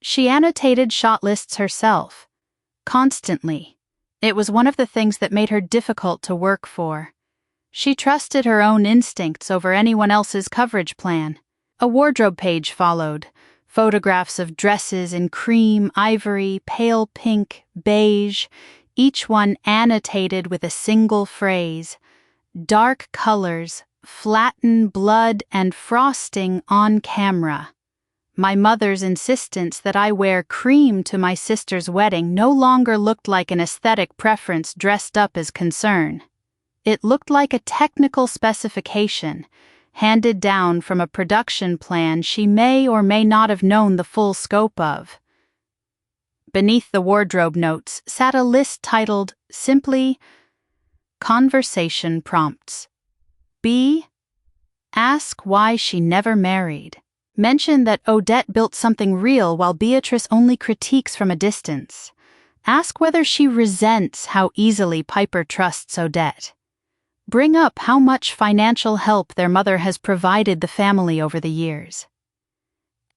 She annotated shot lists herself. Constantly. It was one of the things that made her difficult to work for. She trusted her own instincts over anyone else's coverage plan. A wardrobe page followed. Photographs of dresses in cream, ivory, pale pink, beige, each one annotated with a single phrase. Dark colors, flatten blood and frosting on camera. My mother's insistence that I wear cream to my sister's wedding no longer looked like an aesthetic preference dressed up as concern. It looked like a technical specification, handed down from a production plan she may or may not have known the full scope of. Beneath the wardrobe notes sat a list titled, simply, Conversation Prompts. B. Ask why she never married. Mention that Odette built something real while Beatrice only critiques from a distance. Ask whether she resents how easily Piper trusts Odette. Bring up how much financial help their mother has provided the family over the years.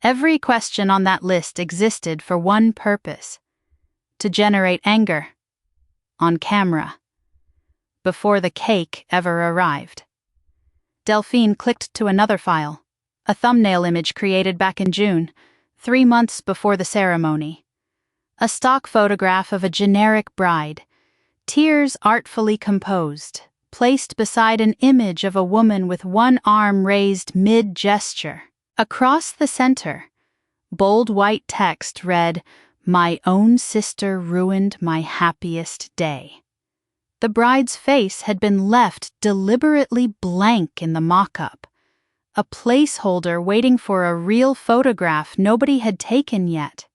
Every question on that list existed for one purpose: to generate anger. On camera. Before the cake ever arrived. Delphine clicked to another file, a thumbnail image created back in June, 3 months before the ceremony. A stock photograph of a generic bride, tears artfully composed, placed beside an image of a woman with one arm raised mid-gesture. Across the center, bold white text read, "My own sister ruined my happiest day." The bride's face had been left deliberately blank in the mock-up, a placeholder waiting for a real photograph nobody had taken yet.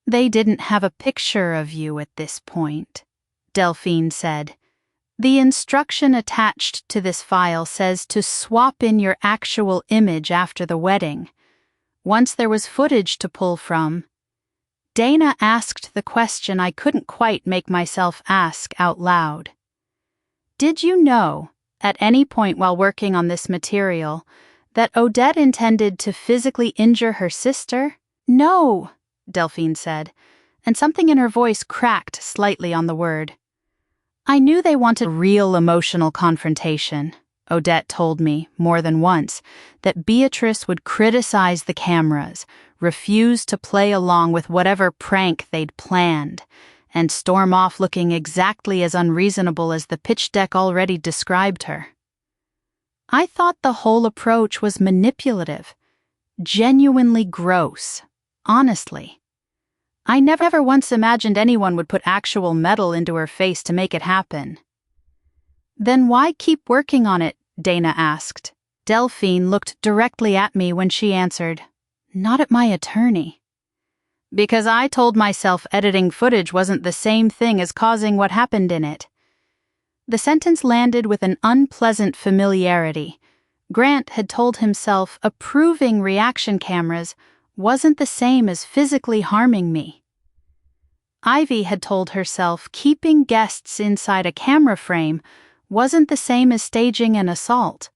"They didn't have a picture of you at this point," Delphine said. "The instruction attached to this file says to swap in your actual image after the wedding. Once there was footage to pull from." Dana asked the question I couldn't quite make myself ask out loud. "Did you know, at any point while working on this material, that Odette intended to physically injure her sister?" "No," Delphine said, and something in her voice cracked slightly on the word. "I knew they wanted real emotional confrontation." Odette told me, more than once, that Beatrice would criticize the cameras, refuse to play along with whatever prank they'd planned, and storm off looking exactly as unreasonable as the pitch deck already described her. I thought the whole approach was manipulative, genuinely gross, honestly. I never once imagined anyone would put actual metal into her face to make it happen. Then why keep working on it? Dana asked. Delphine looked directly at me when she answered, "Not at my attorney." Because I told myself editing footage wasn't the same thing as causing what happened in it. The sentence landed with an unpleasant familiarity. Grant had told himself approving reaction cameras wasn't the same as physically harming me. Ivy had told herself keeping guests inside a camera frame wasn't the same as staging an assault.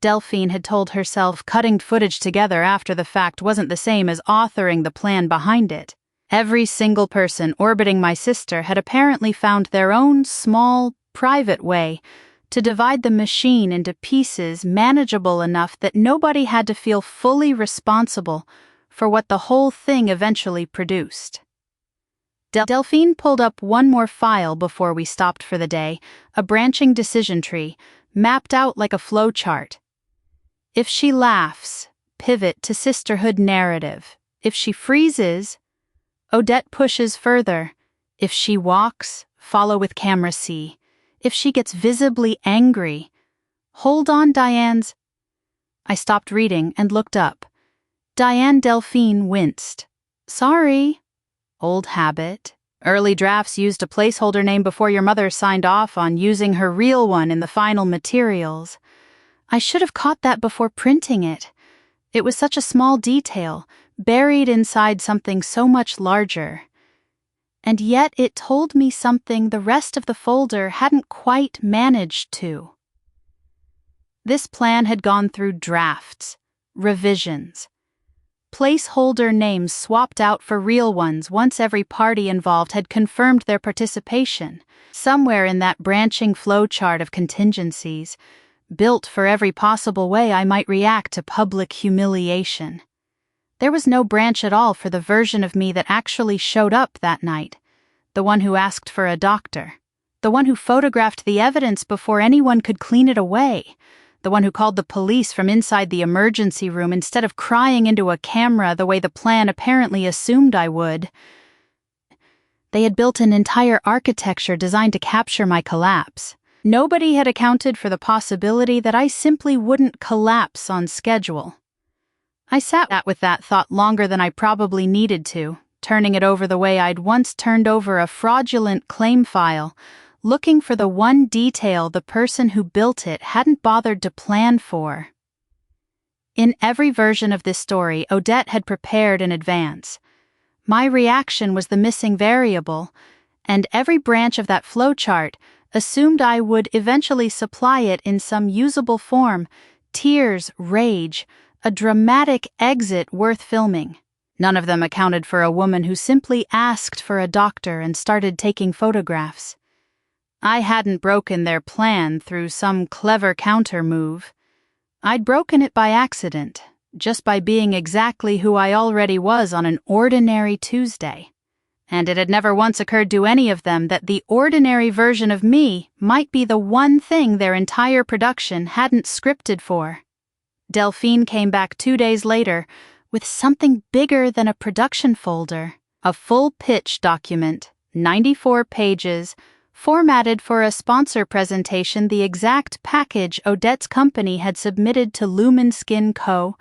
Delphine had told herself cutting footage together after the fact wasn't the same as authoring the plan behind it. Every single person orbiting my sister had apparently found their own small, private way to divide the machine into pieces manageable enough that nobody had to feel fully responsible for what the whole thing eventually produced. Delphine pulled up one more file before we stopped for the day, a branching decision tree, mapped out like a flow chart. If she laughs, pivot to sisterhood narrative. If she freezes, Odette pushes further. If she walks, follow with camera C. If she gets visibly angry, hold on Diane's. I stopped reading and looked up. Diane Delphine winced. Sorry. Old habit. Early drafts used a placeholder name before your mother signed off on using her real one in the final materials. I should have caught that before printing it. It was such a small detail, buried inside something so much larger. And yet it told me something the rest of the folder hadn't quite managed to. This plan had gone through drafts, revisions, placeholder names swapped out for real ones once every party involved had confirmed their participation. Somewhere in that branching flowchart of contingencies, built for every possible way I might react to public humiliation. There was no branch at all for the version of me that actually showed up that night, the one who asked for a doctor, the one who photographed the evidence before anyone could clean it away, the one who called the police from inside the emergency room instead of crying into a camera the way the plan apparently assumed I would. They had built an entire architecture designed to capture my collapse. Nobody had accounted for the possibility that I simply wouldn't collapse on schedule. I sat with that thought longer than I probably needed to, turning it over the way I'd once turned over a fraudulent claim file, looking for the one detail the person who built it hadn't bothered to plan for. In every version of this story, Odette had prepared in advance. My reaction was the missing variable, and every branch of that flowchart assumed I would eventually supply it in some usable form, tears, rage, a dramatic exit worth filming. None of them accounted for a woman who simply asked for a doctor and started taking photographs. I hadn't broken their plan through some clever counter move. I'd broken it by accident, just by being exactly who I already was on an ordinary Tuesday. And it had never once occurred to any of them that the ordinary version of me might be the one thing their entire production hadn't scripted for. Delphine came back 2 days later with something bigger than a production folder, a full pitch document, 94 pages, formatted for a sponsor presentation, the exact package Odette's company had submitted to Lumen Skin Co.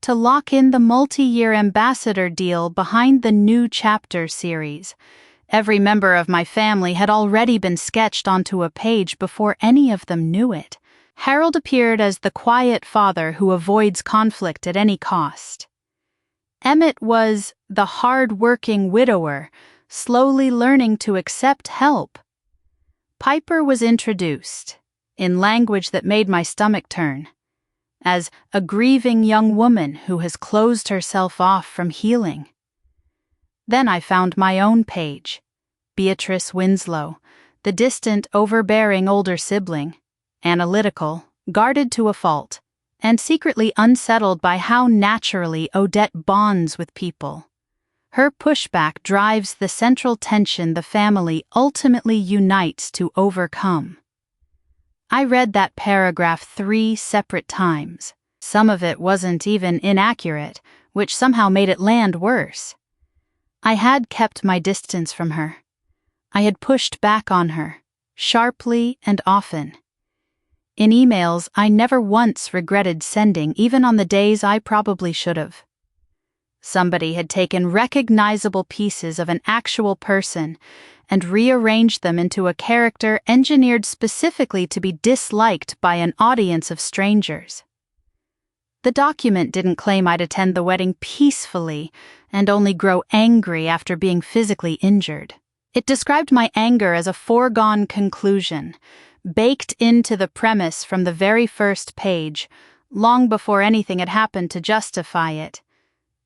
to lock in the multi-year ambassador deal behind the New Chapter series. Every member of my family had already been sketched onto a page before any of them knew it. Harold appeared as the quiet father who avoids conflict at any cost. Emmett was the hard-working widower, slowly learning to accept help. Piper was introduced, in language that made my stomach turn, as a grieving young woman who has closed herself off from healing. Then I found my own page, Beatrice Winslow, the distant, overbearing older sibling, analytical, guarded to a fault, and secretly unsettled by how naturally Odette bonds with people. Her pushback drives the central tension the family ultimately unites to overcome. I read that paragraph 3 separate times. Some of it wasn't even inaccurate, which somehow made it land worse. I had kept my distance from her. I had pushed back on her, sharply and often. In emails I never once regretted sending, even on the days I probably should have. Somebody had taken recognizable pieces of an actual person and rearranged them into a character engineered specifically to be disliked by an audience of strangers. The document didn't claim I'd attend the wedding peacefully and only grow angry after being physically injured. It described my anger as a foregone conclusion, baked into the premise from the very first page, long before anything had happened to justify it.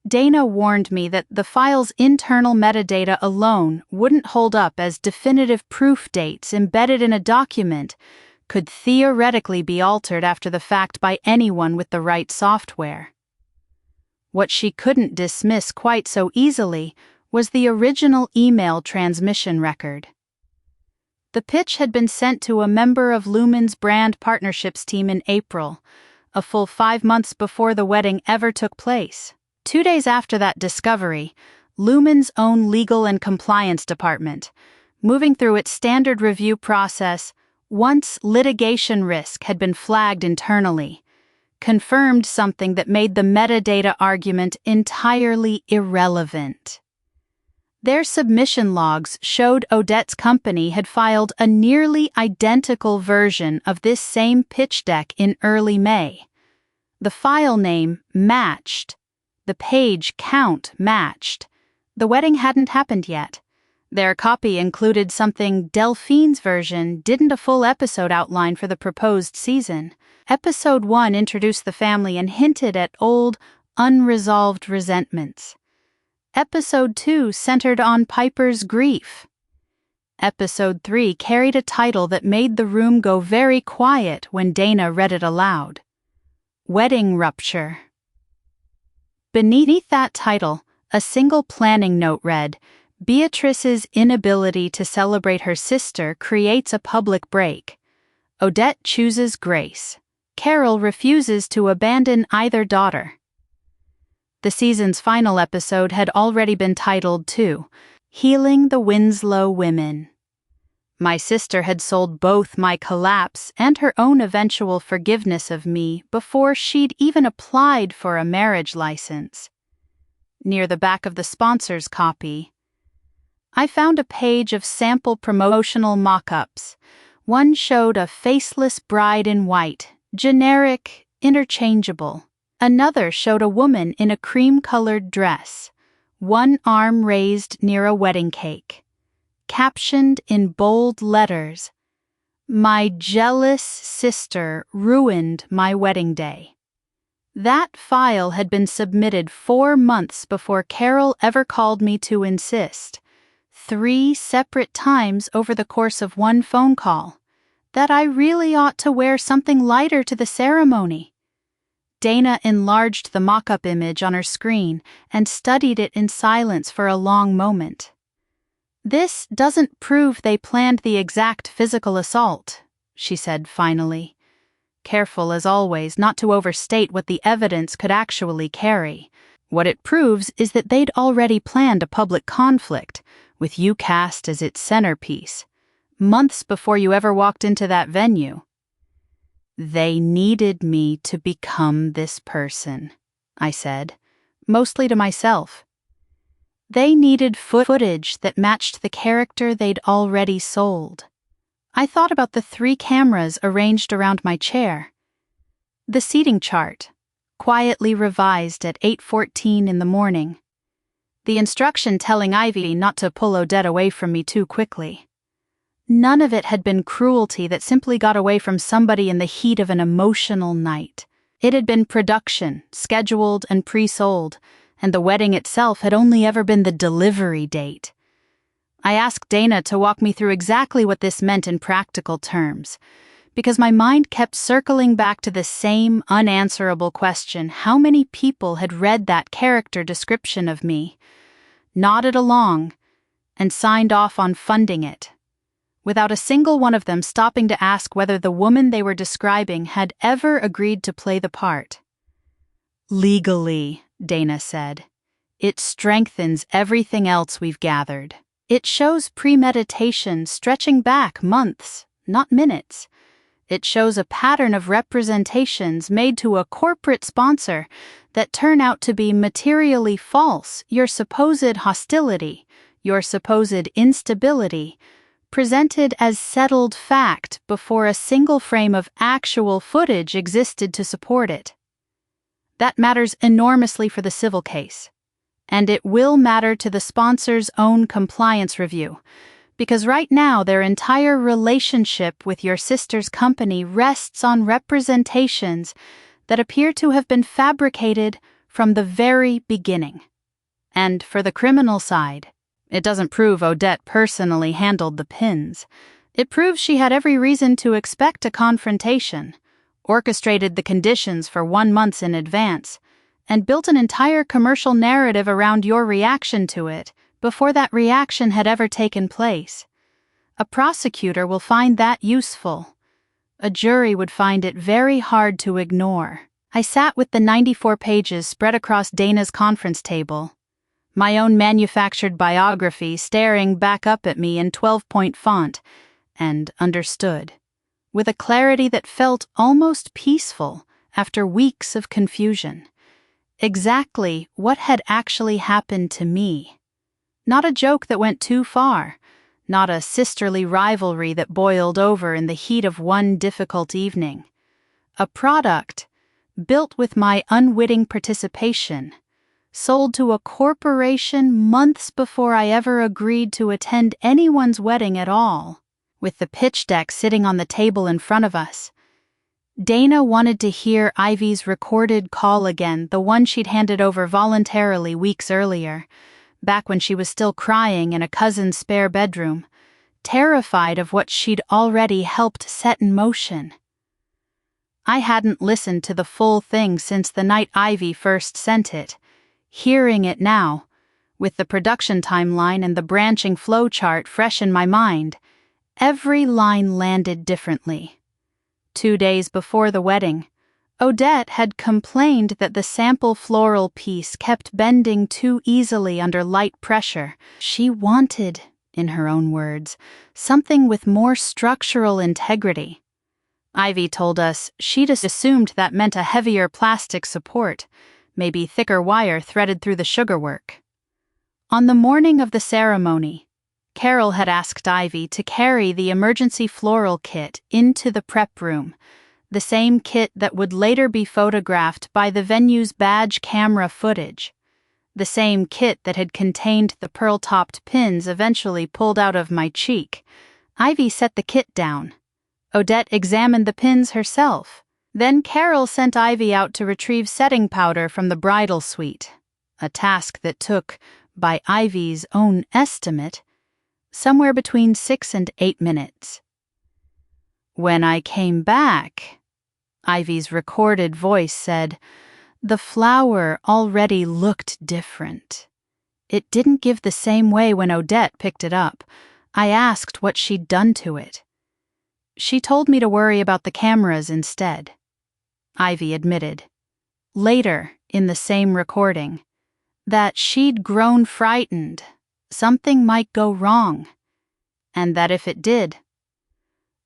Dana warned me that the file's internal metadata alone wouldn't hold up as definitive proof dates embedded in a document could theoretically be altered after the fact by anyone with the right software. What she couldn't dismiss quite so easily was the original email transmission record. The pitch had been sent to a member of Lumen's brand partnerships team in April, a full 5 months before the wedding ever took place. 2 days after that discovery, Lumen's own legal and compliance department, moving through its standard review process, once litigation risk had been flagged internally, confirmed something that made the metadata argument entirely irrelevant. Their submission logs showed Odette's company had filed a nearly identical version of this same pitch deck in early May. The file name matched. The page count matched. The wedding hadn't happened yet. Their copy included something Delphine's version didn't, a full episode outline for the proposed season. Episode 1 introduced the family and hinted at old, unresolved resentments. Episode 2 centered on Piper's grief. Episode 3 carried a title that made the room go very quiet when Dana read it aloud. Wedding Rupture. Beneath that title, a single planning note read, Beatrice's inability to celebrate her sister creates a public break. Odette chooses Grace. Carol refuses to abandon either daughter. The season's final episode had already been titled, too, Healing the Winslow Women. My sister had sold both my collapse and her own eventual forgiveness of me before she'd even applied for a marriage license. Near the back of the sponsor's copy, I found a page of sample promotional mock-ups. One showed a faceless bride in white, generic, interchangeable. Another showed a woman in a cream-colored dress, one arm raised near a wedding cake. Captioned in bold letters, My jealous sister ruined my wedding day. That file had been submitted 4 months before Carol ever called me to insist, 3 separate times over the course of one phone call, that I really ought to wear something lighter to the ceremony. Dana enlarged the mock-up image on her screen and studied it in silence for a long moment. This doesn't prove they planned the exact physical assault, she said finally, careful as always not to overstate what the evidence could actually carry. What it proves is that they'd already planned a public conflict, with you cast as its centerpiece, months before you ever walked into that venue. They needed me to become this person, I said, mostly to myself. They needed footage that matched the character they'd already sold. I thought about the 3 cameras arranged around my chair. The seating chart, quietly revised at 8:14 in the morning. The instruction telling Ivy not to pull Odette away from me too quickly. None of it had been cruelty that simply got away from somebody in the heat of an emotional night. It had been production, scheduled and pre-sold, and the wedding itself had only ever been the delivery date. I asked Dana to walk me through exactly what this meant in practical terms, because my mind kept circling back to the same unanswerable question: how many people had read that character description of me, nodded along, and signed off on funding it? without a single one of them stopping to ask whether the woman they were describing had ever agreed to play the part. "Legally," Dana said. "It strengthens everything else we've gathered. It shows premeditation stretching back months, not minutes. It shows a pattern of representations made to a corporate sponsor that turn out to be materially false, your supposed hostility, your supposed instability, presented as settled fact before a single frame of actual footage existed to support it. That matters enormously for the civil case. And it will matter to the sponsor's own compliance review, because right now their entire relationship with your sister's company rests on representations that appear to have been fabricated from the very beginning. And for the criminal side, it doesn't prove Odette personally handled the pins. It proves she had every reason to expect a confrontation, orchestrated the conditions for 1 month in advance, and built an entire commercial narrative around your reaction to it before that reaction had ever taken place. A prosecutor will find that useful. A jury would find it very hard to ignore. I sat with the 94 pages spread across Dana's conference table, my own manufactured biography staring back up at me in 12-point font, and understood, with a clarity that felt almost peaceful after weeks of confusion, exactly what had actually happened to me. Not a joke that went too far, not a sisterly rivalry that boiled over in the heat of one difficult evening. A product built with my unwitting participation, sold to a corporation months before I ever agreed to attend anyone's wedding at all, with the pitch deck sitting on the table in front of us. Dana wanted to hear Ivy's recorded call again, the one she'd handed over voluntarily weeks earlier, back when she was still crying in a cousin's spare bedroom, terrified of what she'd already helped set in motion. I hadn't listened to the full thing since the night Ivy first sent it. Hearing it now, with the production timeline and the branching flowchart fresh in my mind, every line landed differently. 2 days before the wedding, Odette had complained that the sample floral piece kept bending too easily under light pressure. She wanted, in her own words, something with more structural integrity. Ivy told us she'd assumed that meant a heavier plastic support, maybe thicker wire threaded through the sugarwork. On the morning of the ceremony, Carol had asked Ivy to carry the emergency floral kit into the prep room, the same kit that would later be photographed by the venue's badge camera footage, the same kit that had contained the pearl-topped pins eventually pulled out of my cheek. Ivy set the kit down. Odette examined the pins herself. Then Carol sent Ivy out to retrieve setting powder from the bridal suite, a task that took, by Ivy's own estimate, somewhere between 6 and 8 minutes. When I came back, Ivy's recorded voice said, the flower already looked different. It didn't give the same way when Odette picked it up. I asked what she'd done to it. She told me to worry about the cameras instead. Ivy admitted, later in the same recording, that she'd grown frightened, something might go wrong, and that if it did,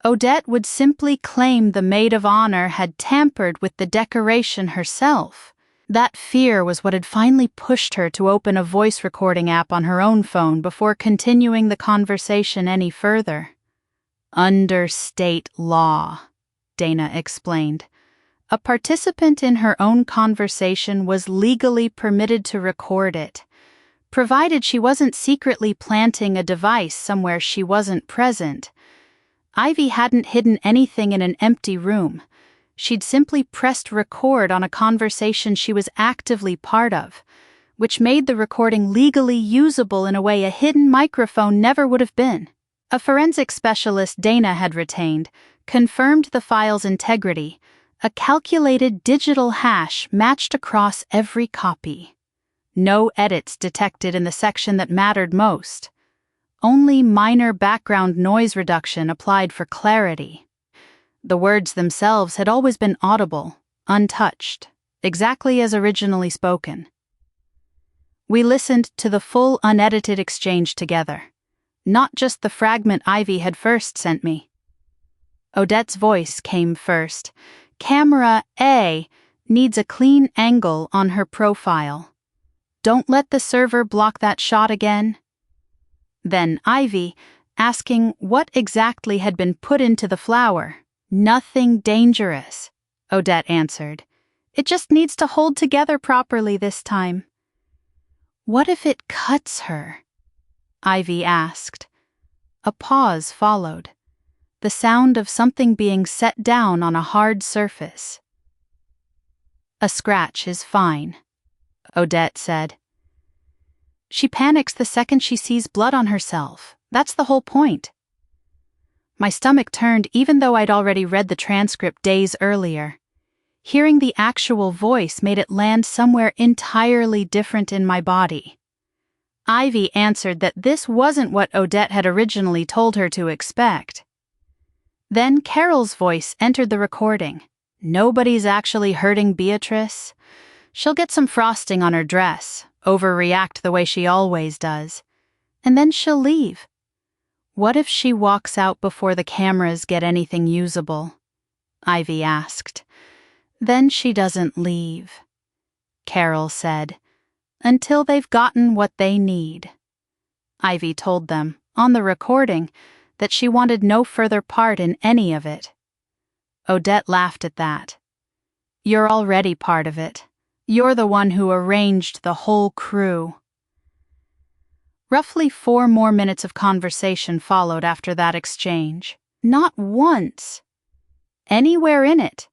Odette would simply claim the maid of honor had tampered with the decoration herself. That fear was what had finally pushed her to open a voice recording app on her own phone before continuing the conversation any further. Under state law, Dana explained, a participant in her own conversation was legally permitted to record it, provided she wasn't secretly planting a device somewhere she wasn't present. Ivy hadn't hidden anything in an empty room. She'd simply pressed record on a conversation she was actively part of, which made the recording legally usable in a way a hidden microphone never would have been. A forensic specialist Dana had retained confirmed the file's integrity, a calculated digital hash matched across every copy. No edits detected in the section that mattered most. Only minor background noise reduction applied for clarity. The words themselves had always been audible, untouched, exactly as originally spoken. We listened to the full unedited exchange together, not just the fragment Ivy had first sent me. Odette's voice came first. Camera A needs a clean angle on her profile. Don't let the server block that shot again. Then Ivy, asking what exactly had been put into the flower. Nothing dangerous, Odette answered. It just needs to hold together properly this time. What if it cuts her? Ivy asked. A pause followed. The sound of something being set down on a hard surface. A scratch is fine, Odette said. She panics the second she sees blood on herself. That's the whole point. My stomach turned even though I'd already read the transcript days earlier. Hearing the actual voice made it land somewhere entirely different in my body. Ivy answered that this wasn't what Odette had originally told her to expect. Then Carol's voice entered the recording. Nobody's actually hurting Beatrice. She'll get some frosting on her dress, overreact the way she always does, and then she'll leave. What if she walks out before the cameras get anything usable? Ivy asked. Then she doesn't leave, Carol said, until they've gotten what they need. Ivy told them, on the recording, that she wanted no further part in any of it. Odette laughed at that. You're already part of it. You're the one who arranged the whole crew. Roughly 4 more minutes of conversation followed after that exchange. Not once. Anywhere in it.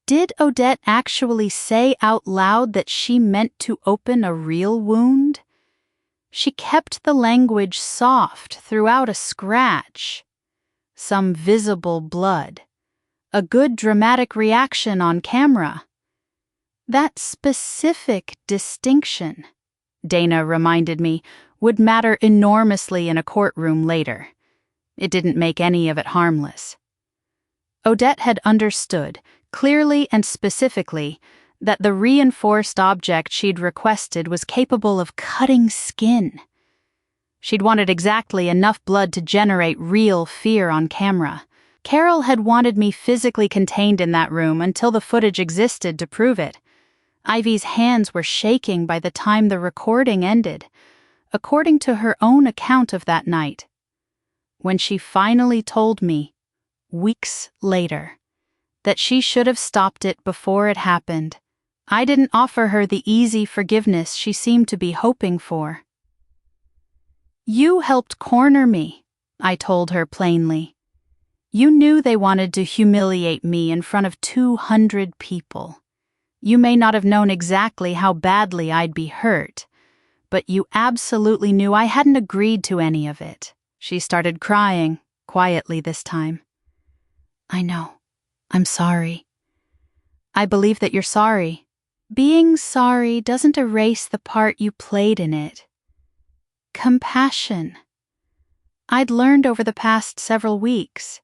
Did Odette actually say out loud that she meant to open a real wound? She kept the language soft throughout a scratch. Some visible blood. A good dramatic reaction on camera. That specific distinction, Dana reminded me, would matter enormously in a courtroom later. It didn't make any of it harmless. Odette had understood, clearly and specifically, that the reinforced object she'd requested was capable of cutting skin. She'd wanted exactly enough blood to generate real fear on camera. Carol had wanted me physically contained in that room until the footage existed to prove it. Ivy's hands were shaking by the time the recording ended, according to her own account of that night. When she finally told me, weeks later, that she should have stopped it before it happened, I didn't offer her the easy forgiveness she seemed to be hoping for. You helped corner me, I told her plainly. You knew they wanted to humiliate me in front of 200 people. You may not have known exactly how badly I'd be hurt, but you absolutely knew I hadn't agreed to any of it. She started crying, quietly this time. I know. I'm sorry. I believe that you're sorry. Being sorry doesn't erase the part you played in it. Compassion. I'd learned over the past several weeks.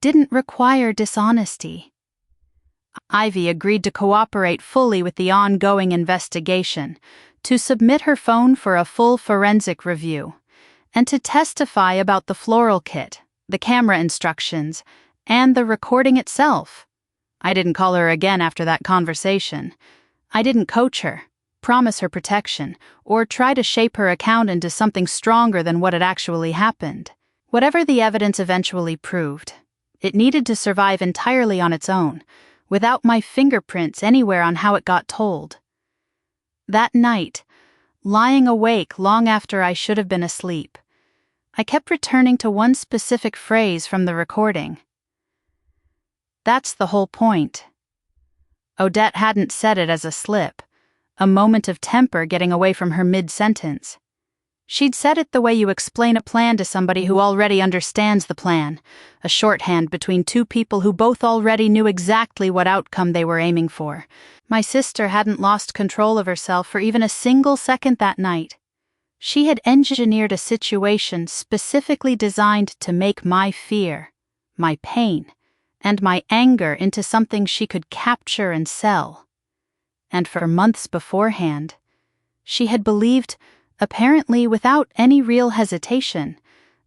Didn't require dishonesty. Ivy agreed to cooperate fully with the ongoing investigation, to submit her phone for a full forensic review, and to testify about the floral kit, the camera instructions, and the recording itself. I didn't call her again after that conversation. I didn't coach her, promise her protection, or try to shape her account into something stronger than what had actually happened. Whatever the evidence eventually proved, it needed to survive entirely on its own, without my fingerprints anywhere on how it got told. That night, lying awake long after I should have been asleep, I kept returning to one specific phrase from the recording. That's the whole point. Odette hadn't said it as a slip, a moment of temper getting away from her mid-sentence. She'd said it the way you explain a plan to somebody who already understands the plan, a shorthand between two people who both already knew exactly what outcome they were aiming for. My sister hadn't lost control of herself for even a single second that night. She had engineered a situation specifically designed to make my fear, my pain, and my anger into something she could capture and sell. And for months beforehand, she had believed, apparently without any real hesitation,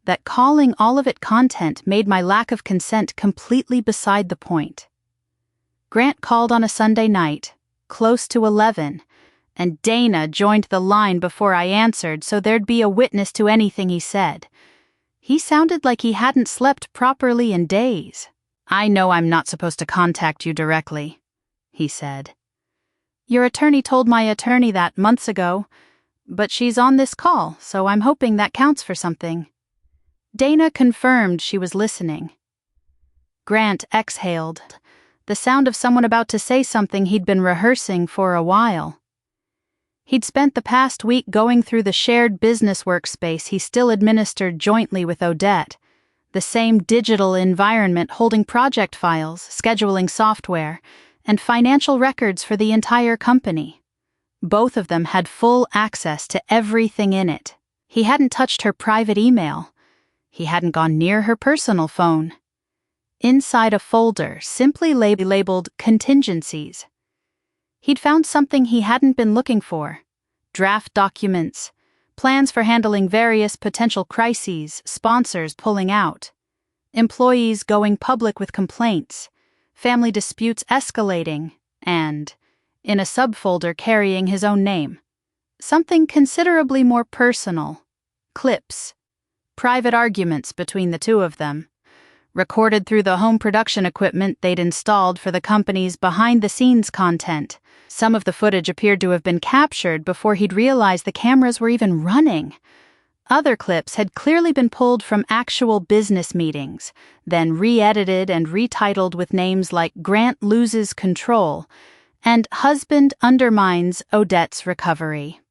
that calling all of it content made my lack of consent completely beside the point. Grant called on a Sunday night, close to 11, and Dana joined the line before I answered so there'd be a witness to anything he said. He sounded like he hadn't slept properly in days. "I know I'm not supposed to contact you directly," he said. "Your attorney told my attorney that months ago, but she's on this call, so I'm hoping that counts for something." Dana confirmed she was listening. Grant exhaled, the sound of someone about to say something he'd been rehearsing for a while. He'd spent the past week going through the shared business workspace he still administered jointly with Odette, the same digital environment holding project files, scheduling software, and financial records for the entire company. Both of them had full access to everything in it. He hadn't touched her private email. He hadn't gone near her personal phone. Inside a folder simply labeled contingencies, he'd found something he hadn't been looking for: draft documents, plans for handling various potential crises, sponsors pulling out, employees going public with complaints, family disputes escalating, and, in a subfolder carrying his own name, something considerably more personal: clips, private arguments between the two of them, recorded through the home production equipment they'd installed for the company's behind-the-scenes content. Some of the footage appeared to have been captured before he'd realized the cameras were even running. Other clips had clearly been pulled from actual business meetings, then re-edited and retitled with names like "Grant Loses Control" and "Husband Undermines Odette's Recovery."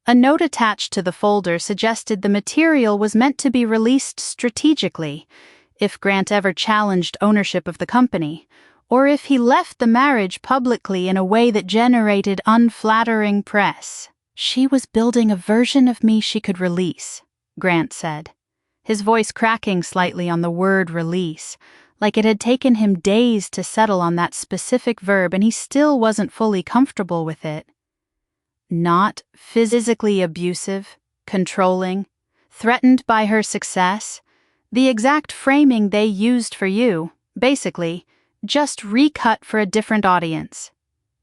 A note attached to the folder suggested the material was meant to be released strategically, if Grant ever challenged ownership of the company, or if he left the marriage publicly in a way that generated unflattering press. "She was building a version of me she could release," Grant said, his voice cracking slightly on the word release, like it had taken him days to settle on that specific verb and he still wasn't fully comfortable with it. Not physically abusive, controlling, threatened by her success, the exact framing they used for you, basically, just recut for a different audience.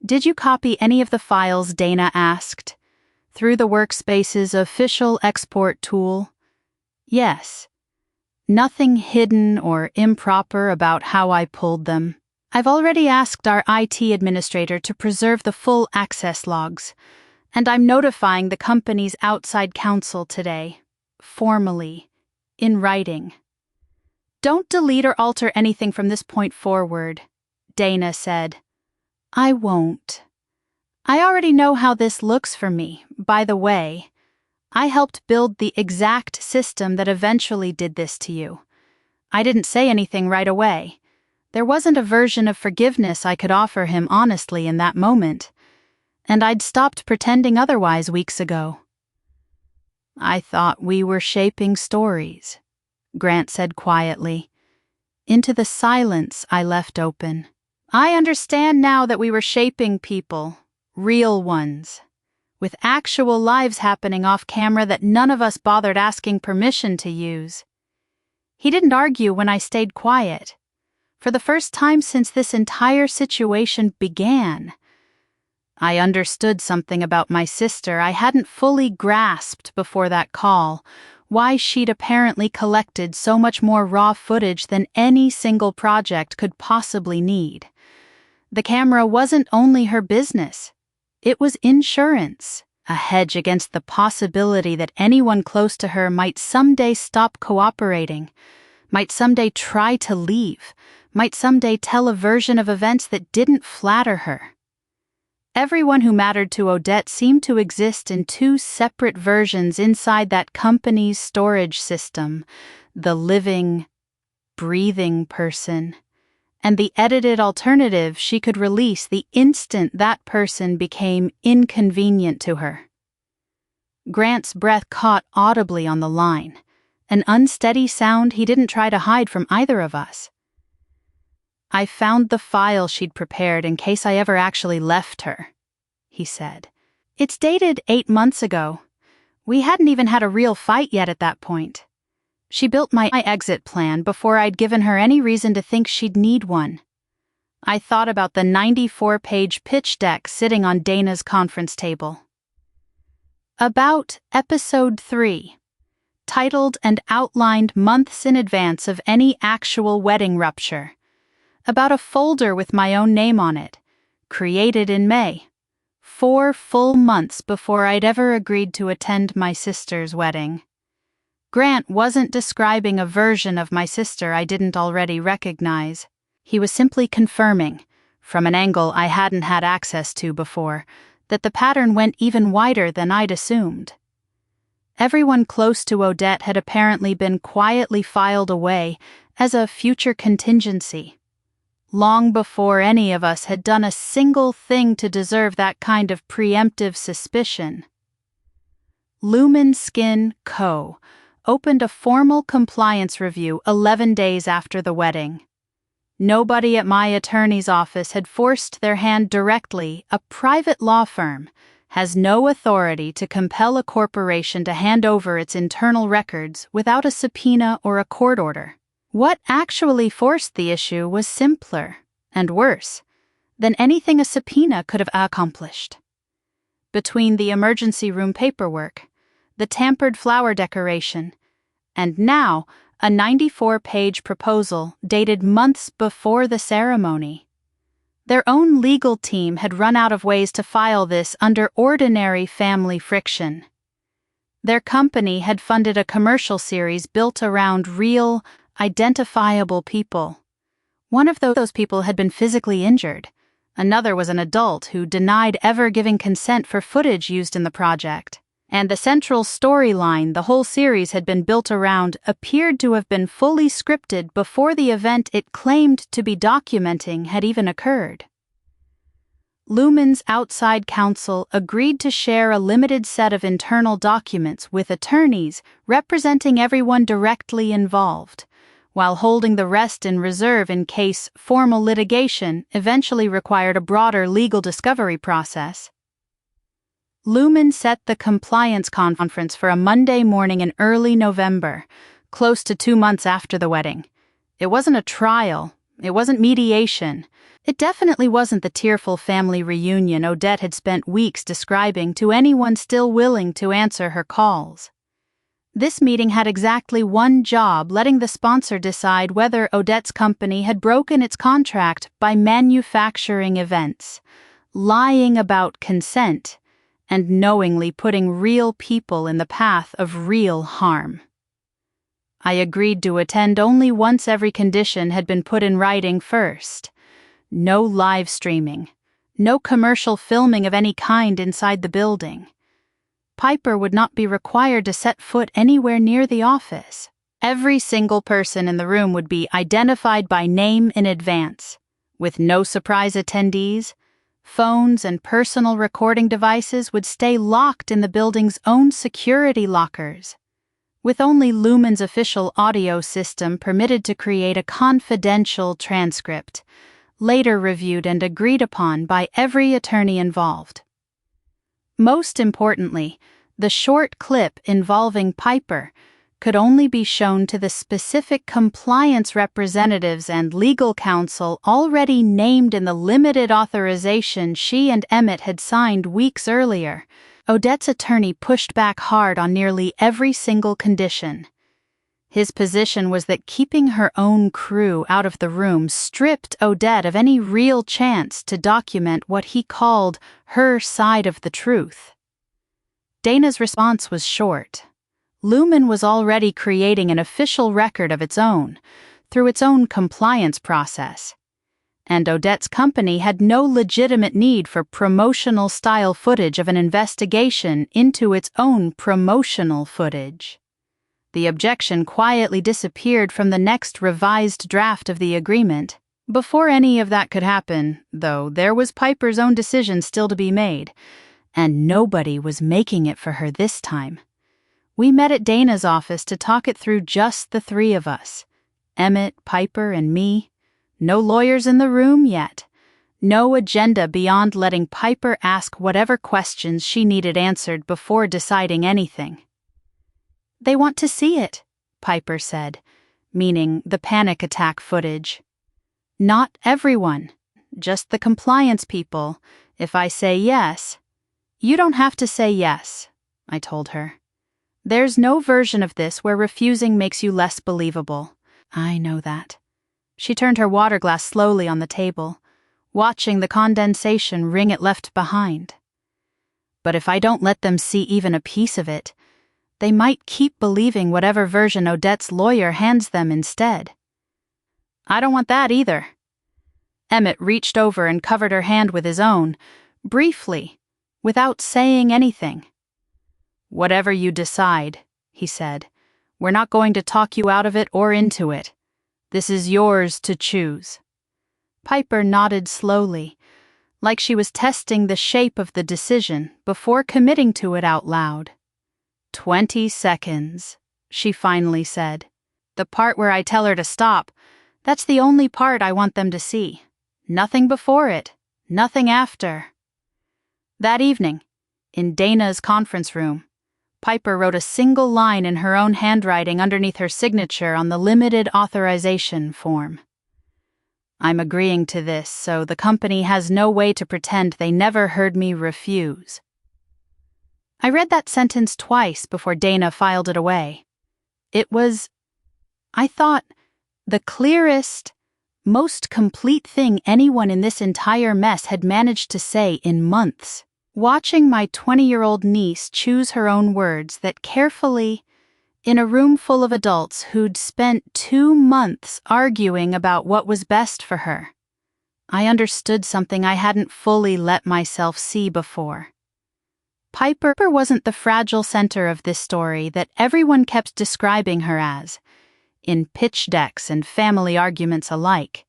"Did you copy any of the files?" Dana asked. "Through the workspace's official export tool?" "Yes. Nothing hidden or improper about how I pulled them. I've already asked our IT administrator to preserve the full access logs, and I'm notifying the company's outside counsel today, formally, in writing." "Don't delete or alter anything from this point forward," Dana said. "I won't. I already know how this looks for me. By the way, I helped build the exact system that eventually did this to you. I didn't say anything right away. There wasn't a version of forgiveness I could offer him honestly in that moment, and I'd stopped pretending otherwise weeks ago." "I thought we were shaping stories," Grant said quietly, into the silence I left open. "I understand now that we were shaping people, real ones, with actual lives happening off camera that none of us bothered asking permission to use." He didn't argue when I stayed quiet. For the first time since this entire situation began, I understood something about my sister I hadn't fully grasped before that call: why she'd apparently collected so much more raw footage than any single project could possibly need. The camera wasn't only her business. It was insurance, a hedge against the possibility that anyone close to her might someday stop cooperating, might someday try to leave, might someday tell a version of events that didn't flatter her. Everyone who mattered to Odette seemed to exist in two separate versions inside that company's storage system: the living, breathing person, and the edited alternative she could release the instant that person became inconvenient to her. Grant's breath caught audibly on the line, an unsteady sound he didn't try to hide from either of us. "I found the file she'd prepared in case I ever actually left her," he said. "It's dated 8 months ago. We hadn't even had a real fight yet at that point. She built my exit plan before I'd given her any reason to think she'd need one. I thought about the 94-page pitch deck sitting on Dana's conference table. About Episode 3, titled and outlined months in advance of any actual wedding rupture. About a folder with my own name on it, created in May, 4 full months before I'd ever agreed to attend my sister's wedding. Grant wasn't describing a version of my sister I didn't already recognize. He was simply confirming, from an angle I hadn't had access to before, that the pattern went even wider than I'd assumed. Everyone close to Odette had apparently been quietly filed away as a future contingency, long before any of us had done a single thing to deserve that kind of preemptive suspicion. Lumen Skin Co. opened a formal compliance review 11 days after the wedding. Nobody at my attorney's office had forced their hand directly. A private law firm has no authority to compel a corporation to hand over its internal records without a subpoena or a court order. What actually forced the issue was simpler, and worse, than anything a subpoena could have accomplished. Between the emergency room paperwork, the tampered flower decoration, and now a 94-page proposal dated months before the ceremony, their own legal team had run out of ways to file this under ordinary family friction. Their company had funded a commercial series built around real, identifiable people. One of those people had been physically injured. Another was an adult who denied ever giving consent for footage used in the project. And the central storyline the whole series had been built around appeared to have been fully scripted before the event it claimed to be documenting had even occurred. Lumen's outside counsel agreed to share a limited set of internal documents with attorneys representing everyone directly involved, while holding the rest in reserve in case formal litigation eventually required a broader legal discovery process. Lumen set the compliance conference for a Monday morning in early November, close to 2 months after the wedding. It wasn't a trial. It wasn't mediation. It definitely wasn't the tearful family reunion Odette had spent weeks describing to anyone still willing to answer her calls. This meeting had exactly one job: letting the sponsor decide whether Odette's company had broken its contract by manufacturing events, lying about consent, and knowingly putting real people in the path of real harm. I agreed to attend only once every condition had been put in writing first. No live streaming, no commercial filming of any kind inside the building. Piper would not be required to set foot anywhere near the office. Every single person in the room would be identified by name in advance, with no surprise attendees. Phones and personal recording devices would stay locked in the building's own security lockers, with only Lumen's official audio system permitted to create a confidential transcript, later reviewed and agreed upon by every attorney involved. Most importantly, the short clip involving Piper could only be shown to the specific compliance representatives and legal counsel already named in the limited authorization she and Emmett had signed weeks earlier. Odette's attorney pushed back hard on nearly every single condition. His position was that keeping her own crew out of the room stripped Odette of any real chance to document what he called her side of the truth. Dana's response was short. Lumen was already creating an official record of its own, through its own compliance process, and Odette's company had no legitimate need for promotional-style footage of an investigation into its own promotional footage. The objection quietly disappeared from the next revised draft of the agreement. Before any of that could happen, though, there was Piper's own decision still to be made, And nobody was making it for her this time. We met at Dana's office to talk it through, just the three of us. Emmett, Piper, and me. No lawyers in the room yet. No agenda beyond letting Piper ask whatever questions she needed answered before deciding anything. "They want to see it," Piper said, meaning the panic attack footage. "Not everyone, just the compliance people. If I say yes..." "You don't have to say yes," I told her. "There's no version of this where refusing makes you less believable." "I know that." She turned her water glass slowly on the table, watching the condensation ring it left behind. "But if I don't let them see even a piece of it, they might keep believing whatever version Odette's lawyer hands them instead." "I don't want that either." Emmett reached over and covered her hand with his own, briefly, without saying anything. "Whatever you decide," he said, "we're not going to talk you out of it or into it. This is yours to choose." Piper nodded slowly, like she was testing the shape of the decision before committing to it out loud. 20 seconds, she finally said. "The part where I tell her to stop, that's the only part I want them to see. Nothing before it, nothing after." That evening, in Dana's conference room, Piper wrote a single line in her own handwriting underneath her signature on the limited authorization form. "I'm agreeing to this, so the company has no way to pretend they never heard me refuse." I read that sentence twice before Dana filed it away. It was, I thought, the clearest, most complete thing anyone in this entire mess had managed to say in months. Watching my 20-year-old niece choose her own words that carefully, in a room full of adults who'd spent 2 months arguing about what was best for her, I understood something I hadn't fully let myself see before. Piper wasn't the fragile center of this story that everyone kept describing her as, in pitch decks and family arguments alike.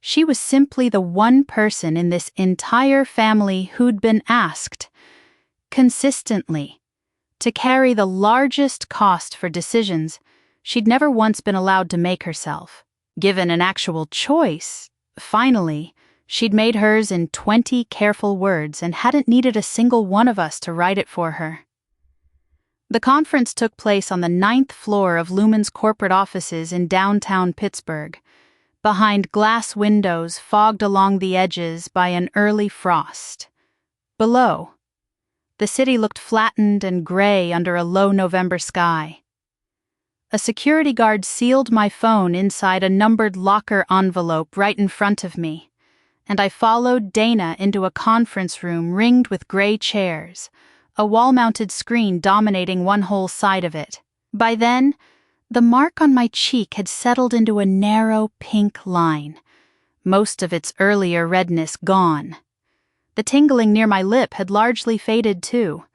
She was simply the one person in this entire family who'd been asked, consistently, to carry the largest cost for decisions she'd never once been allowed to make herself. Given an actual choice, finally, she'd made hers in 20 careful words and hadn't needed a single one of us to write it for her. The conference took place on the 9th floor of Lumen's corporate offices in downtown Pittsburgh, behind glass windows fogged along the edges by an early frost. Below, the city looked flattened and gray under a low November sky. A security guard sealed my phone inside a numbered locker envelope right in front of me, and I followed Dana into a conference room ringed with gray chairs, a wall-mounted screen dominating one whole side of it. By then, the mark on my cheek had settled into a narrow pink line, most of its earlier redness gone. The tingling near my lip had largely faded too,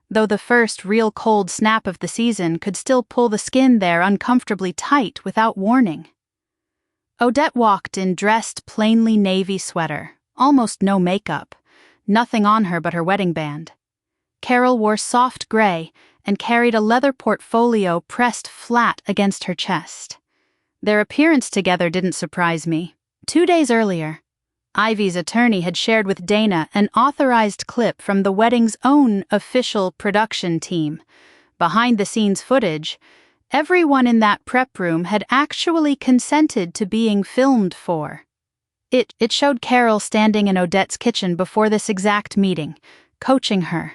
though the first real cold snap of the season could still pull the skin there uncomfortably tight without warning. Odette walked in dressed plainly navy sweater, almost no makeup, nothing on her but her wedding band. Carol wore soft gray and carried a leather portfolio pressed flat against her chest. Their appearance together didn't surprise me. 2 days earlier, Ivy's attorney had shared with Dana an authorized clip from the wedding's own official production team. Behind-the-scenes footage, everyone in that prep room had actually consented to being filmed for. It showed Carol standing in Odette's kitchen before this exact meeting, coaching her.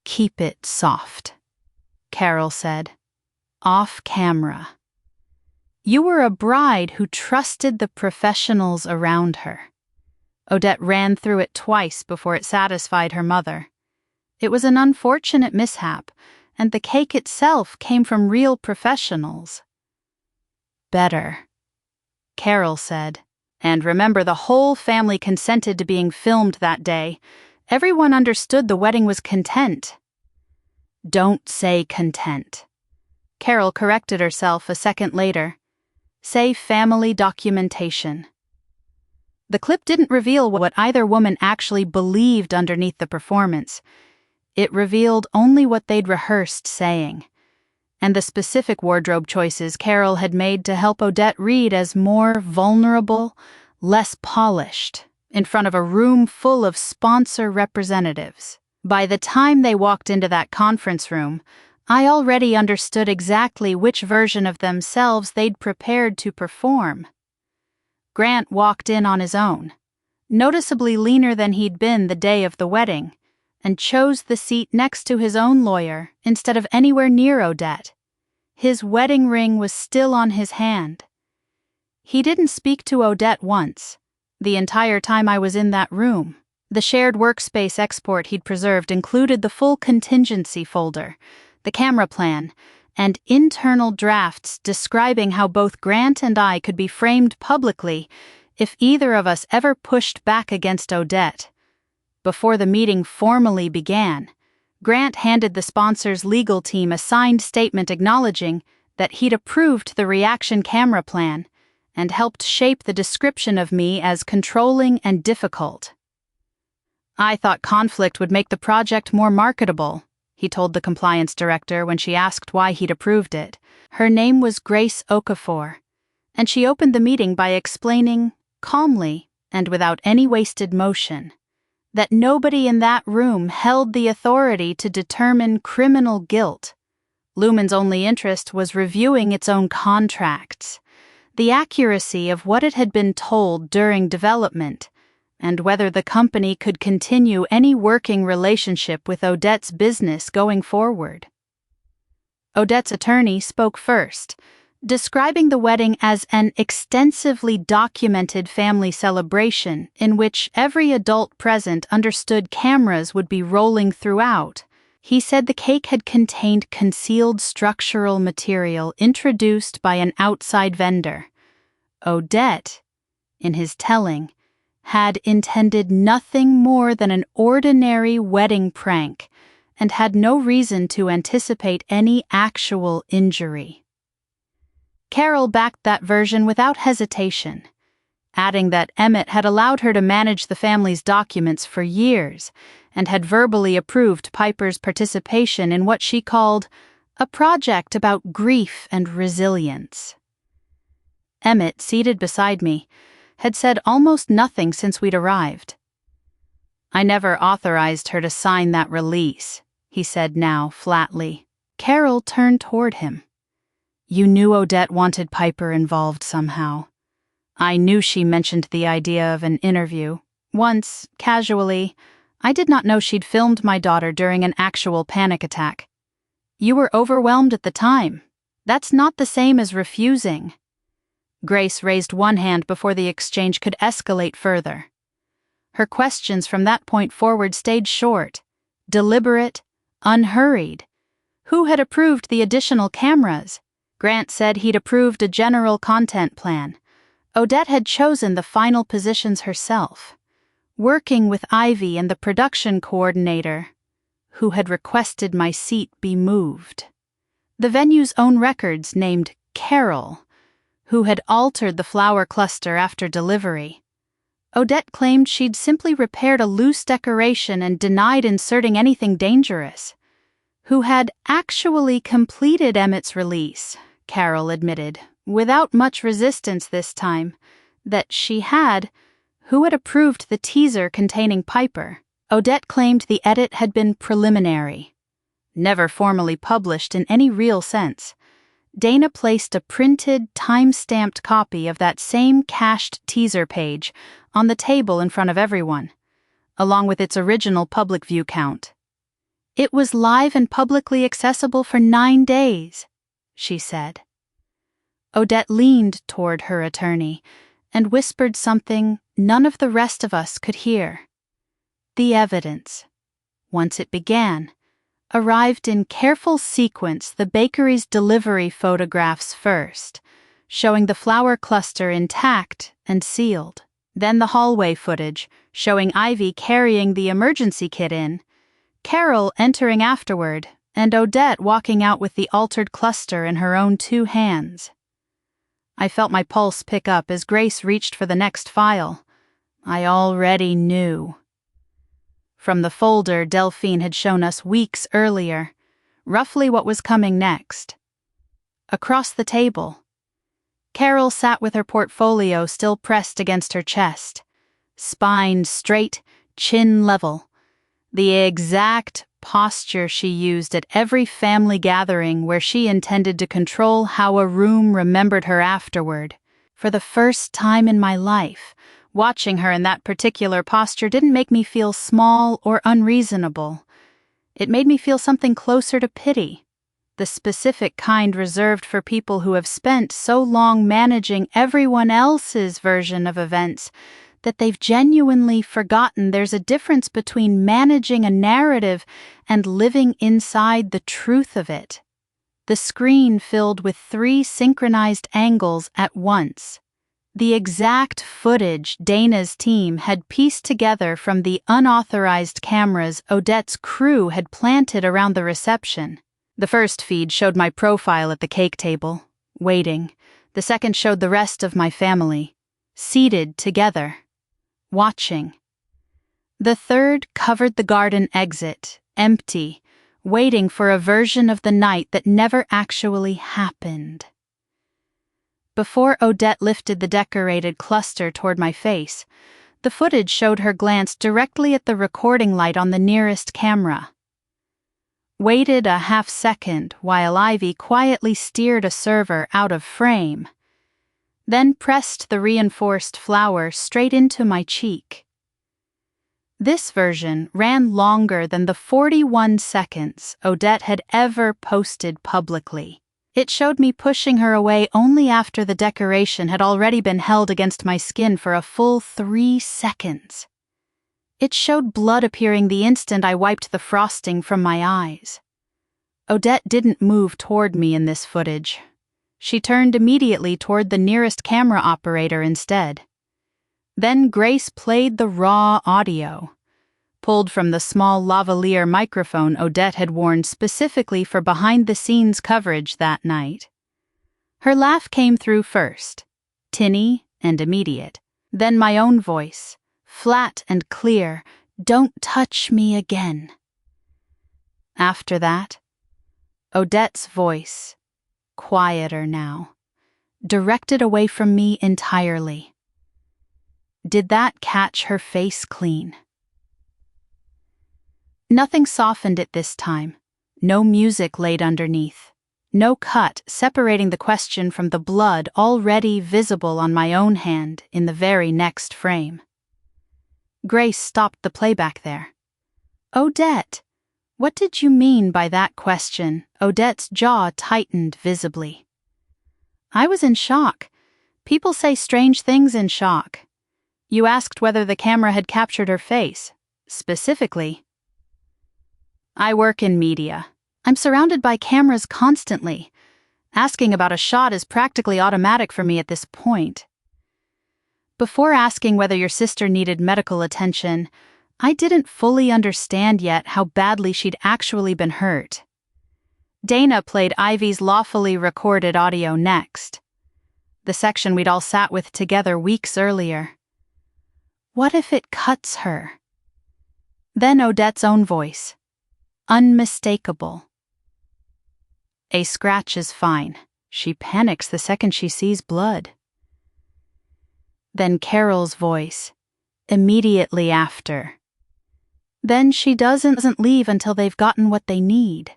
"Keep it soft," Carol said. "Off camera." You were a bride who trusted the professionals around her. Odette ran through it twice before it satisfied her mother. It was an unfortunate mishap, and the cake itself came from real professionals. "Better," Carol said. "And remember, the whole family consented to being filmed that day. Everyone understood the wedding was content." "Don't say content." Carol corrected herself a second later. "Say family documentation." The clip didn't reveal what either woman actually believed underneath the performance. It revealed only what they'd rehearsed saying, and the specific wardrobe choices Carol had made to help Odette read as more vulnerable, less polished, in front of a room full of sponsor representatives. By the time they walked into that conference room, I already understood exactly which version of themselves they'd prepared to perform. Grant walked in on his own, noticeably leaner than he'd been the day of the wedding, and chose the seat next to his own lawyer instead of anywhere near Odette. His wedding ring was still on his hand. He didn't speak to Odette once, the entire time I was in that room. The shared workspace export he'd preserved included the full contingency folder, the camera plan, and internal drafts describing how both Grant and I could be framed publicly if either of us ever pushed back against Odette. Before the meeting formally began, Grant handed the sponsor's legal team a signed statement acknowledging that he'd approved the reaction camera plan and helped shape the description of me as controlling and difficult. I thought conflict would make the project more marketable, he told the compliance director when she asked why he'd approved it. Her name was Grace Okafor, and she opened the meeting by explaining, calmly and without any wasted motion, that nobody in that room held the authority to determine criminal guilt. Lumen's only interest was reviewing its own contracts, the accuracy of what it had been told during development, and whether the company could continue any working relationship with Odette's business going forward. Odette's attorney spoke first, describing the wedding as an extensively documented family celebration in which every adult present understood cameras would be rolling throughout. He said the cake had contained concealed structural material introduced by an outside vendor. Odette, in his telling, had intended nothing more than an ordinary wedding prank and had no reason to anticipate any actual injury. Carol backed that version without hesitation, adding that Emmett had allowed her to manage the family's documents for years and had verbally approved Piper's participation in what she called a project about grief and resilience. Emmett, seated beside me, had said almost nothing since we'd arrived. I never authorized her to sign that release, he said now, flatly. Carol turned toward him. You knew Odette wanted Piper involved somehow. I knew she mentioned the idea of an interview. Once, casually, I did not know she'd filmed my daughter during an actual panic attack. You were overwhelmed at the time. That's not the same as refusing. Grace raised one hand before the exchange could escalate further. Her questions from that point forward stayed short, deliberate, unhurried. Who had approved the additional cameras? Grant said he'd approved a general content plan. Odette had chosen the final positions herself, working with Ivy and the production coordinator, who had requested my seat be moved. The venue's own records named Carol, who had altered the flower cluster after delivery. Odette claimed she'd simply repaired a loose decoration and denied inserting anything dangerous. Who had actually completed Emmett's release, Carol admitted, without much resistance this time, that she had. Who had approved the teaser containing Piper? Odette claimed the edit had been preliminary, never formally published in any real sense. Dana placed a printed, time-stamped copy of that same cached teaser page on the table in front of everyone, along with its original public view count. It was live and publicly accessible for 9 days, she said. Odette leaned toward her attorney and whispered something none of the rest of us could hear. The evidence, once it began, arrived in careful sequence, the bakery's delivery photographs first, showing the flower cluster intact and sealed. Then the hallway footage, showing Ivy carrying the emergency kit in, Carol entering afterward, and Odette walking out with the altered cluster in her own 2 hands. I felt my pulse pick up as Grace reached for the next file, I already knew. From the folder Delphine had shown us weeks earlier, roughly what was coming next. Across the table, Carol sat with her portfolio still pressed against her chest, spine straight, chin level, the exact posture she used at every family gathering where she intended to control how a room remembered her afterward. For the first time in my life, watching her in that particular posture didn't make me feel small or unreasonable. It made me feel something closer to pity, the specific kind reserved for people who have spent so long managing everyone else's version of events that they've genuinely forgotten there's a difference between managing a narrative and living inside the truth of it. The screen filled with 3 synchronized angles at once. The exact footage Dana's team had pieced together from the unauthorized cameras Odette's crew had planted around the reception. The first feed showed my profile at the cake table, waiting. The second showed the rest of my family, seated together, watching. The third covered the garden exit, empty, waiting for a version of the night that never actually happened. Before Odette lifted the decorated cluster toward my face, the footage showed her glance directly at the recording light on the nearest camera. Waited a half-second while Ivy quietly steered a server out of frame, then pressed the reinforced flower straight into my cheek. This version ran longer than the 41 seconds Odette had ever posted publicly. It showed me pushing her away only after the decoration had already been held against my skin for a full 3 seconds. It showed blood appearing the instant I wiped the frosting from my eyes. Odette didn't move toward me in this footage. She turned immediately toward the nearest camera operator instead. Then Grace played the raw audio, pulled from the small lavalier microphone Odette had worn specifically for behind-the-scenes coverage that night. Her laugh came through first, tinny and immediate. Then my own voice, flat and clear, "Don't touch me again." After that, Odette's voice, quieter now, directed away from me entirely. Did that catch her face clean? Nothing softened it this time. No music laid underneath. No cut separating the question from the blood already visible on my own hand in the very next frame. Grace stopped the playback there. "Odette, what did you mean by that question?" Odette's jaw tightened visibly. I was in shock. People say strange things in shock. You asked whether the camera had captured her face. Specifically, I work in media. I'm surrounded by cameras constantly. Asking about a shot is practically automatic for me at this point. Before asking whether your sister needed medical attention, I didn't fully understand yet how badly she'd actually been hurt. Dana played Ivy's lawfully recorded audio next, the section we'd all sat with together weeks earlier. What if it cuts her? Then Odette's own voice, unmistakable. "A scratch is fine. She panics the second she sees blood." Then Carol's voice, immediately after. "Then she doesn't leave until they've gotten what they need."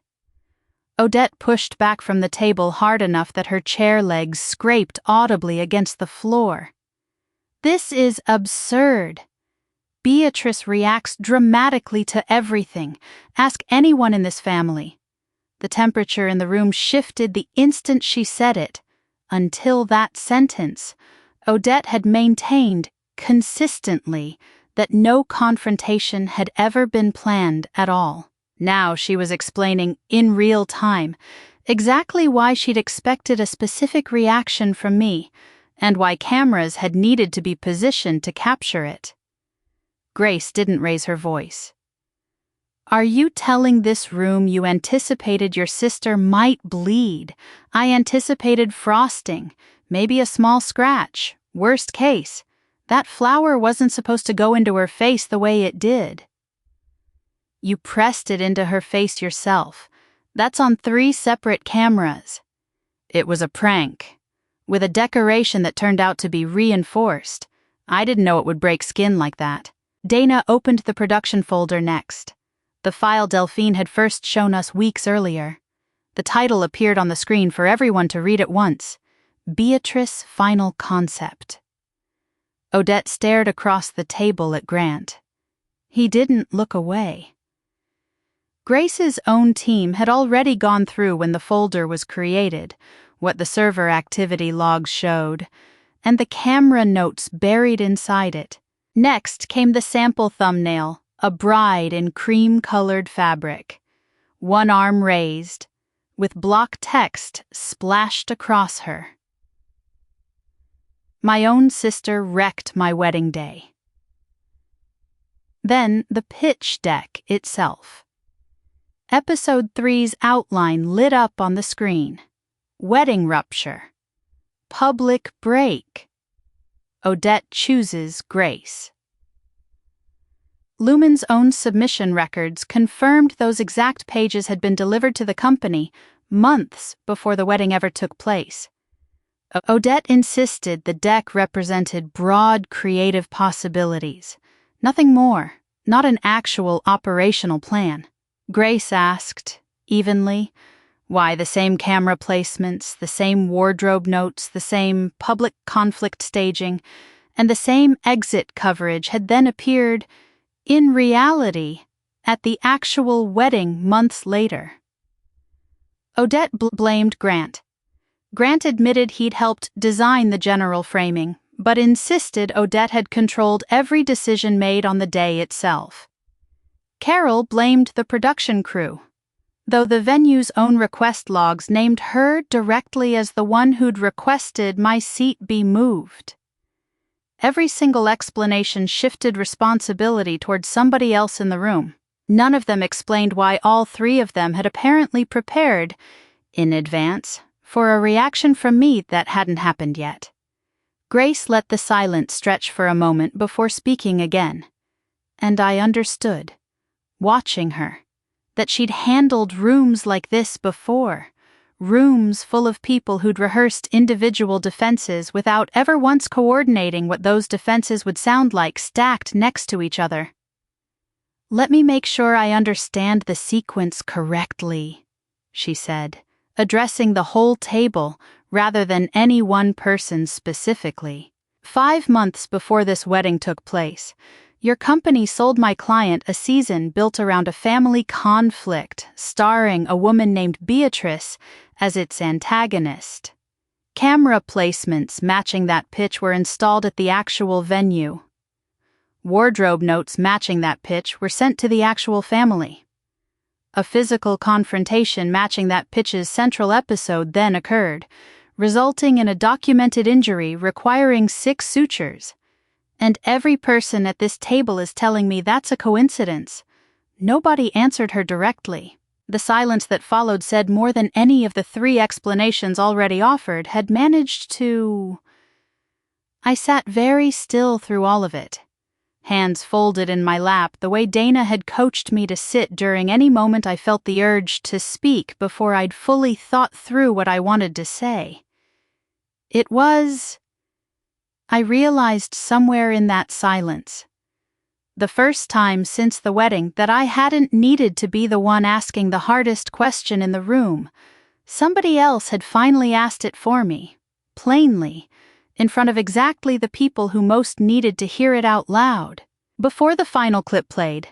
Odette pushed back from the table hard enough that her chair legs scraped audibly against the floor. "This is absurd. Beatrice reacts dramatically to everything. Ask anyone in this family." The temperature in the room shifted the instant she said it. Until that sentence, Odette had maintained, consistently, that no confrontation had ever been planned at all. Now she was explaining, in real time, exactly why she'd expected a specific reaction from me, and why cameras had needed to be positioned to capture it. Grace didn't raise her voice. "Are you telling this room you anticipated your sister might bleed? I anticipated frosting, maybe a small scratch, worst case. That flower wasn't supposed to go into her face the way it did. You pressed it into her face yourself. That's on 3 separate cameras. It was a prank, with a decoration that turned out to be reinforced. I didn't know it would break skin like that. Dana opened the production folder next. The file Delphine had first shown us weeks earlier. The title appeared on the screen for everyone to read at once. Beatrice Final Concept. Odette stared across the table at Grant. He didn't look away. Grace's own team had already gone through when the folder was created, what the server activity logs showed, and the camera notes buried inside it. Next came the sample thumbnail, a bride in cream-colored fabric, one arm raised, with block text splashed across her. My own sister wrecked my wedding day. Then the pitch deck itself. Episode 3's outline lit up on the screen. Wedding rupture. Public break. Odette chooses Grace. Lumen's own submission records confirmed those exact pages had been delivered to the company months before the wedding ever took place. Odette insisted the deck represented broad creative possibilities. Nothing more, not an actual operational plan. Grace asked, evenly, why the same camera placements, the same wardrobe notes, the same public conflict staging, and the same exit coverage had then appeared, in reality, at the actual wedding months later. Odette blamed Grant. Grant admitted he'd helped design the general framing, but insisted Odette had controlled every decision made on the day itself. Carol blamed the production crew, though the venue's own request logs named her directly as the one who'd requested my seat be moved. Every single explanation shifted responsibility towards somebody else in the room. None of them explained why all 3 of them had apparently prepared, in advance, for a reaction from me that hadn't happened yet. Grace let the silence stretch for a moment before speaking again, and I understood, watching her, that she'd handled rooms like this before, rooms full of people who'd rehearsed individual defenses without ever once coordinating what those defenses would sound like stacked next to each other. "Let me make sure I understand the sequence correctly," she said, addressing the whole table rather than any one person specifically. 5 months before this wedding took place, your company sold my client a season built around a family conflict starring a woman named Beatrice as its antagonist. Camera placements matching that pitch were installed at the actual venue. Wardrobe notes matching that pitch were sent to the actual family. A physical confrontation matching that pitch's central episode then occurred, resulting in a documented injury requiring 6 sutures. And every person at this table is telling me that's a coincidence. Nobody answered her directly. The silence that followed said more than any of the 3 explanations already offered had managed to... I sat very still through all of it, hands folded in my lap the way Dana had coached me to sit during any moment I felt the urge to speak before I'd fully thought through what I wanted to say. It was... I realized somewhere in that silence, the first time since the wedding, that I hadn't needed to be the one asking the hardest question in the room. Somebody else had finally asked it for me, plainly, in front of exactly the people who most needed to hear it out loud. Before the final clip played,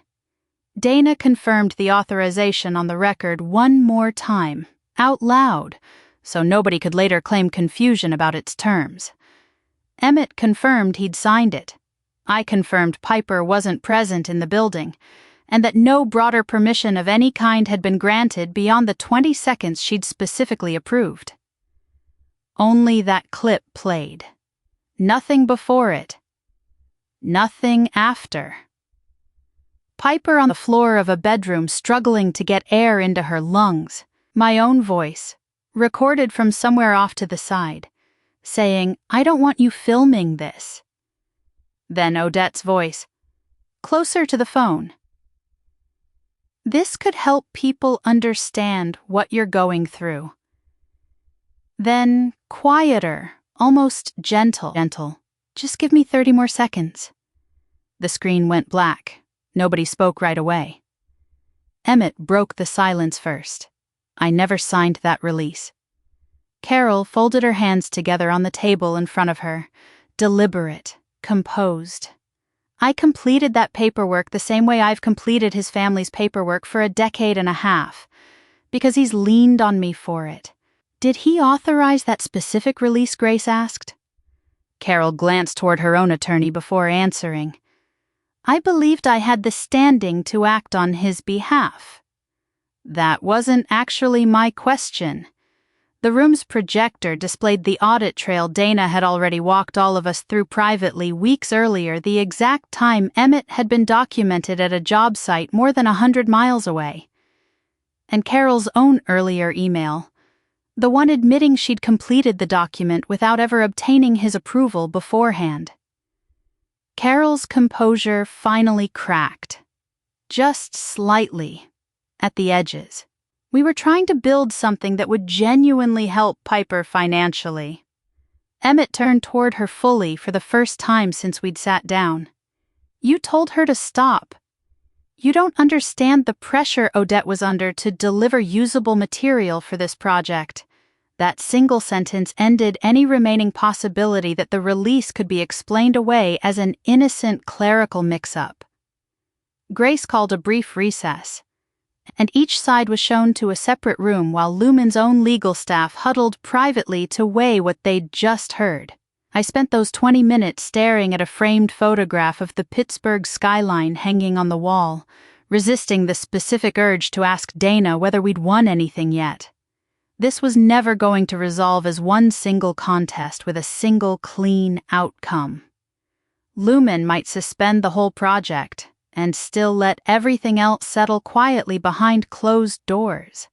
Dana confirmed the authorization on the record one more time, out loud, so nobody could later claim confusion about its terms. Emmett confirmed he'd signed it. I confirmed Piper wasn't present in the building, and that no broader permission of any kind had been granted beyond the 20 seconds she'd specifically approved. Only that clip played. Nothing before it. Nothing after. Piper on the floor of a bedroom struggling to get air into her lungs. My own voice, recorded from somewhere off to the side, saying, "I don't want you filming this." Then Odette's voice, closer to the phone. This could help people understand what you're going through. Then, quieter, almost gentle. Just give me 30 more seconds. The screen went black. Nobody spoke right away. Emmett broke the silence first. I never signed that release. Carol folded her hands together on the table in front of her, deliberate, composed. I completed that paperwork the same way I've completed his family's paperwork for a decade and a half, because he's leaned on me for it. Did he authorize that specific release? Grace asked. Carol glanced toward her own attorney before answering. I believed I had the standing to act on his behalf. That wasn't actually my question. The room's projector displayed the audit trail Dana had already walked all of us through privately weeks earlier, the exact time Emmett had been documented at a job site more than 100 miles away. And Carol's own earlier email, the one admitting she'd completed the document without ever obtaining his approval beforehand. Carol's composure finally cracked. Just slightly, at the edges. We were trying to build something that would genuinely help Piper financially. Emmett turned toward her fully for the first time since we'd sat down. You told her to stop. You don't understand the pressure Odette was under to deliver usable material for this project. That single sentence ended any remaining possibility that the release could be explained away as an innocent clerical mix-up. Grace called a brief recess, and each side was shown to a separate room while Lumen's own legal staff huddled privately to weigh what they'd just heard. I spent those 20 minutes staring at a framed photograph of the Pittsburgh skyline hanging on the wall, resisting the specific urge to ask Dana whether we'd won anything yet. This was never going to resolve as one single contest with a single clean outcome. Lumen might suspend the whole project and still let everything else settle quietly behind closed doors.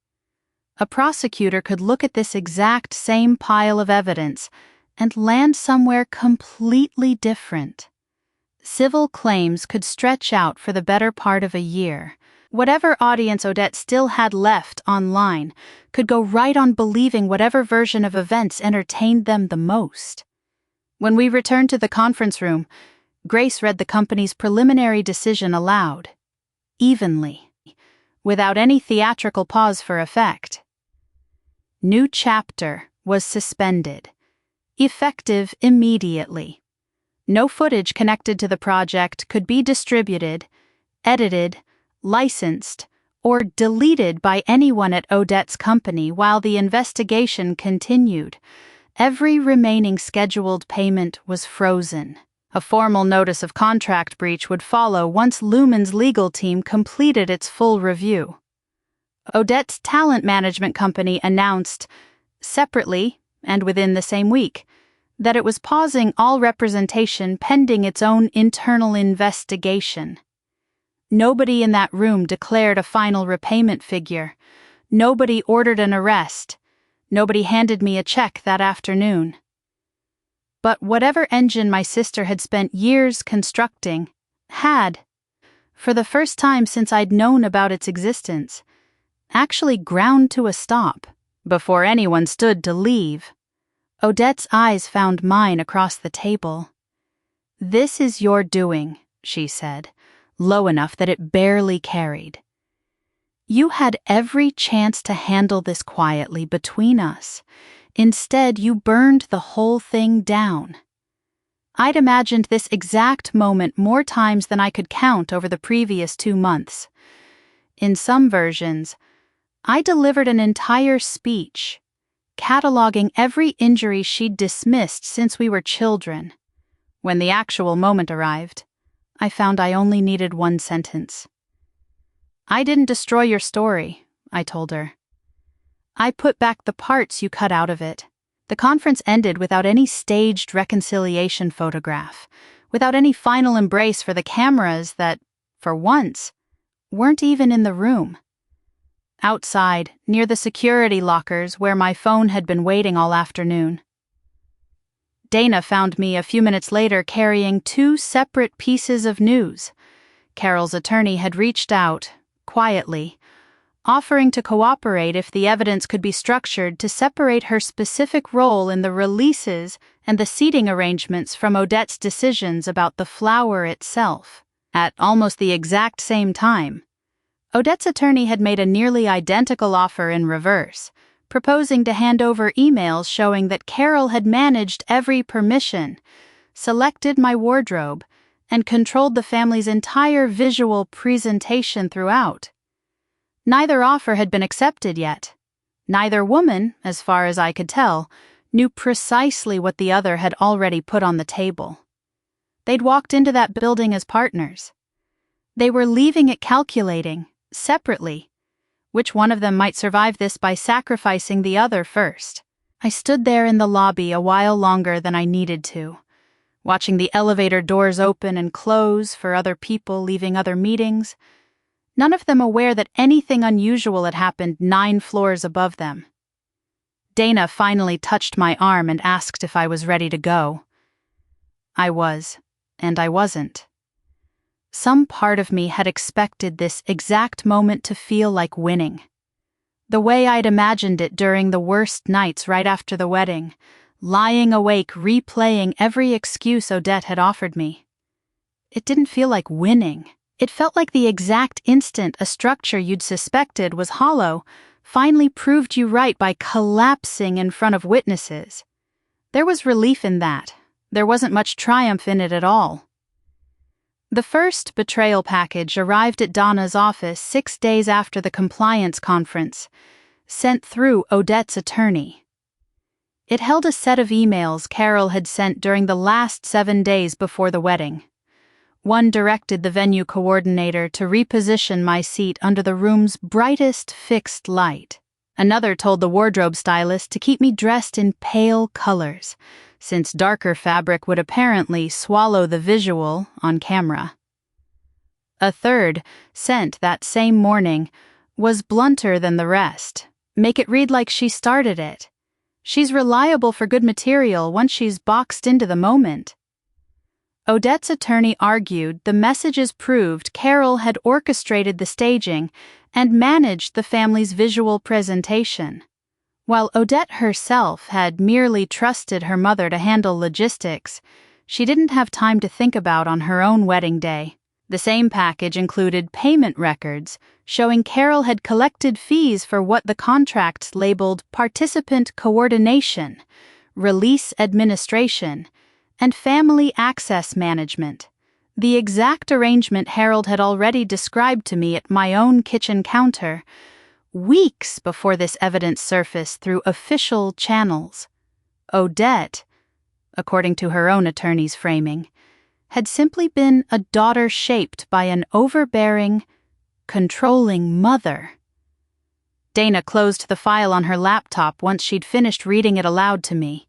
A prosecutor could look at this exact same pile of evidence and land somewhere completely different. Civil claims could stretch out for the better part of a year. Whatever audience Odette still had left online could go right on believing whatever version of events entertained them the most. When we returned to the conference room, Grace read the company's preliminary decision aloud, evenly, without any theatrical pause for effect. New chapter was suspended, effective immediately. No footage connected to the project could be distributed, edited, licensed, or deleted by anyone at Odette's company while the investigation continued. Every remaining scheduled payment was frozen. A formal notice of contract breach would follow once Lumen's legal team completed its full review. Odette's talent management company announced, separately and within the same week, that it was pausing all representation pending its own internal investigation. Nobody in that room declared a final repayment figure. Nobody ordered an arrest. Nobody handed me a check that afternoon. But whatever engine my sister had spent years constructing had, for the first time since I'd known about its existence, actually ground to a stop before anyone stood to leave. Odette's eyes found mine across the table. "This is your doing," she said, low enough that it barely carried. "You had every chance to handle this quietly between us. Instead, you burned the whole thing down." I'd imagined this exact moment more times than I could count over the previous 2 months. In some versions, I delivered an entire speech, cataloging every injury she'd dismissed since we were children. When the actual moment arrived, I found I only needed one sentence. "I didn't destroy your story," I told her. "I put back the parts you cut out of it." The conference ended without any staged reconciliation photograph, without any final embrace for the cameras that, for once, weren't even in the room. Outside, near the security lockers where my phone had been waiting all afternoon, Dana found me a few minutes later carrying two separate pieces of news. Carol's attorney had reached out, quietly, offering to cooperate if the evidence could be structured to separate her specific role in the releases and the seating arrangements from Odette's decisions about the flower itself. At almost the exact same time, Odette's attorney had made a nearly identical offer in reverse, proposing to hand over emails showing that Carol had managed every permission, selected my wardrobe, and controlled the family's entire visual presentation throughout. Neither offer had been accepted yet. Neither woman, as far as I could tell, knew precisely what the other had already put on the table. They'd walked into that building as partners. They were leaving it calculating, separately, which one of them might survive this by sacrificing the other first. I stood there in the lobby a while longer than I needed to, watching the elevator doors open and close for other people leaving other meetings, none of them aware that anything unusual had happened 9 floors above them. Dana finally touched my arm and asked if I was ready to go. I was, and I wasn't. Some part of me had expected this exact moment to feel like winning. The way I'd imagined it during the worst nights right after the wedding, lying awake replaying every excuse Odette had offered me. It didn't feel like winning. It felt like the exact instant a structure you'd suspected was hollow finally proved you right by collapsing in front of witnesses. There was relief in that. There wasn't much triumph in it at all. The first betrayal package arrived at Donna's office 6 days after the compliance conference, sent through Odette's attorney. It held a set of emails Carol had sent during the last 7 days before the wedding. One directed the venue coordinator to reposition my seat under the room's brightest fixed light. Another told the wardrobe stylist to keep me dressed in pale colors, since darker fabric would apparently swallow the visual on camera. A third, sent that same morning, was blunter than the rest. Make it read like she started it. She's reliable for good material once she's boxed into the moment. Odette's attorney argued the messages proved Carol had orchestrated the staging and managed the family's visual presentation, while Odette herself had merely trusted her mother to handle logistics she didn't have time to think about on her own wedding day. The same package included payment records showing Carol had collected fees for what the contracts labeled participant coordination, release administration, and family access management, the exact arrangement Harold had already described to me at my own kitchen counter, weeks before this evidence surfaced through official channels. Odette, according to her own attorney's framing, had simply been a daughter shaped by an overbearing, controlling mother. Dana closed the file on her laptop once she'd finished reading it aloud to me.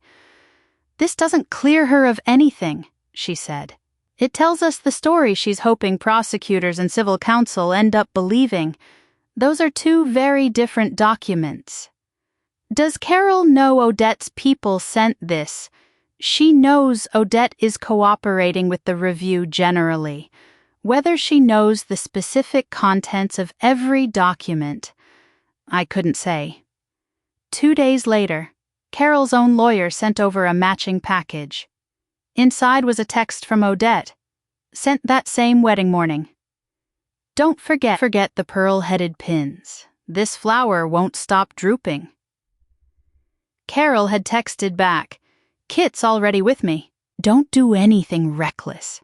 "This doesn't clear her of anything," she said. "It tells us the story she's hoping prosecutors and civil counsel end up believing. Those are two very different documents. Does Carol know Odette's people sent this? She knows Odette is cooperating with the review generally. Whether she knows the specific contents of every document, I couldn't say." 2 days later, Carol's own lawyer sent over a matching package. Inside was a text from Odette, sent that same wedding morning. "Don't forget the pearl-headed pins. This flower won't stop drooping." Carol had texted back, "Kit's already with me. Don't do anything reckless."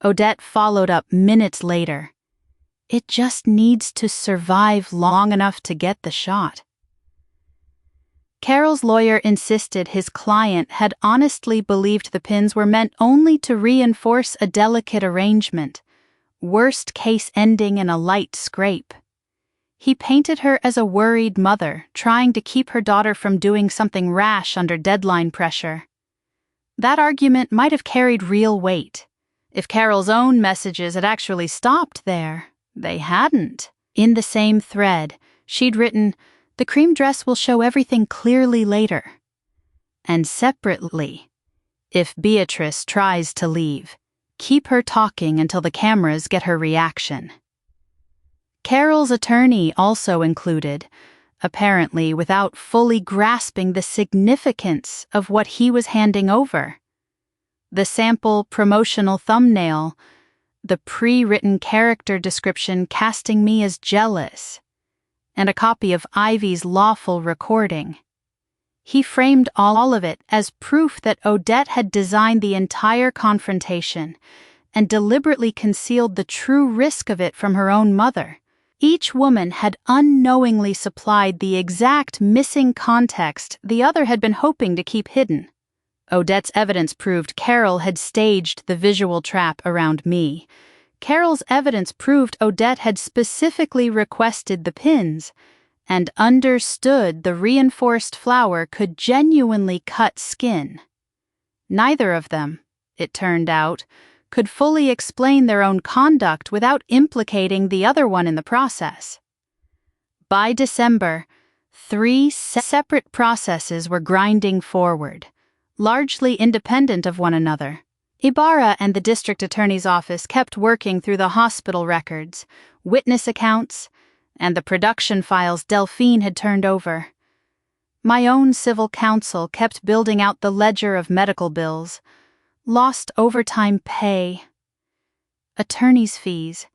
Odette followed up minutes later. "It just needs to survive long enough to get the shot." Carol's lawyer insisted his client had honestly believed the pins were meant only to reinforce a delicate arrangement, worst case ending in a light scrape. He painted her as a worried mother trying to keep her daughter from doing something rash under deadline pressure. That argument might have carried real weight. If Carol's own messages had actually stopped there, they hadn't. In the same thread, she'd written, "The cream dress will show everything clearly later." And separately, If Beatrice tries to leave, keep her talking until the cameras get her reaction. Carol's attorney also included, apparently without fully grasping the significance of what he was handing over. The sample promotional thumbnail, the pre-written character description casting me as jealous, and a copy of Ivy's lawful recording. He framed all of it as proof that Odette had designed the entire confrontation and deliberately concealed the true risk of it from her own mother. Each woman had unknowingly supplied the exact missing context the other had been hoping to keep hidden. Odette's evidence proved Carol had staged the visual trap around me. Carol's evidence proved Odette had specifically requested the pins and understood the reinforced flower could genuinely cut skin. Neither of them, it turned out, could fully explain their own conduct without implicating the other one in the process. By December, 3 separate processes were grinding forward, largely independent of one another. Ibarra and the district attorney's office kept working through the hospital records, witness accounts, and the production files Delphine had turned over. My own civil counsel kept building out the ledger of medical bills, lost overtime pay, attorney's fees,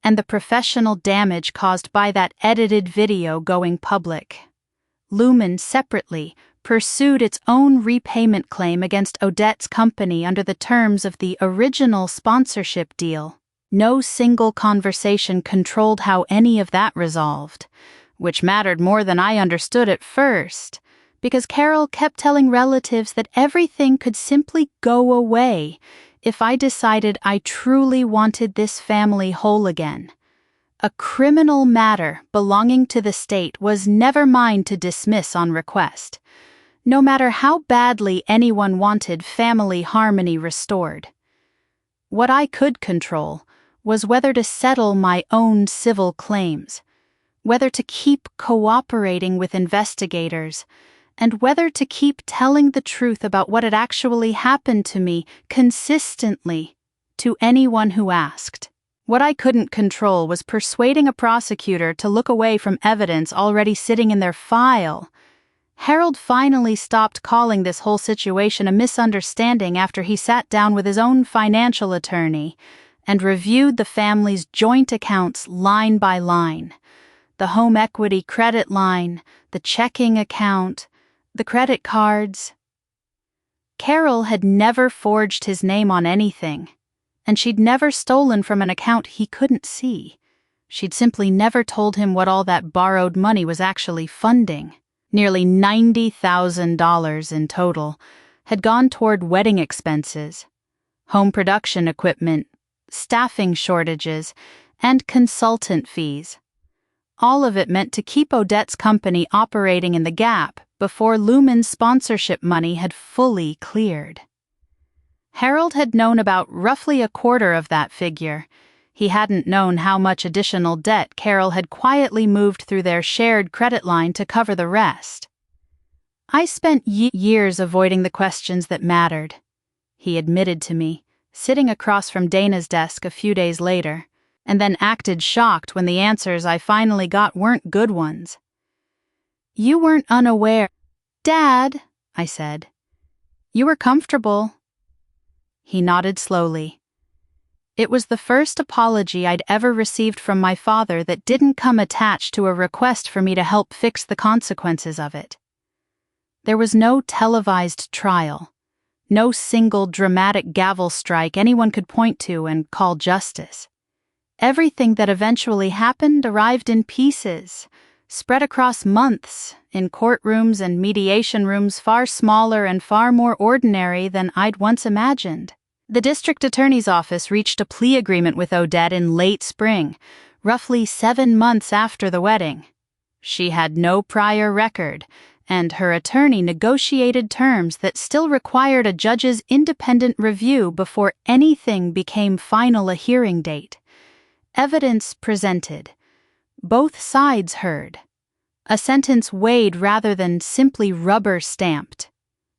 and the professional damage caused by that edited video going public. Lumen separately pursued its own repayment claim against Odette's company under the terms of the original sponsorship deal. No single conversation controlled how any of that resolved, which mattered more than I understood at first, because Carol kept telling relatives that everything could simply go away if I decided I truly wanted this family whole again. A criminal matter belonging to the state was never mine to dismiss on request, no matter how badly anyone wanted family harmony restored. What I could control was whether to settle my own civil claims, whether to keep cooperating with investigators, and whether to keep telling the truth about what had actually happened to me consistently to anyone who asked. What I couldn't control was persuading a prosecutor to look away from evidence already sitting in their file. Harold finally stopped calling this whole situation a misunderstanding after he sat down with his own financial attorney and reviewed the family's joint accounts line by line. The home equity credit line, the checking account, the credit cards. Carol had never forged his name on anything, and she'd never stolen from an account he couldn't see. She'd simply never told him what all that borrowed money was actually funding. Nearly $90,000 in total had gone toward wedding expenses, home production equipment, staffing shortages, and consultant fees. All of it meant to keep Odette's company operating in the gap before Lumen's sponsorship money had fully cleared. Harold had known about roughly a quarter of that figure. He hadn't known how much additional debt Carol had quietly moved through their shared credit line to cover the rest. I spent years avoiding the questions that mattered, he admitted to me, sitting across from Dana's desk a few days later, and then acted shocked when the answers I finally got weren't good ones. You weren't unaware. Dad, I said. You were comfortable. He nodded slowly. It was the first apology I'd ever received from my father that didn't come attached to a request for me to help fix the consequences of it. There was no televised trial, no single dramatic gavel strike anyone could point to and call justice. Everything that eventually happened arrived in pieces, spread across months, in courtrooms and mediation rooms far smaller and far more ordinary than I'd once imagined. The district attorney's office reached a plea agreement with Odette in late spring, roughly 7 months after the wedding. She had no prior record, and her attorney negotiated terms that still required a judge's independent review before anything became final a hearing date. Evidence presented. Both sides heard. A sentence weighed rather than simply rubber-stamped.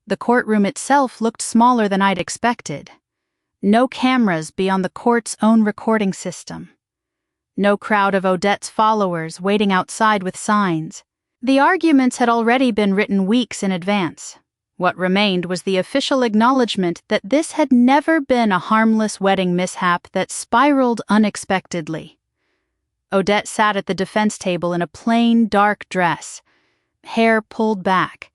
The courtroom itself looked smaller than I'd expected. No cameras beyond the court's own recording system. No crowd of Odette's followers waiting outside with signs. The arguments had already been written weeks in advance. What remained was the official acknowledgement that this had never been a harmless wedding mishap that spiraled unexpectedly. Odette sat at the defense table in a plain, dark dress, hair pulled back.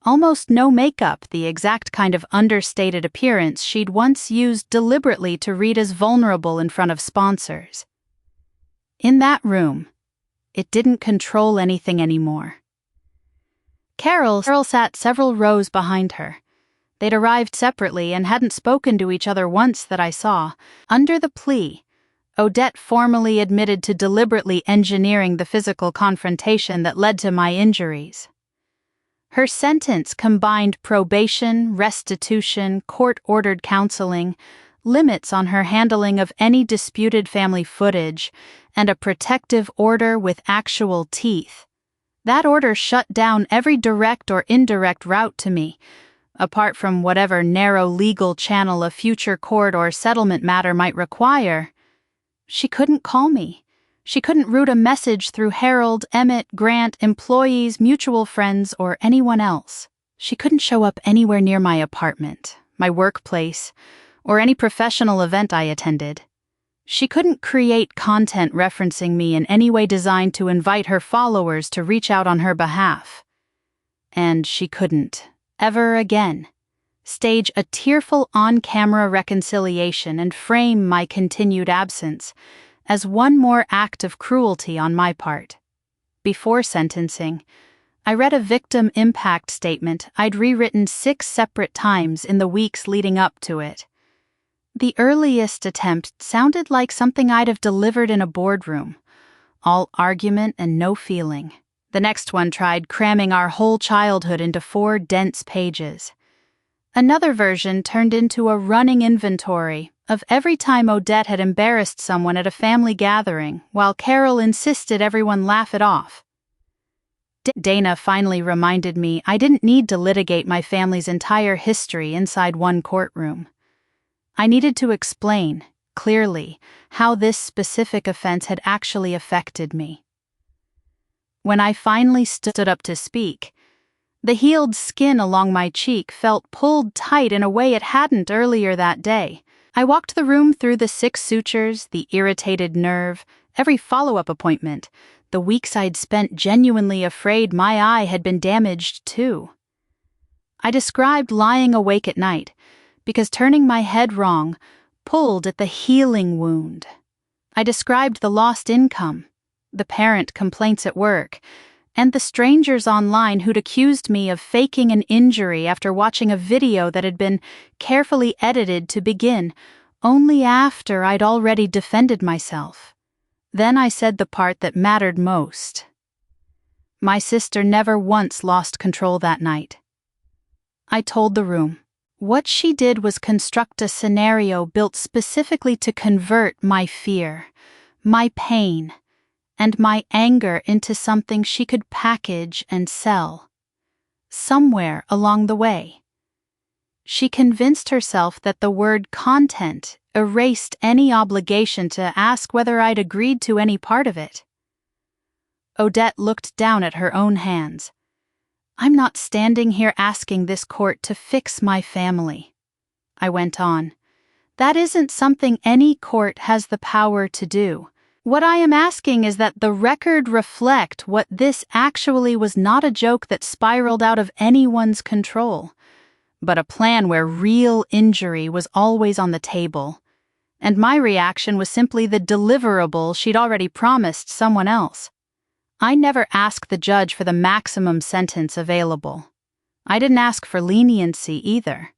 Almost no makeup, the exact kind of understated appearance she'd once used deliberately to read as vulnerable in front of sponsors. In that room, it didn't control anything anymore. Carol sat several rows behind her. They'd arrived separately and hadn't spoken to each other once that I saw. Under the plea, Odette formally admitted to deliberately engineering the physical confrontation that led to my injuries. Her sentence combined probation, restitution, court-ordered counseling, limits on her handling of any disputed family footage, and a protective order with actual teeth. That order shut down every direct or indirect route to me, apart from whatever narrow legal channel a future court or settlement matter might require. She couldn't call me. She couldn't route a message through Harold, Emmett, Grant, employees, mutual friends, or anyone else. She couldn't show up anywhere near my apartment, my workplace, or any professional event I attended. She couldn't create content referencing me in any way designed to invite her followers to reach out on her behalf. And she couldn't, ever again, stage a tearful on-camera reconciliation and frame my continued absence as one more act of cruelty on my part. Before sentencing, I read a victim impact statement I'd rewritten 6 separate times in the weeks leading up to it. The earliest attempt sounded like something I'd have delivered in a boardroom, all argument and no feeling. The next one tried cramming our whole childhood into 4 dense pages. Another version turned into a running inventory of every time Odette had embarrassed someone at a family gathering, while Carol insisted everyone laugh it off. Dana finally reminded me I didn't need to litigate my family's entire history inside one courtroom. I needed to explain, clearly, how this specific offense had actually affected me. When I finally stood up to speak, the healed skin along my cheek felt pulled tight in a way it hadn't earlier that day. I walked the room through the 6 sutures, the irritated nerve, every follow-up appointment, the weeks I'd spent genuinely afraid my eye had been damaged too. I described lying awake at night, because turning my head wrong pulled at the healing wound. I described the lost income, the parent complaints at work, and the strangers online who'd accused me of faking an injury after watching a video that had been carefully edited to begin only after I'd already defended myself. Then I said the part that mattered most. My sister never once lost control that night. I told the room. What she did was construct a scenario built specifically to convert my fear, my pain, and my anger into something she could package and sell. Somewhere along the way, she convinced herself that the word content erased any obligation to ask whether I'd agreed to any part of it. Odette looked down at her own hands. I'm not standing here asking this court to fix my family. I went on. That isn't something any court has the power to do. What I am asking is that the record reflect what this actually was not a joke that spiraled out of anyone's control, but a plan where real injury was always on the table, and my reaction was simply the deliverable she'd already promised someone else. I never asked the judge for the maximum sentence available. I didn't ask for leniency either.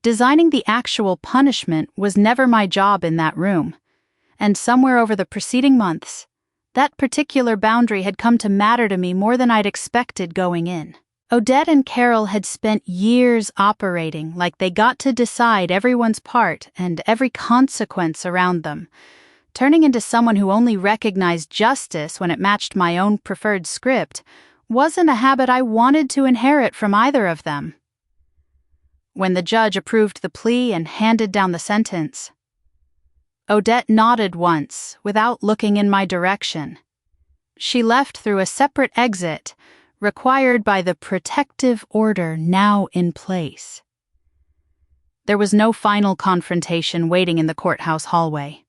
Designing the actual punishment was never my job in that room. And somewhere over the preceding months, that particular boundary had come to matter to me more than I'd expected going in. Odette and Carol had spent years operating like they got to decide everyone's part and every consequence around them. Turning into someone who only recognized justice when it matched my own preferred script wasn't a habit I wanted to inherit from either of them. when the judge approved the plea and handed down the sentence. Odette nodded once, without looking in my direction. She left through a separate exit, required by the protective order now in place. There was no final confrontation waiting in the courthouse hallway.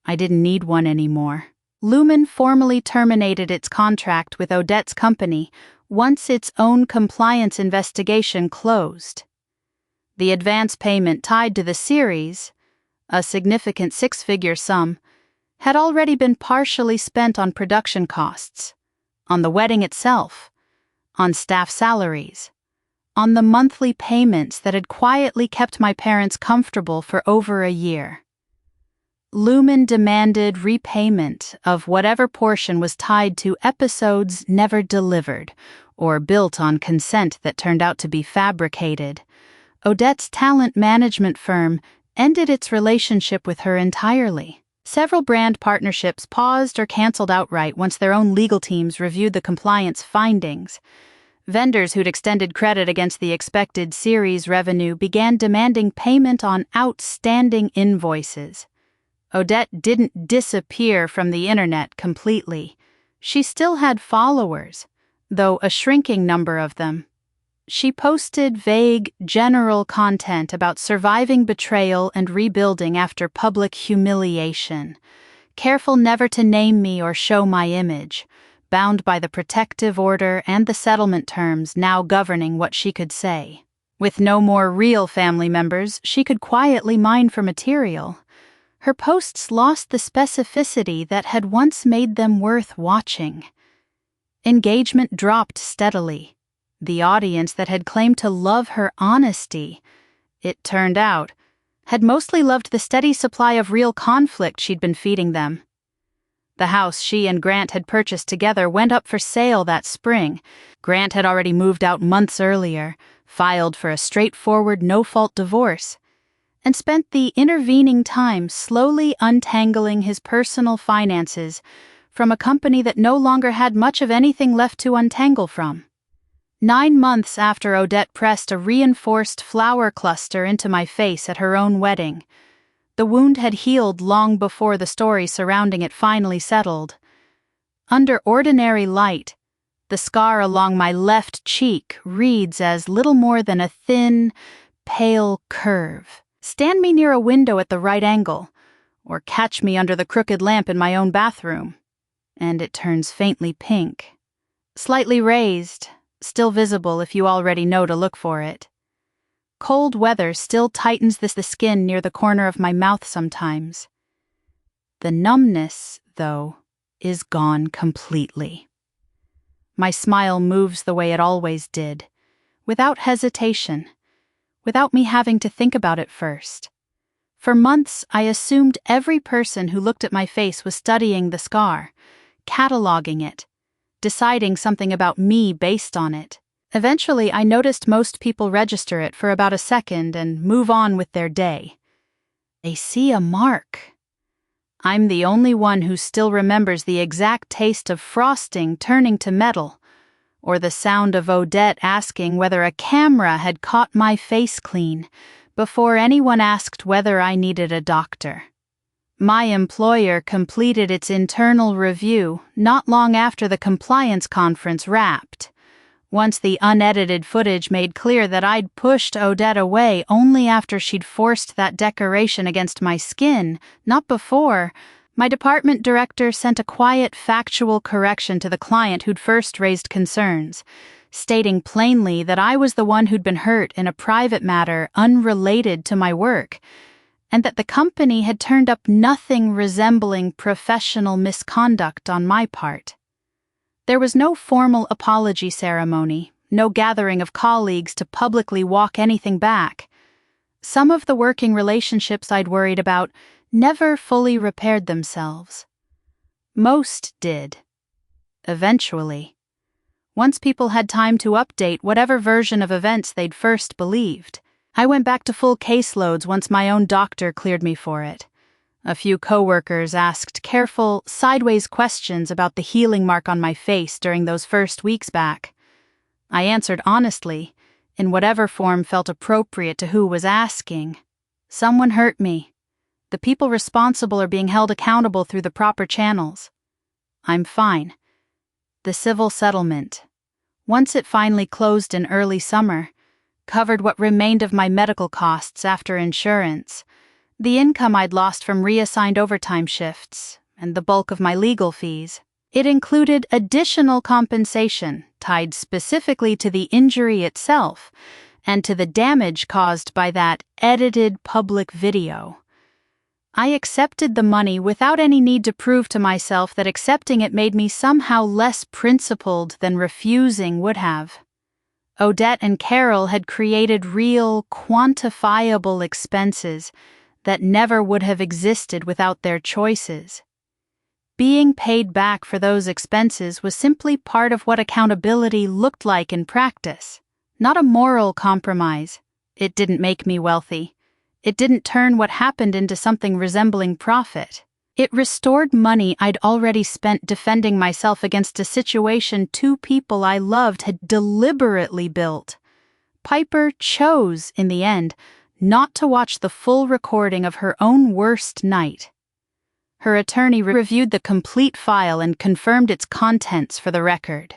I didn't need one anymore. Lumen formally terminated its contract with Odette's company once its own compliance investigation closed. The advance payment tied to the series, a significant six-figure sum, had already been partially spent on production costs, on the wedding itself, on staff salaries, on the monthly payments that had quietly kept my parents comfortable for over a year. Lumen demanded repayment of whatever portion was tied to episodes never delivered or built on consent that turned out to be fabricated. Odette's talent management firm ended its relationship with her entirely. Several brand partnerships paused or canceled outright once their own legal teams reviewed the compliance findings. Vendors who'd extended credit against the expected series revenue began demanding payment on outstanding invoices. Odette didn't disappear from the internet completely. She still had followers, though a shrinking number of them. She posted vague, general content about surviving betrayal and rebuilding after public humiliation, careful never to name me or show my image, bound by the protective order and the settlement terms now governing what she could say. With no more real family members, she could quietly mine for material. Her posts lost the specificity that had once made them worth watching. Engagement dropped steadily. The audience that had claimed to love her honesty, it turned out, had mostly loved the steady supply of real conflict she'd been feeding them. The house she and Grant had purchased together went up for sale that spring. Grant had already moved out months earlier, filed for a straightforward no-fault divorce, and spent the intervening time slowly untangling his personal finances from a company that no longer had much of anything left to untangle from. 9 months after Odette pressed a reinforced flower cluster into my face at her own wedding, the wound had healed long before the story surrounding it finally settled. Under ordinary light, the scar along my left cheek reads as little more than a thin, pale curve. Stand me near a window at the right angle, or catch me under the crooked lamp in my own bathroom, and it turns faintly pink. Slightly raised, still visible if you already know to look for it. Cold weather still tightens the skin near the corner of my mouth sometimes. The numbness, though, is gone completely. My smile moves the way it always did, without hesitation, without me having to think about it first. For months, I assumed every person who looked at my face was studying the scar, cataloging it, deciding something about me based on it. Eventually, I noticed most people register it for about a second and move on with their day. They see a mark. I'm the only one who still remembers the exact taste of frosting turning to metal, or the sound of Odette asking whether a camera had caught my face clean before anyone asked whether I needed a doctor. My employer completed its internal review not long after the compliance conference wrapped, once the unedited footage made clear that I'd pushed Odette away only after she'd forced that decoration against my skin, not before. My department director sent a quiet, factual correction to the client who'd first raised concerns, stating plainly that I was the one who'd been hurt in a private matter unrelated to my work, and that the company had turned up nothing resembling professional misconduct on my part. There was no formal apology ceremony, no gathering of colleagues to publicly walk anything back. Some of the working relationships I'd worried about never fully repaired themselves. Most did. Eventually. Once people had time to update whatever version of events they'd first believed. I went back to full caseloads once my own doctor cleared me for it. A few coworkers asked careful, sideways questions about the healing mark on my face during those first weeks back. I answered honestly, in whatever form felt appropriate to who was asking. Someone hurt me. The people responsible are being held accountable through the proper channels. I'm fine. The civil settlement, once it finally closed in early summer, covered what remained of my medical costs after insurance, the income I'd lost from reassigned overtime shifts, and the bulk of my legal fees. It included additional compensation tied specifically to the injury itself and to the damage caused by that edited public video. I accepted the money without any need to prove to myself that accepting it made me somehow less principled than refusing would have. Odette and Carol had created real, quantifiable expenses that never would have existed without their choices. Being paid back for those expenses was simply part of what accountability looked like in practice, not a moral compromise. It didn't make me wealthy. It didn't turn what happened into something resembling profit. It restored money I'd already spent defending myself against a situation two people I loved had deliberately built. Piper chose, in the end, not to watch the full recording of her own worst night. Her attorney reviewed the complete file and confirmed its contents for the record.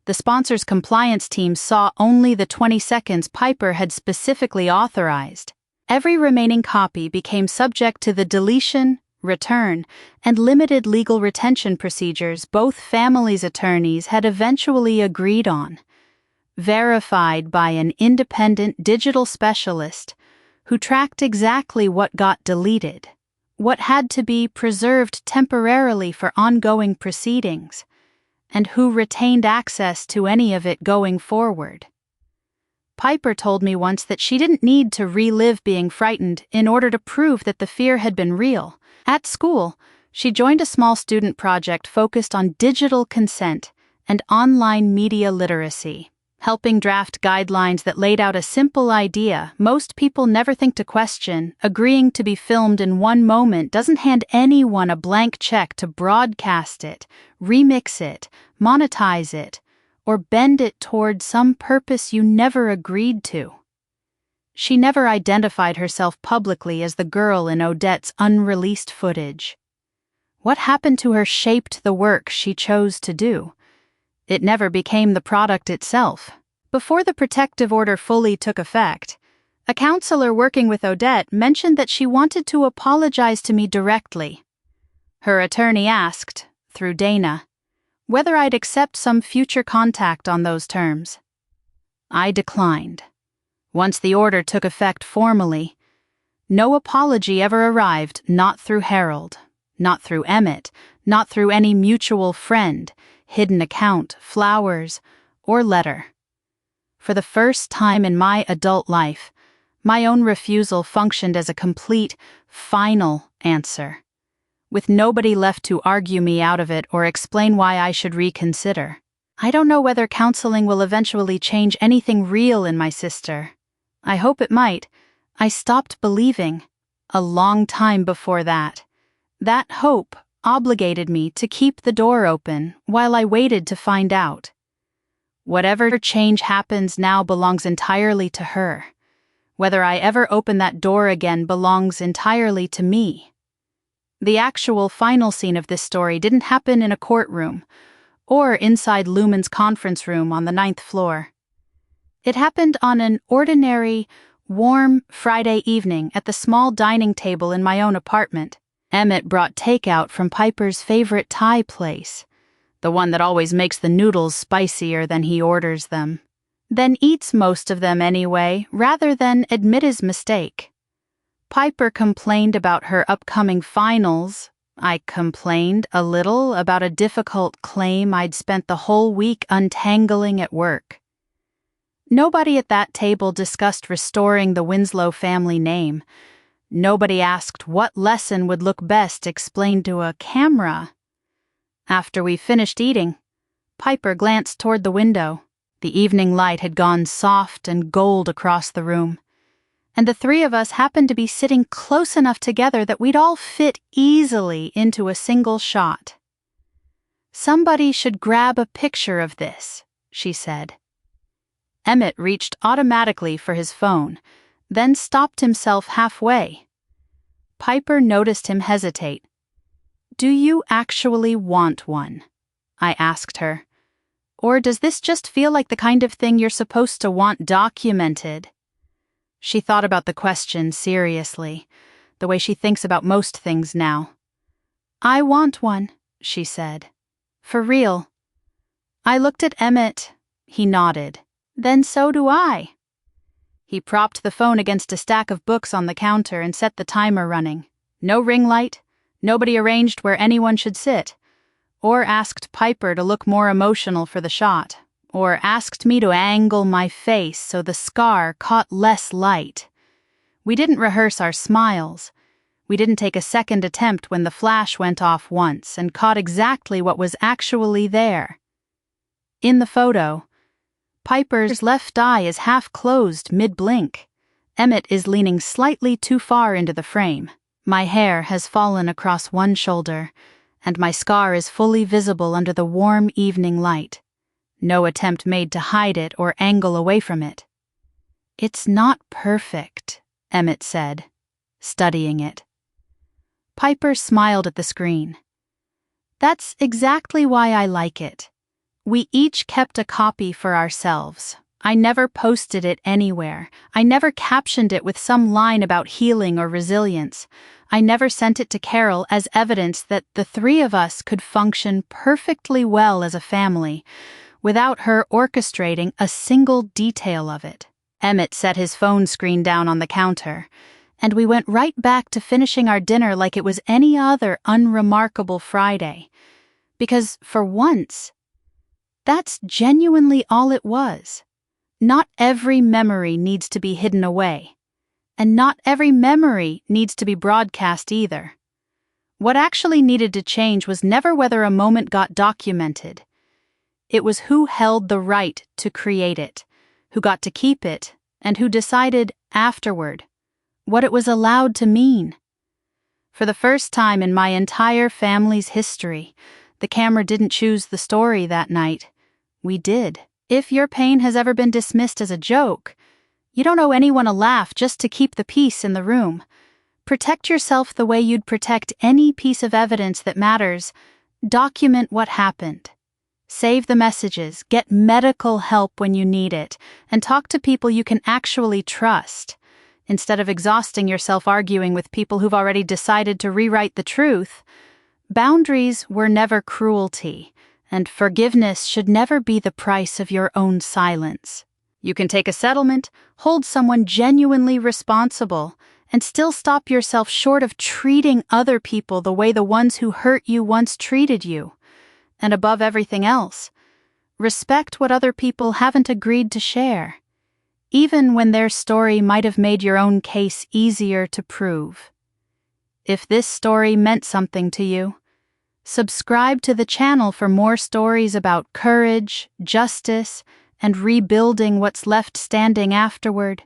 The sponsor's compliance team saw only the 20 seconds Piper had specifically authorized. Every remaining copy became subject to the deletion, return, and limited legal retention procedures both families' attorneys had eventually agreed on, verified by an independent digital specialist who tracked exactly what got deleted, what had to be preserved temporarily for ongoing proceedings, and who retained access to any of it going forward. Piper told me once that she didn't need to relive being frightened in order to prove that the fear had been real. At school, she joined a small student project focused on digital consent and online media literacy, helping draft guidelines that laid out a simple idea most people never think to question. Agreeing to be filmed in one moment doesn't hand anyone a blank check to broadcast it, remix it, monetize it, or bend it toward some purpose you never agreed to. She never identified herself publicly as the girl in Odette's unreleased footage. What happened to her shaped the work she chose to do. It never became the product itself. Before the protective order fully took effect, a counselor working with Odette mentioned that she wanted to apologize to me directly. Her attorney asked, through Dana, whether I'd accept some future contact on those terms. I declined. Once the order took effect formally, no apology ever arrived, not through Harold, not through Emmett, not through any mutual friend, hidden account, flowers, or letter. For the first time in my adult life, my own refusal functioned as a complete, final answer, with nobody left to argue me out of it or explain why I should reconsider. I don't know whether counseling will eventually change anything real in my sister. I hope it might. I stopped believing a long time before that. That hope obligated me to keep the door open while I waited to find out. Whatever change happens now belongs entirely to her. Whether I ever open that door again belongs entirely to me. The actual final scene of this story didn't happen in a courtroom or inside Lumen's conference room on the 9th floor. It happened on an ordinary, warm Friday evening at the small dining table in my own apartment. Emmett brought takeout from Piper's favorite Thai place, the one that always makes the noodles spicier than he orders them, then eats most of them anyway, rather than admit his mistake. Piper complained about her upcoming finals. I complained a little about a difficult claim I'd spent the whole week untangling at work. Nobody at that table discussed restoring the Winslow family name. Nobody asked what lesson would look best explained to a camera. After we finished eating, Piper glanced toward the window. The evening light had gone soft and gold across the room, and the three of us happened to be sitting close enough together that we'd all fit easily into a single shot. "Somebody should grab a picture of this," she said. Emmett reached automatically for his phone, then stopped himself halfway. Piper noticed him hesitate. "Do you actually want one?" I asked her. "Or does this just feel like the kind of thing you're supposed to want documented?" She thought about the question seriously, the way she thinks about most things now. "I want one," she said. "For real." I looked at Emmett. He nodded. "Then so do I." He propped the phone against a stack of books on the counter and set the timer running. No ring light, nobody arranged where anyone should sit, or asked Piper to look more emotional for the shot, or asked me to angle my face so the scar caught less light. We didn't rehearse our smiles. We didn't take a second attempt when the flash went off once and caught exactly what was actually there. In the photo, Piper's left eye is half closed mid-blink. Emmett is leaning slightly too far into the frame. My hair has fallen across one shoulder, and my scar is fully visible under the warm evening light. No attempt made to hide it or angle away from it. "It's not perfect," Emmett said, studying it. Piper smiled at the screen. "That's exactly why I like it. We each kept a copy for ourselves. I never posted it anywhere. I never captioned it with some line about healing or resilience. I never sent it to Carol as evidence that the three of us could function perfectly well as a family, without her orchestrating a single detail of it." Emmett set his phone screen down on the counter, and we went right back to finishing our dinner like it was any other unremarkable Friday. Because, for once, that's genuinely all it was. Not every memory needs to be hidden away. And not every memory needs to be broadcast either. What actually needed to change was never whether a moment got documented. It was who held the right to create it, who got to keep it, and who decided afterward what it was allowed to mean. For the first time in my entire family's history, the camera didn't choose the story that night. We did. If your pain has ever been dismissed as a joke, you don't owe anyone a laugh just to keep the peace in the room. Protect yourself the way you'd protect any piece of evidence that matters. Document what happened. Save the messages, get medical help when you need it, and talk to people you can actually trust, instead of exhausting yourself arguing with people who've already decided to rewrite the truth. Boundaries were never cruelty, and forgiveness should never be the price of your own silence. You can take a settlement, hold someone genuinely responsible, and still stop yourself short of treating other people the way the ones who hurt you once treated you. And above everything else, respect what other people haven't agreed to share, even when their story might have made your own case easier to prove. If this story meant something to you, subscribe to the channel for more stories about courage, justice, and rebuilding what's left standing afterward.